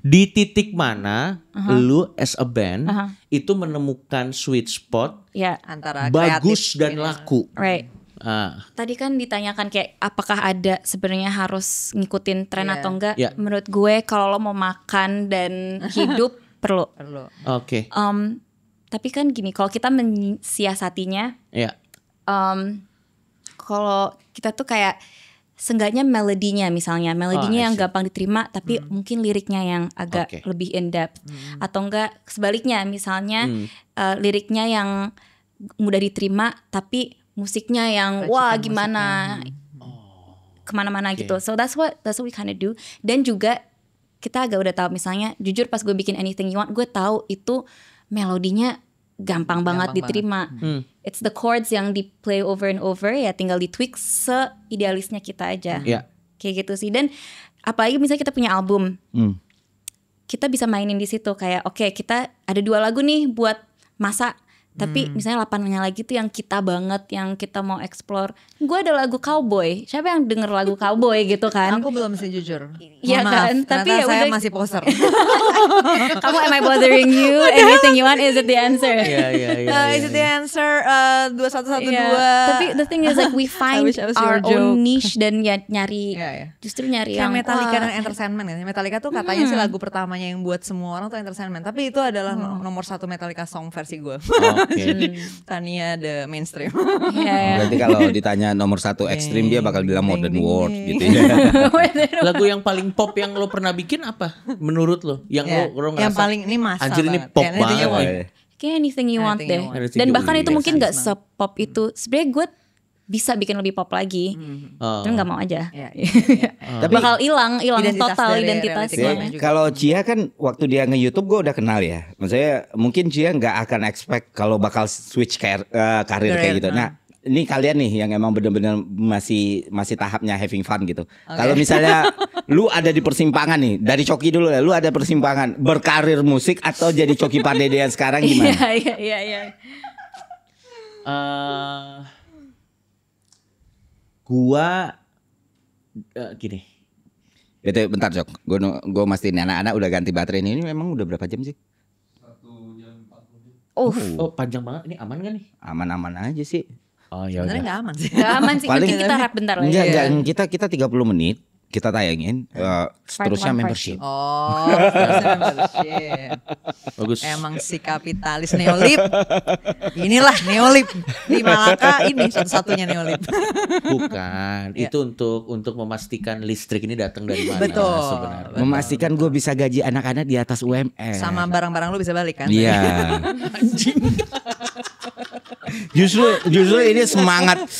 Di titik mana lu as a band itu menemukan sweet spot
antara
bagus
kreatif
dan laku.
Right. Tadi kan ditanyakan kayak apakah ada sebenarnya harus ngikutin tren atau enggak? Menurut gue kalau lo mau makan dan hidup perlu.
Oke.
Tapi kan gini, kalau kita mensiasatinya, kalau kita tuh kayak seenggaknya melodinya misalnya, yang gampang diterima tapi mungkin liriknya yang agak lebih in depth, atau enggak sebaliknya misalnya liriknya yang mudah diterima tapi musiknya yang wah gimana kemana-mana gitu. So that's what we kind of do. Dan juga kita agak udah tahu misalnya, jujur pas gue bikin Anything You Want, gue tahu itu melodinya gampang banget diterima. It's the chords yang di play over and over, ya tinggal di tweak seidealisnya kita aja. Kayak gitu sih. Dan apalagi misalnya kita punya album, kita bisa mainin di situ kayak oke, kita ada 2 lagu nih buat masa. Tapi misalnya 8-nya lagi tuh yang kita banget, yang kita mau explore. Gue ada lagu cowboy. Siapa yang denger lagu cowboy gitu kan?
Aku belum sih jujur.
Iya kan? Tapi ya
saya
udah,
masih poser.
Kamu am I bothering you? Anything you want, is it the answer?
Is it the answer? 2112.
Tapi the thing is like we find our own niche dan ya nyari justru nyari
kayak
yang
Metallica dan entertainment ya. Metallica tuh katanya sih lagu pertamanya yang buat semua orang tuh entertainment. Tapi itu adalah nomor 1 Metallica song versi gue. Tania the mainstream.
Berarti kalau ditanya nomor 1 ekstrim dia bakal bilang Modern World gitu ya.
Lagu yang paling pop yang lo pernah bikin apa menurut lo? Yang lo ngerasa
yang paling ini masa
anjir ini
banget.
pop banget.
Kayak Anything You Want deh. Dan bahkan itu mungkin gak se-pop itu. Sebenarnya gue bisa bikin lebih pop lagi, tapi nggak mau aja. Tapi bakal hilang total identitasnya.
Kalau Cia kan waktu dia nge-YouTube gue udah kenal ya. Maksudnya mungkin Cia nggak akan expect kalau bakal switch karir kayak gitu. Nah, ini kalian nih yang emang bener-bener masih tahapnya having fun gitu. Kalau misalnya lu ada di persimpangan nih, dari Coki dulu ya, lu ada persimpangan berkarir musik atau jadi Coki Pardedean sekarang gimana?
Iya.
Gua gini.
Itu bentar Jok, gue mastiin anak-anak udah ganti baterai ini memang udah berapa jam sih?
1 jam 40 menit.
Oh panjang banget, ini aman gak nih?
Aman-aman aja sih.
Oh ya udah.
Sebenarnya nggak aman sih.
Nggak aman sih. Paling kita rap bentar lagi.
Enggak, kita 30 menit. Kita tayangin seterusnya membership.
Membership.
Bagus.
Emang si kapitalis neolib. Inilah neolib di Malaka, ini satu-satunya neolib.
Bukan, itu untuk memastikan listrik ini datang dari mana sebenarnya.
Memastikan gue bisa gaji anak-anak di atas UMR.
Sama barang-barang lu bisa balik kan?
Iya. Justru ini semangat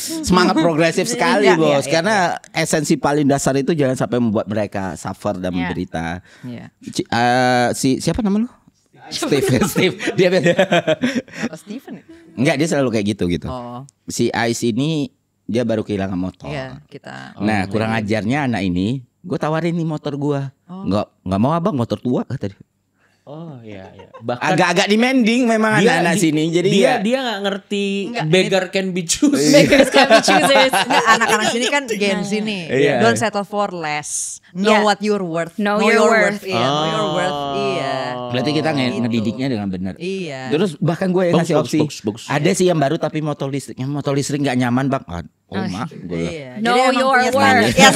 progresif sekali bos. Karena esensi paling dasar itu jangan sampai membuat mereka suffer dan menderita. Siapa nama lu? Steve. Dia
Steven ya?
Enggak, dia selalu kayak gitu. Si Ais ini dia baru kehilangan motor. Nah, kurang ajarnya anak ini, gue tawarin nih motor gue. Nggak mau abang, motor tua kata dia.
Oh iya.
Bahkan agak-agak demanding memang anak-anak sini. Jadi
dia nggak ngerti beggar can be choosers.
Beggars can be choosers.
Anak-anak sini kan Gen Z nih. Don't settle for less. Know what you're worth.
Know your worth.
Iya, know your worth. Iya.
Berarti kita ngedidiknya dengan benar.
Iya.
Terus bahkan gue yang ngasih opsi.
Bagus.
Ada sih yang baru tapi motor listrik nggak nyaman bang.
Know your worth. Yes.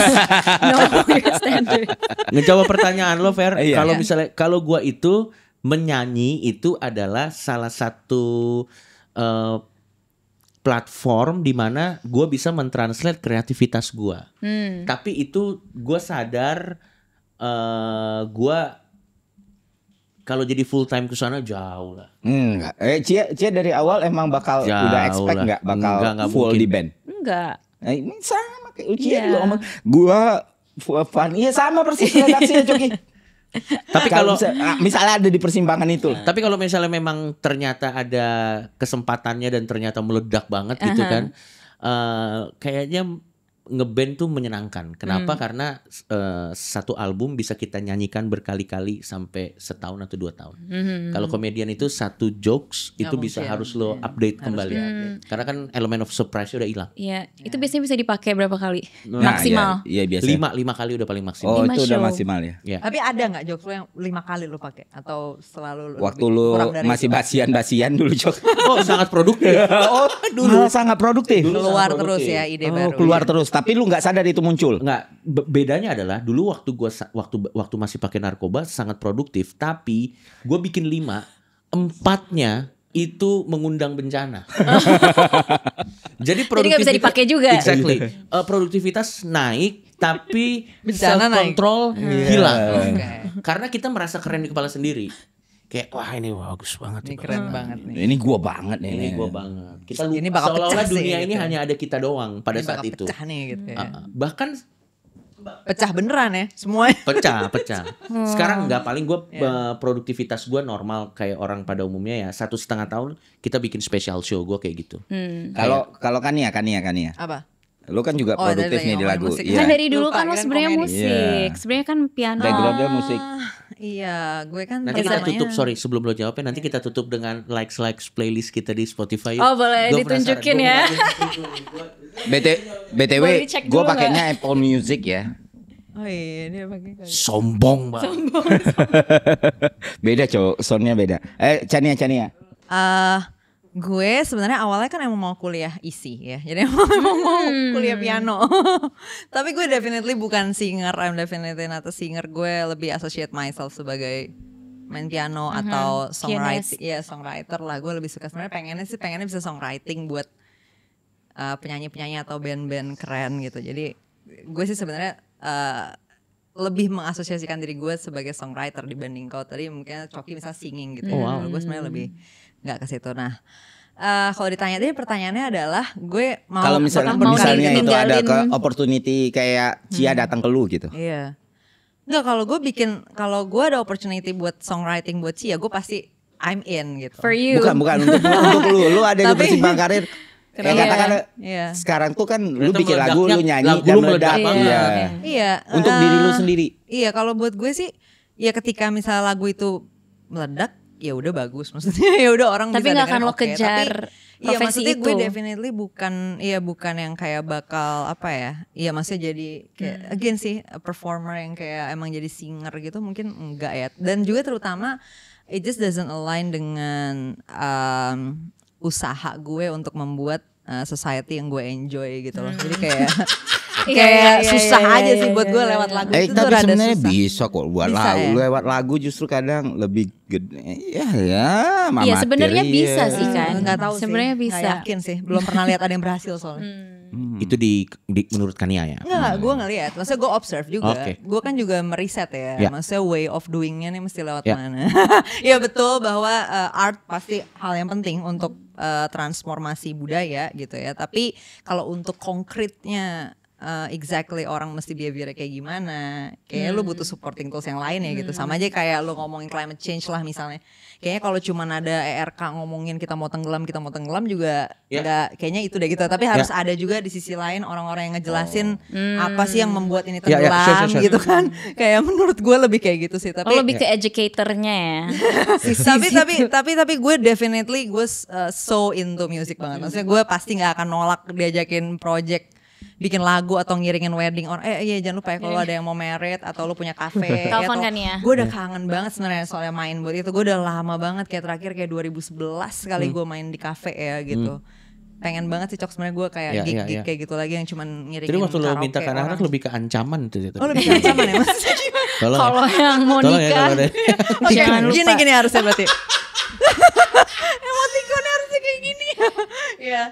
Know your standard.
Ngejawab pertanyaan lo Fer. Kalau misalnya kalau gue itu menyanyi itu adalah salah satu platform di mana gue bisa mentranslate kreativitas gue. Tapi itu gue sadar gue kalau jadi full time ke sana jauh lah.
Enggak. Cia dari awal emang bakal
jauh
udah expect nggak bakal
enggak
full
mungkin.
di band?
Enggak.
Ini sama kayak Cia juga ngomong. Gua fun. Iya sama persis redaksinya Coki.
Tapi kalau
misalnya ada di persimpangan itu.
Tapi kalau misalnya memang ternyata ada kesempatannya dan ternyata meledak banget gitu kan, kayaknya ngeband tuh menyenangkan. Kenapa? Karena satu album bisa kita nyanyikan berkali-kali sampai setahun atau 2 tahun. Kalau komedian itu satu jokes itu bisa harus lo update kembali. Karena kan elemen of surprise udah hilang.
Iya, itu biasanya bisa dipakai berapa kali? Maksimal.
Iya, biasa.
5 kali udah paling maksimal.
Oh, itu udah maksimal ya.
Tapi ada nggak jokes lo yang 5 kali lo pakai atau selalu
waktu lo masih basian dulu jokes?
Oh, sangat produktif.
Oh, dulu sangat produktif.
Keluar terus ya ide baru.
Keluar terus. Tapi lu nggak sadar itu muncul.
Nggak, bedanya adalah dulu waktu masih pakai narkoba sangat produktif, tapi gue bikin 5, 4-nya itu mengundang bencana. Jadi
nggak bisa dipakai juga.
Exactly. Produktivitas naik, tapi
Bencana
self control hilang.
Okay.
Karena kita merasa keren di kepala sendiri. Kayak wah ini bagus banget.
Ini keren banget nih.
Ini gua banget nih.
Ini gue banget. Kita
Ini bakal
seolah-olah
pecah sih,
dunia ini
gitu.
hanya ada kita doang pada
Ini
saat
bakal
itu.
pecah nih gitu ya.
Bahkan
Pecah beneran ya semuanya.
pecah. Sekarang nggak, paling gue produktivitas gue normal kayak orang pada umumnya ya 1,5 tahun kita bikin special show gue kayak gitu.
Kalau Kania.
Apa?
Lu kan juga produktif nih di lagu.
musik.
Iya.
Kan dari dulu
Lupa,
kan lo
kan
sebenarnya
komedi.
musik.
Iya.
Sebenarnya kan piano.
Backgroundnya musik.
Iya, gue kan
Nanti kita
pertamanya-
tutup, sorry sebelum lo jawabnya, nanti kita tutup dengan likes playlist kita di Spotify.
Oh, boleh
Gua
ditunjukin
penasaran.
ya.
BTW,
Boleh dicek
gue
dulu
pakainya Apple Music ya.
Oh iya, dia pakai kali.
Sombong banget.
Beda cowok, soundnya beda. Chania.
Gue sebenarnya awalnya kan emang mau kuliah isi ya, jadi emang mau kuliah piano. Tapi gue definitely bukan singer, I'm definitely not a singer. Gue lebih associate myself sebagai main piano atau songwriting. Ya songwriter lah, gue lebih suka sebenarnya pengennya bisa songwriting buat penyanyi-penyanyi atau band-band keren gitu. Jadi gue sih sebenarnya lebih mengasosiasikan diri gue sebagai songwriter dibanding kau tadi mungkin Coki misalnya singing gitu. Gue sebenarnya lebih nggak ke situ. Nah, kalau ditanya tadi pertanyaannya adalah gue mau
Kalau misalnya itu ada ke opportunity kayak Cia datang ke lu gitu.
Iya. Enggak, kalau gue ada opportunity buat songwriting buat Cia, gue pasti I'm in gitu.
For you.
Bukan untuk lu ada di persimpang karir. Kayak katakan sekarang tuh kan lu bikin lagu, lu nyanyi dan meledak.
Iya.
Untuk diri lu sendiri.
Iya, kalau buat gue sih ya ketika misalnya lagu itu meledak ya udah bagus, maksudnya ya udah orang
tapi
bisa
nggak akan
dengerin,
lo kejar
tapi, iya maksudnya
itu.
gue definitely bukan yang kayak bakal apa ya, iya maksudnya jadi kayak again sih performer yang kayak emang jadi singer gitu mungkin enggak ya, dan juga terutama it just doesn't align dengan usaha gue untuk membuat society yang gue enjoy gitu loh, jadi kayak kayak susah aja sih buat gue lewat lagu itu tuh
tapi
rada
sebenarnya
susah.
bisa kok buat
Bisa
lagu.
ya?
Lewat lagu justru kadang lebih gede. Ya,
Iya sebenarnya bisa sih kan.
Nggak tahu
sebenarnya
sih,
bisa.
nggak yakin sih, belum pernah lihat ada yang berhasil soalnya.
Itu di menurut Kania ya.
Enggak, gue ngeliat. Maksudnya gue observe juga.
Oke.
Gue kan juga meriset ya.
Ya.
Maksudnya way of doingnya nih mesti lewat
Ya.
mana. Ya betul bahwa art pasti hal yang penting untuk transformasi budaya gitu ya. Tapi kalau untuk konkretnya exactly orang mesti behavior kayak gimana, kayaknya lu butuh supporting tools yang lain ya gitu. Sama aja kayak lu ngomongin climate change lah misalnya. Kayaknya kalau cuman ada ERK ngomongin kita mau tenggelam juga nggak, kayaknya itu deh gitu. Tapi harus ada juga di sisi lain orang-orang yang ngejelasin apa sih yang membuat ini tenggelam
sure.
gitu kan. Kayak menurut gue lebih kayak gitu sih. Tapi
lebih ke educatornya ya.
tapi gue definitely gue so into music banget. Maksudnya gue pasti nggak akan nolak diajakin project bikin lagu atau ngiringin wedding orang. Iya jangan lupa ya kalau ada yang mau merit atau lu punya kafe.
Telepon kan ya.
Gue udah kangen banget sebenarnya soalnya main buat itu. Gue udah lama banget kayak terakhir kayak 2011 kali gue main di kafe ya gitu. Pengen banget sih Cok sebenarnya gue kayak gig-gig kayak gitu lagi yang cuman ngiringin.
Jadi waktu lo minta ke anak-anak
orang.
lebih ke ancaman tuh.
Oh lebih ke ancaman ya Mas.
Kalau yang mau
Tolong ya
nikah
kalau ada.
jangan lupa.
Gini harusnya berarti. Emotikonnya harusnya kayak gini. Iya.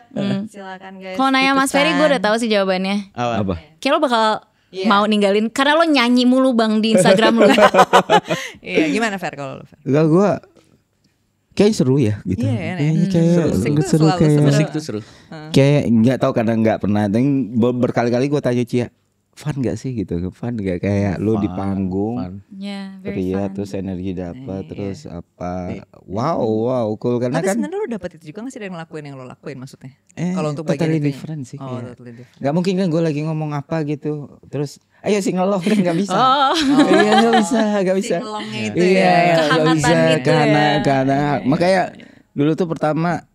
Silakan guys.
Kalau nanya Mas Ferry gue udah tahu sih jawabannya.
Apa?
Kayak lo bakal mau ninggalin karena lo nyanyi mulu bang di Instagram lo.
Iya, gimana Fer kalau lo Fer?
Enggak, gue kayak seru ya gitu.
Iya,
Kayaknya kayak seru kayak
Musik tuh seru.
kayak nggak tahu kadang nggak pernah. Dan berkali-kali gue tanya Cia, fun gak sih gitu, fun gak kayak lu di panggung
very fun.
Terus energi dapat terus apa wow cool karena
tapi
kan
sebenarnya lu dapat itu juga nggak sih dari ngelakuin yang lo lakuin maksudnya kalau untuk bagian
totally
itunya?
different sih
Totally different.
Gak mungkin kan gue lagi ngomong apa gitu terus ayo singelong kan gak bisa iya gak bisa
Singelongnya itu
gak bisa
gitu
karena makanya dulu tuh pertama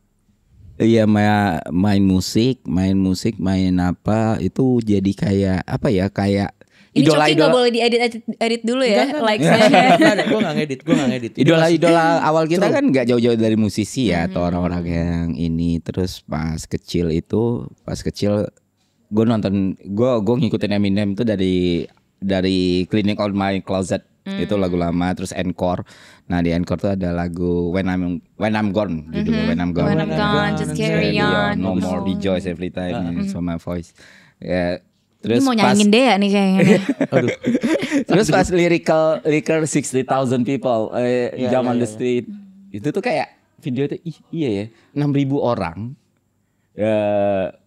iya main musik main apa itu jadi kayak apa ya kayak
ini Coki gak boleh diedit dulu ya
gue gak ngedit
idola awal kita kan gak jauh-jauh dari musisi ya atau orang-orang yang ini terus pas kecil gue nonton gue ngikutin Eminem itu dari Cleaning Out My Closet itu lagu lama terus Encore. Nah di Encore tuh ada lagu When I'm Gone judulnya When I'm Gone
just carry on
no more rejoice every time so my voice ya terus
ini mau nyanyiin Dea nih kayaknya
terus pas lyrical 60,000 people jump on the street itu tuh kayak video tuh iya ya 6.000 orang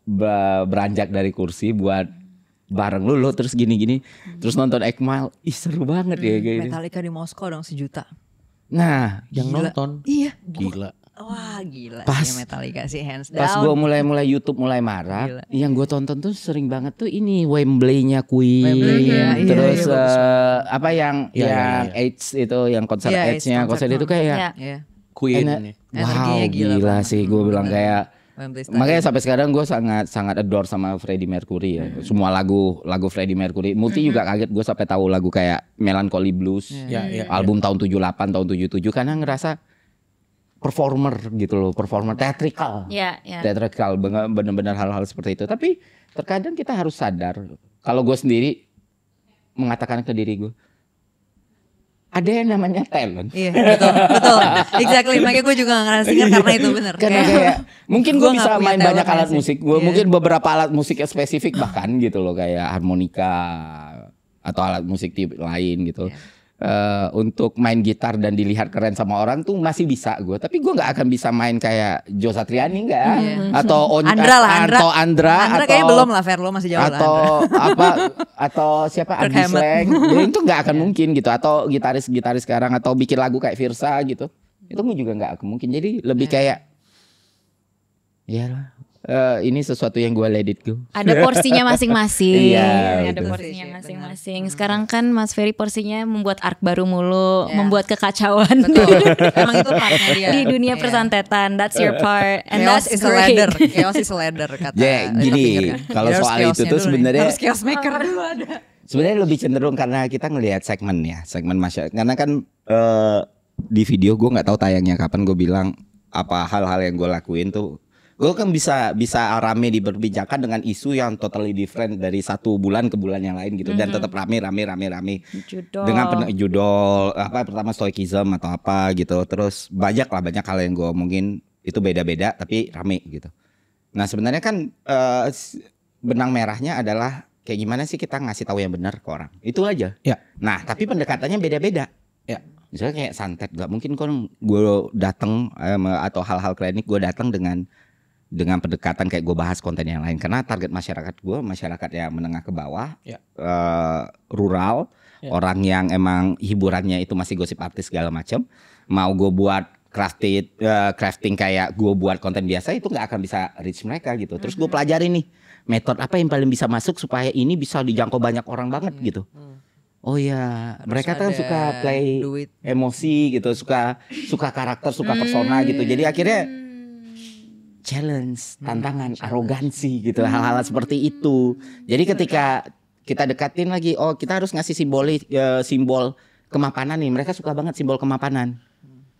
beranjak dari kursi buat bareng lu terus gini terus nonton 8 Mile seru banget ya kayak
Metallica di Moskow dong 1 juta.
Nah yang
Gila.
nonton
Iya
gila
wah gila
pas
sih Metallica sih hands down.
Pas gue mulai YouTube mulai marah yang gue tonton tuh sering banget tuh ini Wembley-nya Queen terus apa yang AIDS itu yang konser AIDS-nya konser itu kayak
Queen
wow gila sih gue bilang kayak makanya sampai sekarang gue sangat adore sama Freddie Mercury ya. Semua lagu Freddie Mercury. Multi juga kaget gue sampai tahu lagu kayak Melancholy Blues. Album tahun 78, tahun 77 karena ngerasa performer gitu loh, performer theatrical. Theatrical benar-benar hal-hal seperti itu. Tapi terkadang kita harus sadar kalau gue sendiri mengatakan ke diri gue ada yang namanya talent.
Iya betul. Exactly. Makanya gue juga ngerasain karena itu benar.
Karena kayak mungkin gue bisa main banyak alat musik. Gue mungkin beberapa alat musik spesifik bahkan gitu loh kayak harmonika atau alat musik lain gitu. Untuk main gitar dan dilihat keren sama orang tuh masih bisa gue, tapi gue nggak akan bisa main kayak Joe Satriani atau Andra atau
kayaknya belum lah Verlo masih jauh
atau apa atau siapa Adi Sleng itu nggak akan mungkin gitu atau gitaris sekarang atau bikin lagu kayak Virsa gitu itu juga nggak akan mungkin jadi lebih kayak ya ini sesuatu yang gue let it go.
Ada porsinya masing-masing.
Iya,
ada porsinya masing-masing. Sekarang kan Mas Ferry porsinya membuat arc baru mulu, membuat kekacauan.
Betul. Emang itu partnya dia.
Di dunia persantetan, that's your part, and
chaos
that's
is a ladder. Chaos is a ladder kata.
Gini, kalau soal itu tuh sebenarnya
harus chaos maker dulu ada.
Sebenarnya lebih cenderung karena kita ngelihat segmen masyarakat. Karena kan di video gue nggak tahu tayangnya kapan gue bilang apa hal-hal yang gue lakuin tuh. Gue kan bisa rame diperbincangkan dengan isu yang totally different dari satu bulan ke bulan yang lain gitu dan tetap rame. Dengan judul apa pertama stoicism atau apa gitu. Terus banyak hal yang gue omongin itu beda-beda tapi rame gitu. Nah sebenarnya kan benang merahnya adalah kayak gimana sih kita ngasih tahu yang benar ke orang. Itu aja.
Ya.
Nah tapi pendekatannya beda-beda.
Ya.
Misalnya kayak santet, gak mungkin kan gue datang atau hal-hal klinik gue datang dengan pendekatan kayak gue bahas konten yang lain karena target masyarakat gue masyarakat yang menengah ke bawah, rural, orang yang emang hiburannya itu masih gosip artis segala macam. Mau gue buat crafting kayak gue buat konten biasa itu nggak akan bisa reach mereka gitu. Terus gue pelajari nih metode apa yang paling bisa masuk supaya ini bisa dijangkau banyak orang banget gitu. Oh ya, mereka kan suka play emosi gitu, suka karakter, suka persona gitu. Jadi akhirnya challenge, tantangan, arogansi gitu, hal-hal seperti itu. Jadi ketika kita dekatin lagi, oh kita harus ngasih simbol kemapanan nih. Mereka suka banget simbol kemapanan.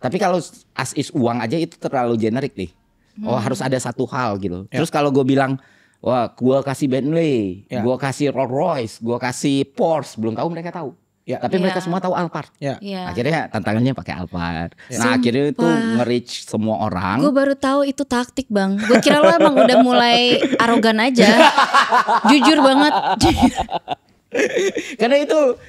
Tapi kalau as is uang aja itu terlalu generik nih. Oh harus ada satu hal gitu. Terus kalau gue bilang, wah gue kasih Bentley, gue kasih Rolls Royce, gue kasih Porsche, belum tahu mereka tahu. Tapi mereka semua tahu Alphard. Akhirnya tantangannya pakai Alphard. Nah akhirnya itu nge-reach semua orang.
Gue baru tahu itu taktik bang. Gue kira lo emang udah mulai arogan aja. Jujur banget.
Karena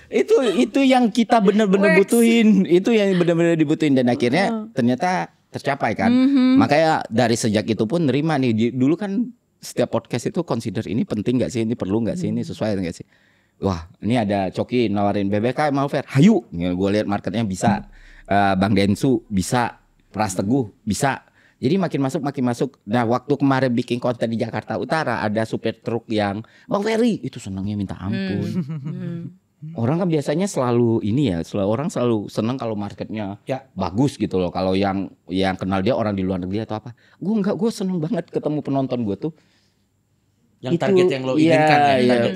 itu yang kita benar-benar butuhin. Itu yang benar-benar dibutuhin dan akhirnya ternyata tercapai kan. Makanya dari sejak itu pun nerima nih. Dulu kan setiap podcast itu consider ini penting gak sih, ini perlu gak sih, ini sesuai gak sih. wah ini ada Coki nawarin BBK mau fair, hayu. Gue lihat marketnya bisa, Bang Densu bisa, Pras Teguh bisa. Jadi makin masuk. Nah waktu kemarin bikin konten di Jakarta Utara ada supir truk yang Bang Ferry itu senangnya minta ampun. Orang kan biasanya selalu ini ya, orang selalu senang kalau marketnya bagus gitu loh. Kalau yang kenal dia orang di luar negeri atau apa. Gue seneng banget ketemu penonton gue tuh.
Yang target yang lo inginkan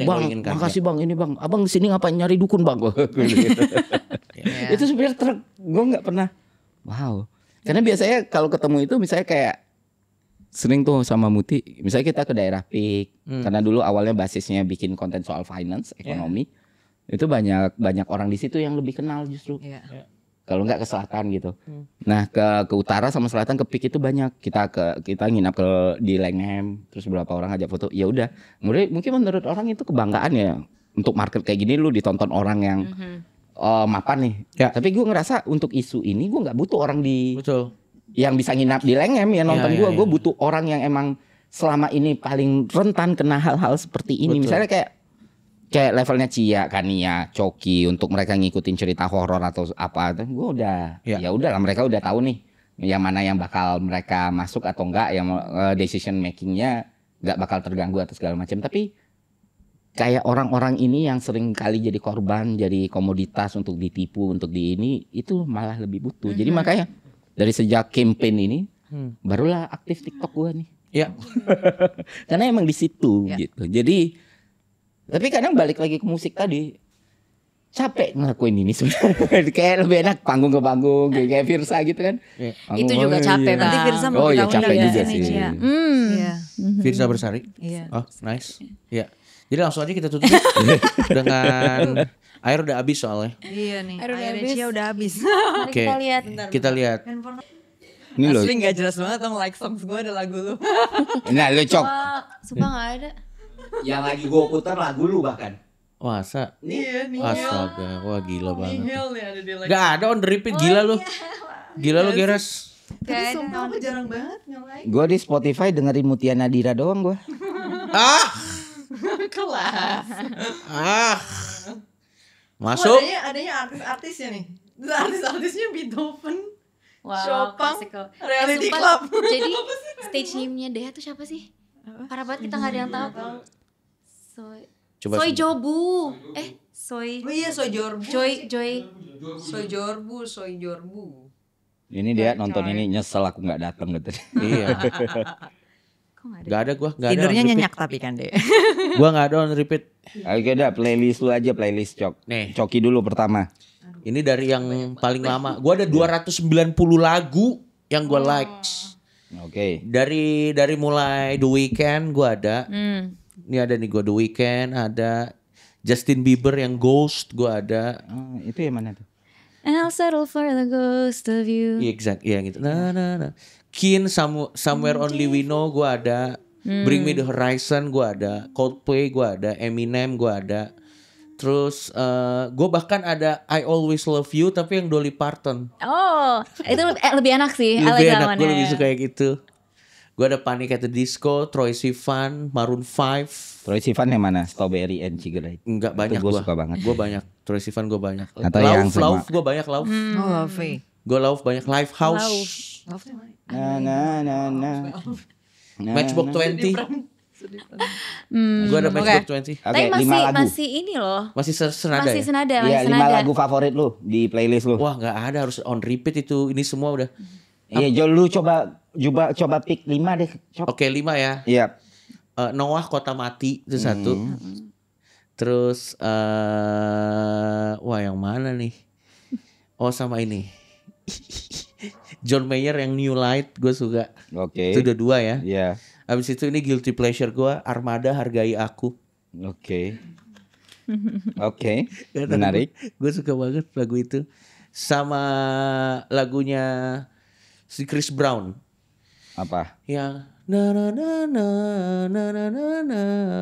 Bang, makasih Bang, ini Bang. Abang sini ngapain nyari dukun Bang? Gitu. Itu supir truk, gue nggak pernah. Wow. Karena biasanya kalau ketemu itu misalnya kayak sering tuh sama Muti, misalnya kita ke daerah PIK, karena dulu awalnya basisnya bikin konten soal finance, ekonomi, itu banyak orang di situ yang lebih kenal justru. Kalau nggak ke selatan gitu. Nah ke utara sama selatan ke PIK itu banyak. Kita nginap di Langham, terus beberapa orang ajak foto. Ya udah, mungkin menurut orang itu kebanggaan ya untuk market kayak gini lu ditonton orang yang mapan nih. Tapi gue ngerasa untuk isu ini gue nggak butuh orang yang bisa nginap di Langham ya nonton gue. Gue butuh orang yang emang selama ini paling rentan kena hal-hal seperti ini. Misalnya kayak levelnya Cia, Kania, Coki untuk mereka ngikutin cerita horor atau apa. Gue udah ya udahlah, mereka udah tahu nih yang mana yang bakal mereka masuk atau enggak, yang decision makingnya nggak bakal terganggu atau segala macam. Tapi kayak orang-orang ini yang sering kali jadi korban, jadi komoditas untuk ditipu, untuk ini itu malah lebih butuh. Jadi makanya dari sejak campaign ini barulah aktif TikTok gua nih. Karena emang di situ gitu. Jadi tapi kadang balik lagi ke musik tadi, capek ngelakuin ini sebenarnya. Kayak lebih enak panggung ke panggung kayak Virsa gitu kan.
Itu juga capek.
Nanti Virsa mau
ya capek juga sih.
Virsa Bersari. Oh, nice. Jadi langsung aja kita tutup dengan air udah habis soalnya.
Iya nih. Air udah habis.
Oke. Kita lihat.
Ini loh.
Asli nggak jelas banget dong, like songs gue ada lagu lu.
Nah lu Cok.
Sumpah nggak ada.
Yang lagi gue putar lagu lu bahkan.
Masa?
Iya nih.
Astaga, wah gila banget.
Nihil nih ada di like.
Gak ada on the repeat, gila lu. Gila lu Geras.
Tapi sumpah aku jarang banget nge-like.
Gue di Spotify dengerin Mutia Nadira doang gue.
Kelas.
Masuk.
Adanya artis-artisnya nih. Artis-artisnya Beethoven.
Wow,
Chopin,
classical.
Reality Club.
Jadi stage name-nya Dea tuh siapa sih? Parah banget, kita nggak ada yang tahu. Soy Jobu. Soy.
Oh iya, Soy Jorbu. Soy Jorbu.
Ini dia nonton ini nyesel aku nggak datang gitu.
Iya. Gak ada gue.
Tidurnya nyenyak tapi kan deh.
Gue gak ada on repeat.
Oke dah, playlist lu aja, playlist Cok.
Nih.
Coki dulu pertama.
Ini dari yang paling lama. Gue ada 290 lagu yang gue likes.
Oke.
Dari mulai The Weeknd gue ada. Ini ada nih gue The Weeknd, ada Justin Bieber yang Ghost gue ada.
Itu yang mana tuh?
And I'll settle for the ghost of you.
Iya gitu. Nah. Kin, Somewhere Only We Know gue ada. Bring Me The Horizon gue ada. Coldplay gue ada. Eminem gue ada. Terus gue bahkan ada I Always Love You tapi yang Dolly Parton.
Oh, itu lebih enak sih.
Lebih enak, gue lebih suka kayak gitu. Gue ada Panic at the Disco, Troye Sivan, Maroon 5.
Troye Sivan yang mana? Strawberry and Cigarette.
Enggak banyak gue.
Suka banget.
Gue banyak. Troye Sivan gue banyak.
Atau yang sama.
Love gue banyak Love.
Love.
Gue Love banyak. Lifehouse. Matchbox 20. Gue ada Matchbox 20.
Tapi masih ini loh.
Masih senada.
Masih senada.
Iya, 5 lagu favorit lu di playlist lu.
Wah nggak ada, harus on repeat itu. Ini semua udah.
Iya, lu coba pick 5 deh.
Oke, 5 ya.
Iya.
Noah Kota Mati itu satu. Terus wah yang mana nih? Oh sama ini. John Mayer yang New Light gue suka.
Oke.
Itu udah 2 ya.
Iya.
Habis itu ini guilty pleasure gue, Armada Hargai Aku.
Oke. Menarik.
Gue suka banget lagu itu. Sama lagunya si Chris Brown.
Apa?
Yang na na na na na na na na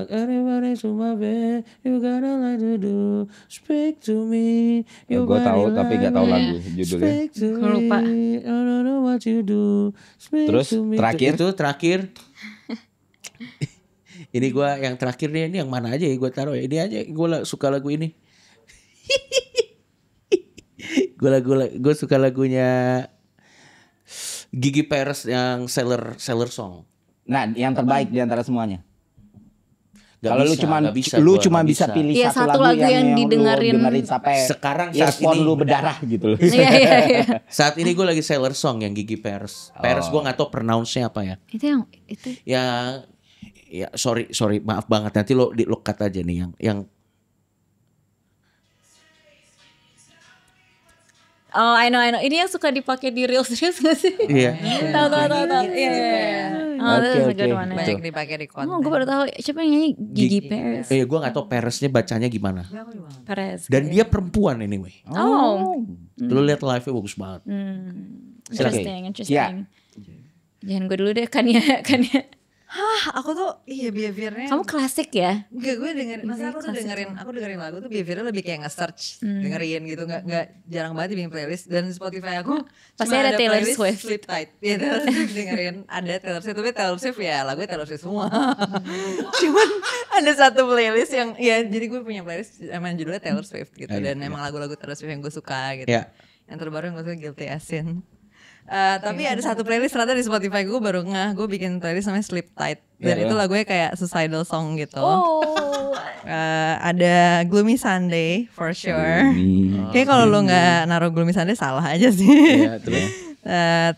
everybody to my bed you gotta like to do speak to me
Gue tahu tapi gak tahu lagu judulnya.
Gue lupa.
I don't know what you do.
Terus terakhir
itu terakhir Ini gue yang terakhir nih, ini yang mana aja ya gue taruh ya. Ini aja gue suka lagu ini. Gue suka lagunya Gigi Peres yang Sailor Song.
Nah, yang terbaik di antara semuanya.
Kalau
lu cuma bisa pilih
ya,
satu lagu yang
didengerin
sampai
sekarang
saat ini lu berdarah gitu loh.
Iya.
Saat ini gue lagi Sailor Song yang Gigi Peres. Peres gue nggak tahu pronounce-nya apa ya.
Itu.
Ya sorry maaf banget, nanti lo cut aja nih yang
Oh, I know. Ini yang suka dipakai di reels gak sih?
Iya.
Tahu. Iya. Oh, that's a good one.
Banyak dipakai di konten.
Oh, gue baru tahu siapa yang nyanyi Gigi Peres.
Gue nggak tahu Peresnya bacanya gimana.
Peres.
Dan dia perempuan anyway.
Oh.
Lu lihat live-nya bagus banget.
Interesting.
Ya.
Jangan gue dulu deh kan ya.
Aku tuh behaviornya.
Kamu klasik ya?
Enggak, gue dengerin. Masa aku dengerin lagu tuh behaviornya lebih kayak nge-search, dengerin gitu. Enggak jarang banget bikin playlist. Dan Spotify aku
pasti
cuma
ada Taylor
playlist
Swift.
Sleep Tight. Ya Taylor Swift dengerin. Ada Taylor Swift, tapi Taylor Swift ya lagunya Taylor Swift semua. Cuman ada satu playlist yang jadi gue punya playlist emang judulnya Taylor Swift gitu. Dan emang lagu-lagu Taylor Swift yang gue suka gitu. Yang terbaru yang gue suka Guilty As Sin. Tapi ada satu playlist ternyata di Spotify gue baru gue bikin playlist namanya Sleep Tight. Dan itu lagunya kayak suicidal song gitu. Ada Gloomy Sunday for sure. Kayak kalau lo nggak naruh Gloomy Sunday salah aja sih.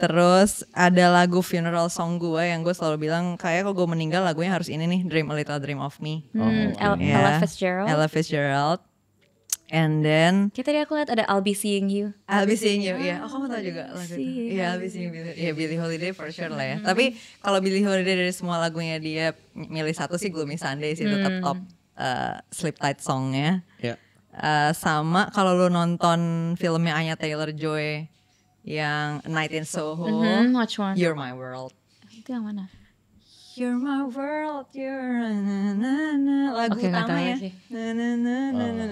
Terus ada lagu funeral song gue yang gue selalu bilang kayak kalau gue meninggal lagunya harus ini nih, Dream a Little Dream of Me.
Ella
Fitzgerald. And then
tadi aku lihat ada I'll Be Seeing You.
I'll Be Seeing You, iya. Oh, kamu tahu juga lagu itu? Iya, I'll Be Seeing You. Iya, Billie Holiday for sure lah ya. Tapi kalau Billie Holiday dari semua lagunya dia milih satu sih Gloomy Sunday sih tetap top Sleep Tight songnya. Sama kalau lu nonton filmnya Anya Taylor-Joy yang A Night in Soho,
Which one?
You're My World.
Itu yang mana?
You're my world, you're na-na-na. Lagu utama ya.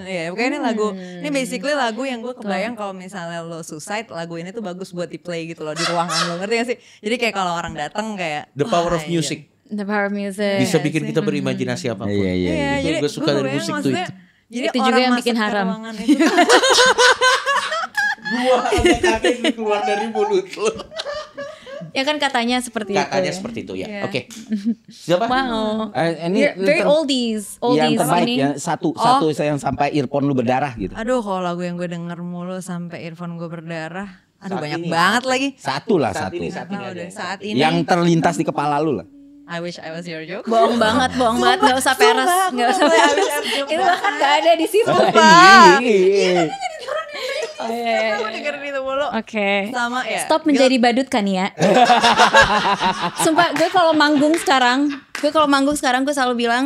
Ya, pokoknya ini lagu, ini basically lagu yang gue kebayang kalau misalnya lo suicide, lagu ini tuh bagus buat di play gitu loh di ruangan lo, ngerti gak sih? Jadi kayak kalau orang datang kayak
The Power of Music.
The Power of Music.
Bisa bikin kita berimajinasi apapun.
Iya.
Itu gue suka dari musik tuh itu.
Jadi
itu juga yang bikin haram.
Gua agak kaget keluar dari mulut lo.
Ya kan katanya seperti itu.
Katanya seperti itu ya. Oke. Siapa?
Wow.
Ini
very oldies
yang terbaik
ini.
yang satu yang sampai earphone lu berdarah gitu.
Aduh, kalau lagu yang gue denger mulu sampai earphone gue berdarah. Aduh, banyak banget lagi.
Satu.
Saat ini.
Yang terlintas di kepala lu lah.
I wish I was your joke.
Bohong banget, nggak usah peres, nggak usah peres. Itu bahkan nggak ada di situ.
Gue dengerin itu mulu.
Oke.
Sama ya.
Stop menjadi badut kan ya. Sumpah gue kalau manggung sekarang gue selalu bilang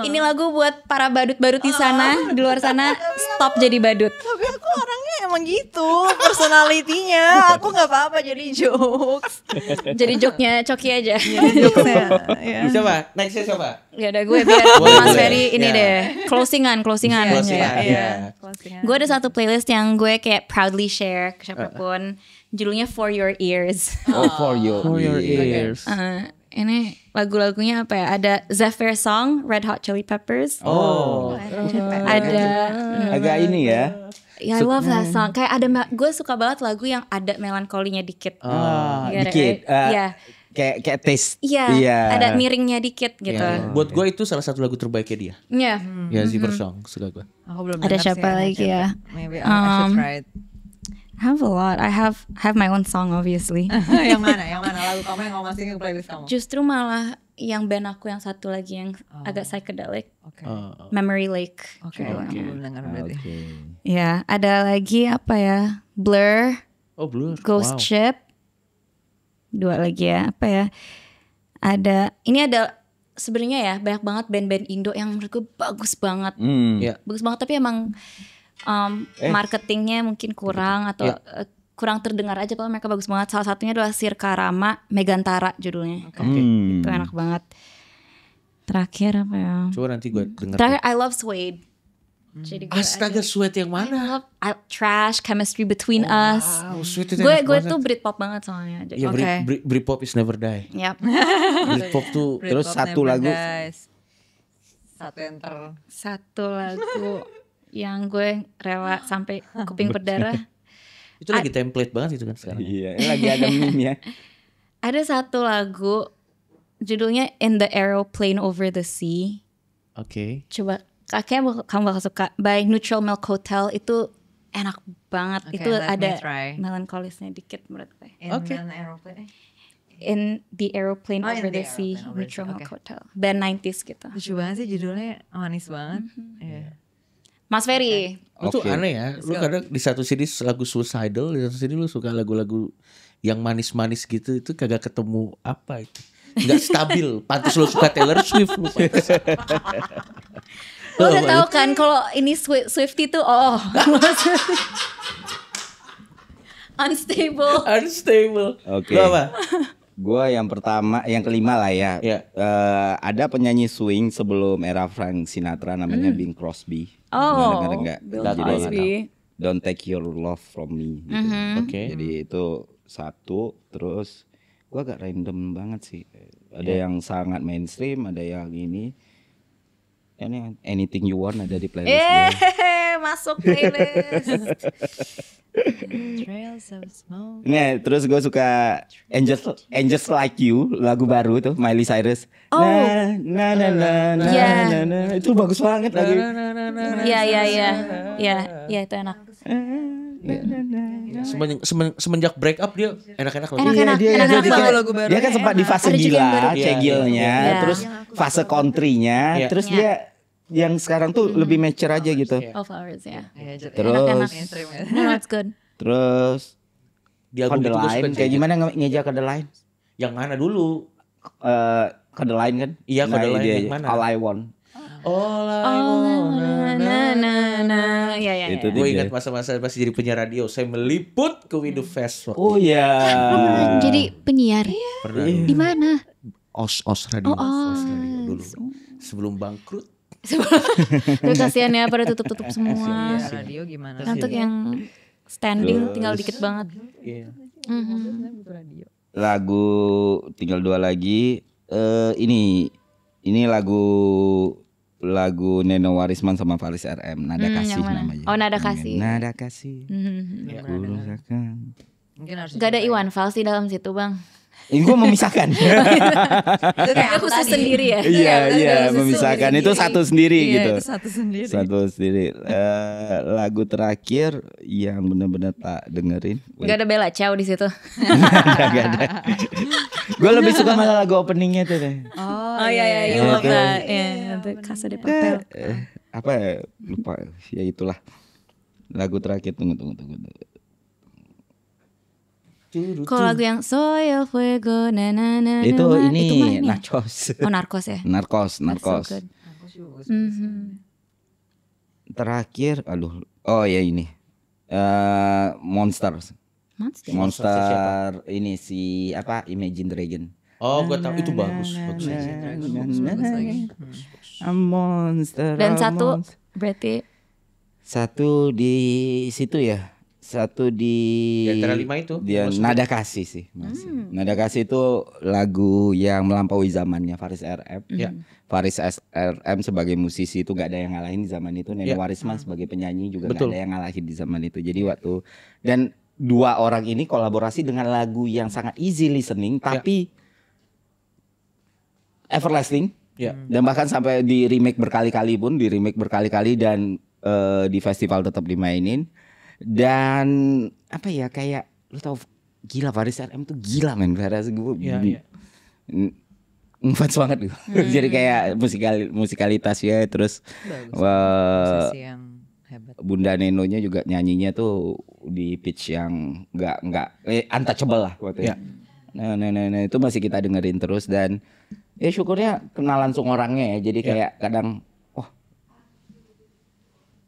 ini lagu buat para badut-badut di sana, di luar sana, stop jadi badut.
Tapi aku orangnya emang gitu, personalitinya. Aku nggak apa-apa jadi jokes.
Jadi joknya Coki aja.
Jokesnya.
Siapa? Nextnya siapa?
Ya udah gue biar Mas Ferry ini deh closingan.
Iya.
Gue ada satu playlist yang gue kayak proudly share ke siapapun. Judulnya For Your Ears.
For Your Ears.
Ini lagu-lagunya apa ya? Ada Zephyr Song, Red Hot Chili Peppers. Ada
agak ini ya.
I love that song. Kayak ada gue suka banget lagu yang ada melankolinya dikit.
Dikit.
Iya.
Kayak taste.
Iya. Ada miringnya dikit gitu.
Buat gue itu salah satu lagu terbaiknya dia.
Iya.
Ya Zephyr Song suka gue.
Aku belum
ada siapa lagi ya?
Maybe I should try it.
I have a lot. I have my own song obviously.
Yang mana lagu kamu yang kamu masukin ke playlist kamu?
Justru malah yang band aku yang satu lagi yang agak psychedelic. Memory Lake.
Oke. Belum dengar berarti.
Ya, ada lagi apa ya? Blur.
Blur.
Ghost Ship. 2 lagi ya. Apa ya? Ini ada sebenarnya ya banyak banget band-band Indo yang menurut gue bagus banget. Bagus banget tapi emang marketingnya mungkin kurang atau kurang terdengar aja kalau mereka bagus banget. Salah satunya adalah Sirka Rama, Megantara judulnya. Itu enak banget. Terakhir apa ya?
Coba nanti gue denger.
Terakhir I Love Suede. Jadi
Astaga, Suede yang mana?
Trash, Chemistry Between Us. Gue tuh Britpop banget soalnya.
Britpop is never die.
Yep.
Britpop tuh
terus satu lagu.
Satu lagu yang gue rela sampai kuping berdarah.
Itu lagi template banget itu kan sekarang.
Iya, lagi ada meme ya.
Ada satu lagu judulnya In the Aeroplane Over the Sea.
Oke.
Coba kayaknya kamu bakal suka. By Neutral Milk Hotel, itu enak banget. Itu ada melankolisnya dikit menurut gue. In the Aeroplane Over the Sea, Neutral Milk Hotel. Band 90s gitu.
Lucu banget sih judulnya, manis banget.
Mas Ferry.
Itu aneh ya. Lu kadang di satu sini lagu suicidal, di satu sini lu suka lagu-lagu yang manis-manis gitu. Itu kagak ketemu apa itu. Gak stabil. Pantes lu suka Taylor Swift.
Lo udah tahu kan kalau ini Swiftie tuh unstable.
Oke.
Lu apa?
Gua yang pertama, yang kelima lah ya. Ada penyanyi swing sebelum era Frank Sinatra namanya Bing Crosby.
Bill
Cosby. Don't Take Your Love From Me. Gitu.
Oke.
Jadi itu satu. Terus gua agak random banget sih. Ada yang sangat mainstream, ada yang ini. Ini Anything You Want ada di playlist gue.
Masuk playlist.
Trails of Smoke.
Nih, terus gue suka Angels Like You, lagu baru tuh Miley Cyrus. Na itu bagus banget lagu.
Iya, itu enak.
Semenjak break up dia enak-enak lagi.
Enak-enak banget.
Dia kan sempat di fase gila, cegilnya, terus fase countrynya, terus dia yang sekarang tuh lebih mature aja gitu.
All Flowers ya.
Terus
No, it's good.
Terus
Di album
The
itu gue suka
Line, kayak gimana ngejak The Line?
Yang mana dulu?
The Line kan?
Iya, The Line yang mana?
All I Want.
All I Want.
Ya.
Itu
Gue ingat masa-masa pas jadi penyiar radio, saya meliput ke Window Fest.
Oh iya.
Jadi penyiar.
Pernah.
Di mana?
Os Radio. Os Radio dulu. Sebelum bangkrut.
Terus kasihan ya pada tutup semua.
Radio gimana?
Untuk yang standing tinggal dikit banget.
Iya.
Lagu tinggal 2 lagi. Ini lagu Neno Warisman sama Faris RM, Nada Kasih namanya.
Oh, Nada Kasih.
Nada Kasih. Aku rasakan.
Gak ada Iwan Fals di dalam situ, Bang.
Ini gue memisahkan.
Itu khusus sendiri ya.
Iya, memisahkan. Itu satu sendiri gitu.
Itu
Satu sendiri. Lagu terakhir yang benar-benar tak dengerin.
Gak ada Bella Ciao di situ.
Gak ada. Gue lebih suka malah lagu openingnya tuh deh.
Oh iya, you love that. The Casa de Papel.
Apa ya? Lupa. Ya itulah. Lagu terakhir tunggu.
Kalau lagu yang Soy el Fuego
itu ini Narcos.
Oh, Narcos ya.
Narcos.
So
Terakhir oh ya ini Monster ini si apa Imagine Dragon.
Oh, gue tahu itu bagus.
A monster.
Dan satu berarti
satu di situ ya. Satu di
antara 5 itu.
Dia Nada Kasih sih masih. Nada Kasih itu lagu yang melampaui zamannya Faris RM. Faris RM sebagai musisi itu gak ada yang ngalahin di zaman itu. Neno Warisman sebagai penyanyi juga gak ada yang ngalahin di zaman itu. Jadi waktu dan 2 orang ini kolaborasi dengan lagu yang sangat easy listening tapi everlasting. Dan bahkan sampai di remake berkali-kali dan di festival tetap dimainin. Dan apa ya kayak lu tahu gila Faris RM tuh gila men Faris gue ngefans banget gitu. Jadi kayak musikalitas ya terus
yang hebat.
Bunda Nenonya juga nyanyinya tuh di pitch yang enggak untouchable lah waktu itu. Nah itu masih kita dengerin terus dan ya syukurnya kenal langsung orangnya ya. Jadi kayak kadang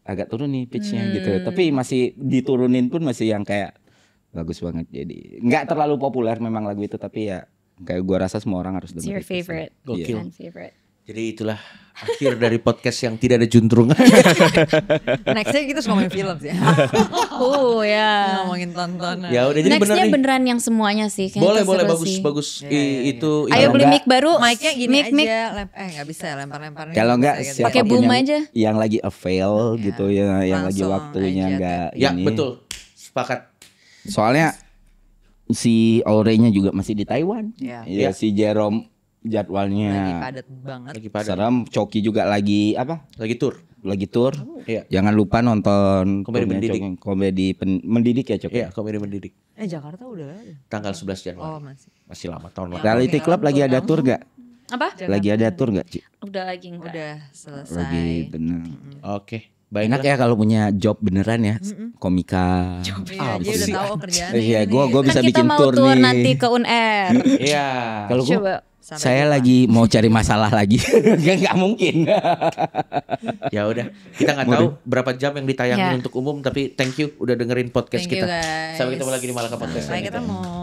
agak turun nih pitchnya gitu, tapi masih diturunin pun masih yang kayak bagus banget. Jadi nggak terlalu populer memang lagu itu, tapi ya kayak gua rasa semua orang harus dengerin.
It's your favorite.
Gokil.
Favorite.
Jadi itulah akhir dari podcast yang tidak ada juntrungan.
Nextnya kita ngomongin film sih. Ngomongin tontonan.
Ya udah jadi
nextnya beneran yang semuanya sih.
Boleh bagus. Itu.
Ayo beli mic baru.
Mic-nya gini aja. Nggak bisa lempar-lempar.
Kalau nggak
pakai boom aja.
Yang lagi avail gitu ya, yang lagi waktunya nggak.
Ya betul. Sepakat.
Soalnya si Aurenya juga masih di Taiwan. Ya si Jerome jadwalnya
lagi padat banget.
Serem. Coki juga lagi apa?
Lagi tour.
Iya. Jangan lupa nonton
komedi mendidik.
Mendidik ya Coki.
Iya, komedi mendidik.
Jakarta udah ada.
Tanggal 11 Januari.
Oh,
masih lama tahun lalu.
Reality Club lagi ada tour gak?
Apa?
Lagi ada tour gak, Ci?
Udah lagi enggak.
Udah selesai.
Lagi bener.
Oke.
Enak ya kalau punya job beneran ya, komika.
Dia udah tahu kerjaannya.
Iya, gue bisa
kan
bikin
kita mau
tour nih.
nanti ke UNR.
Iya.
Kalau
coba.
Saya lagi mau cari masalah lagi, nggak mungkin.
Ya udah, kita nggak tahu berapa jam yang ditayangin untuk umum, tapi thank you udah dengerin podcast kita.
Guys.
Sampai ketemu lagi di Malaka Podcast.
Sampai ketemu.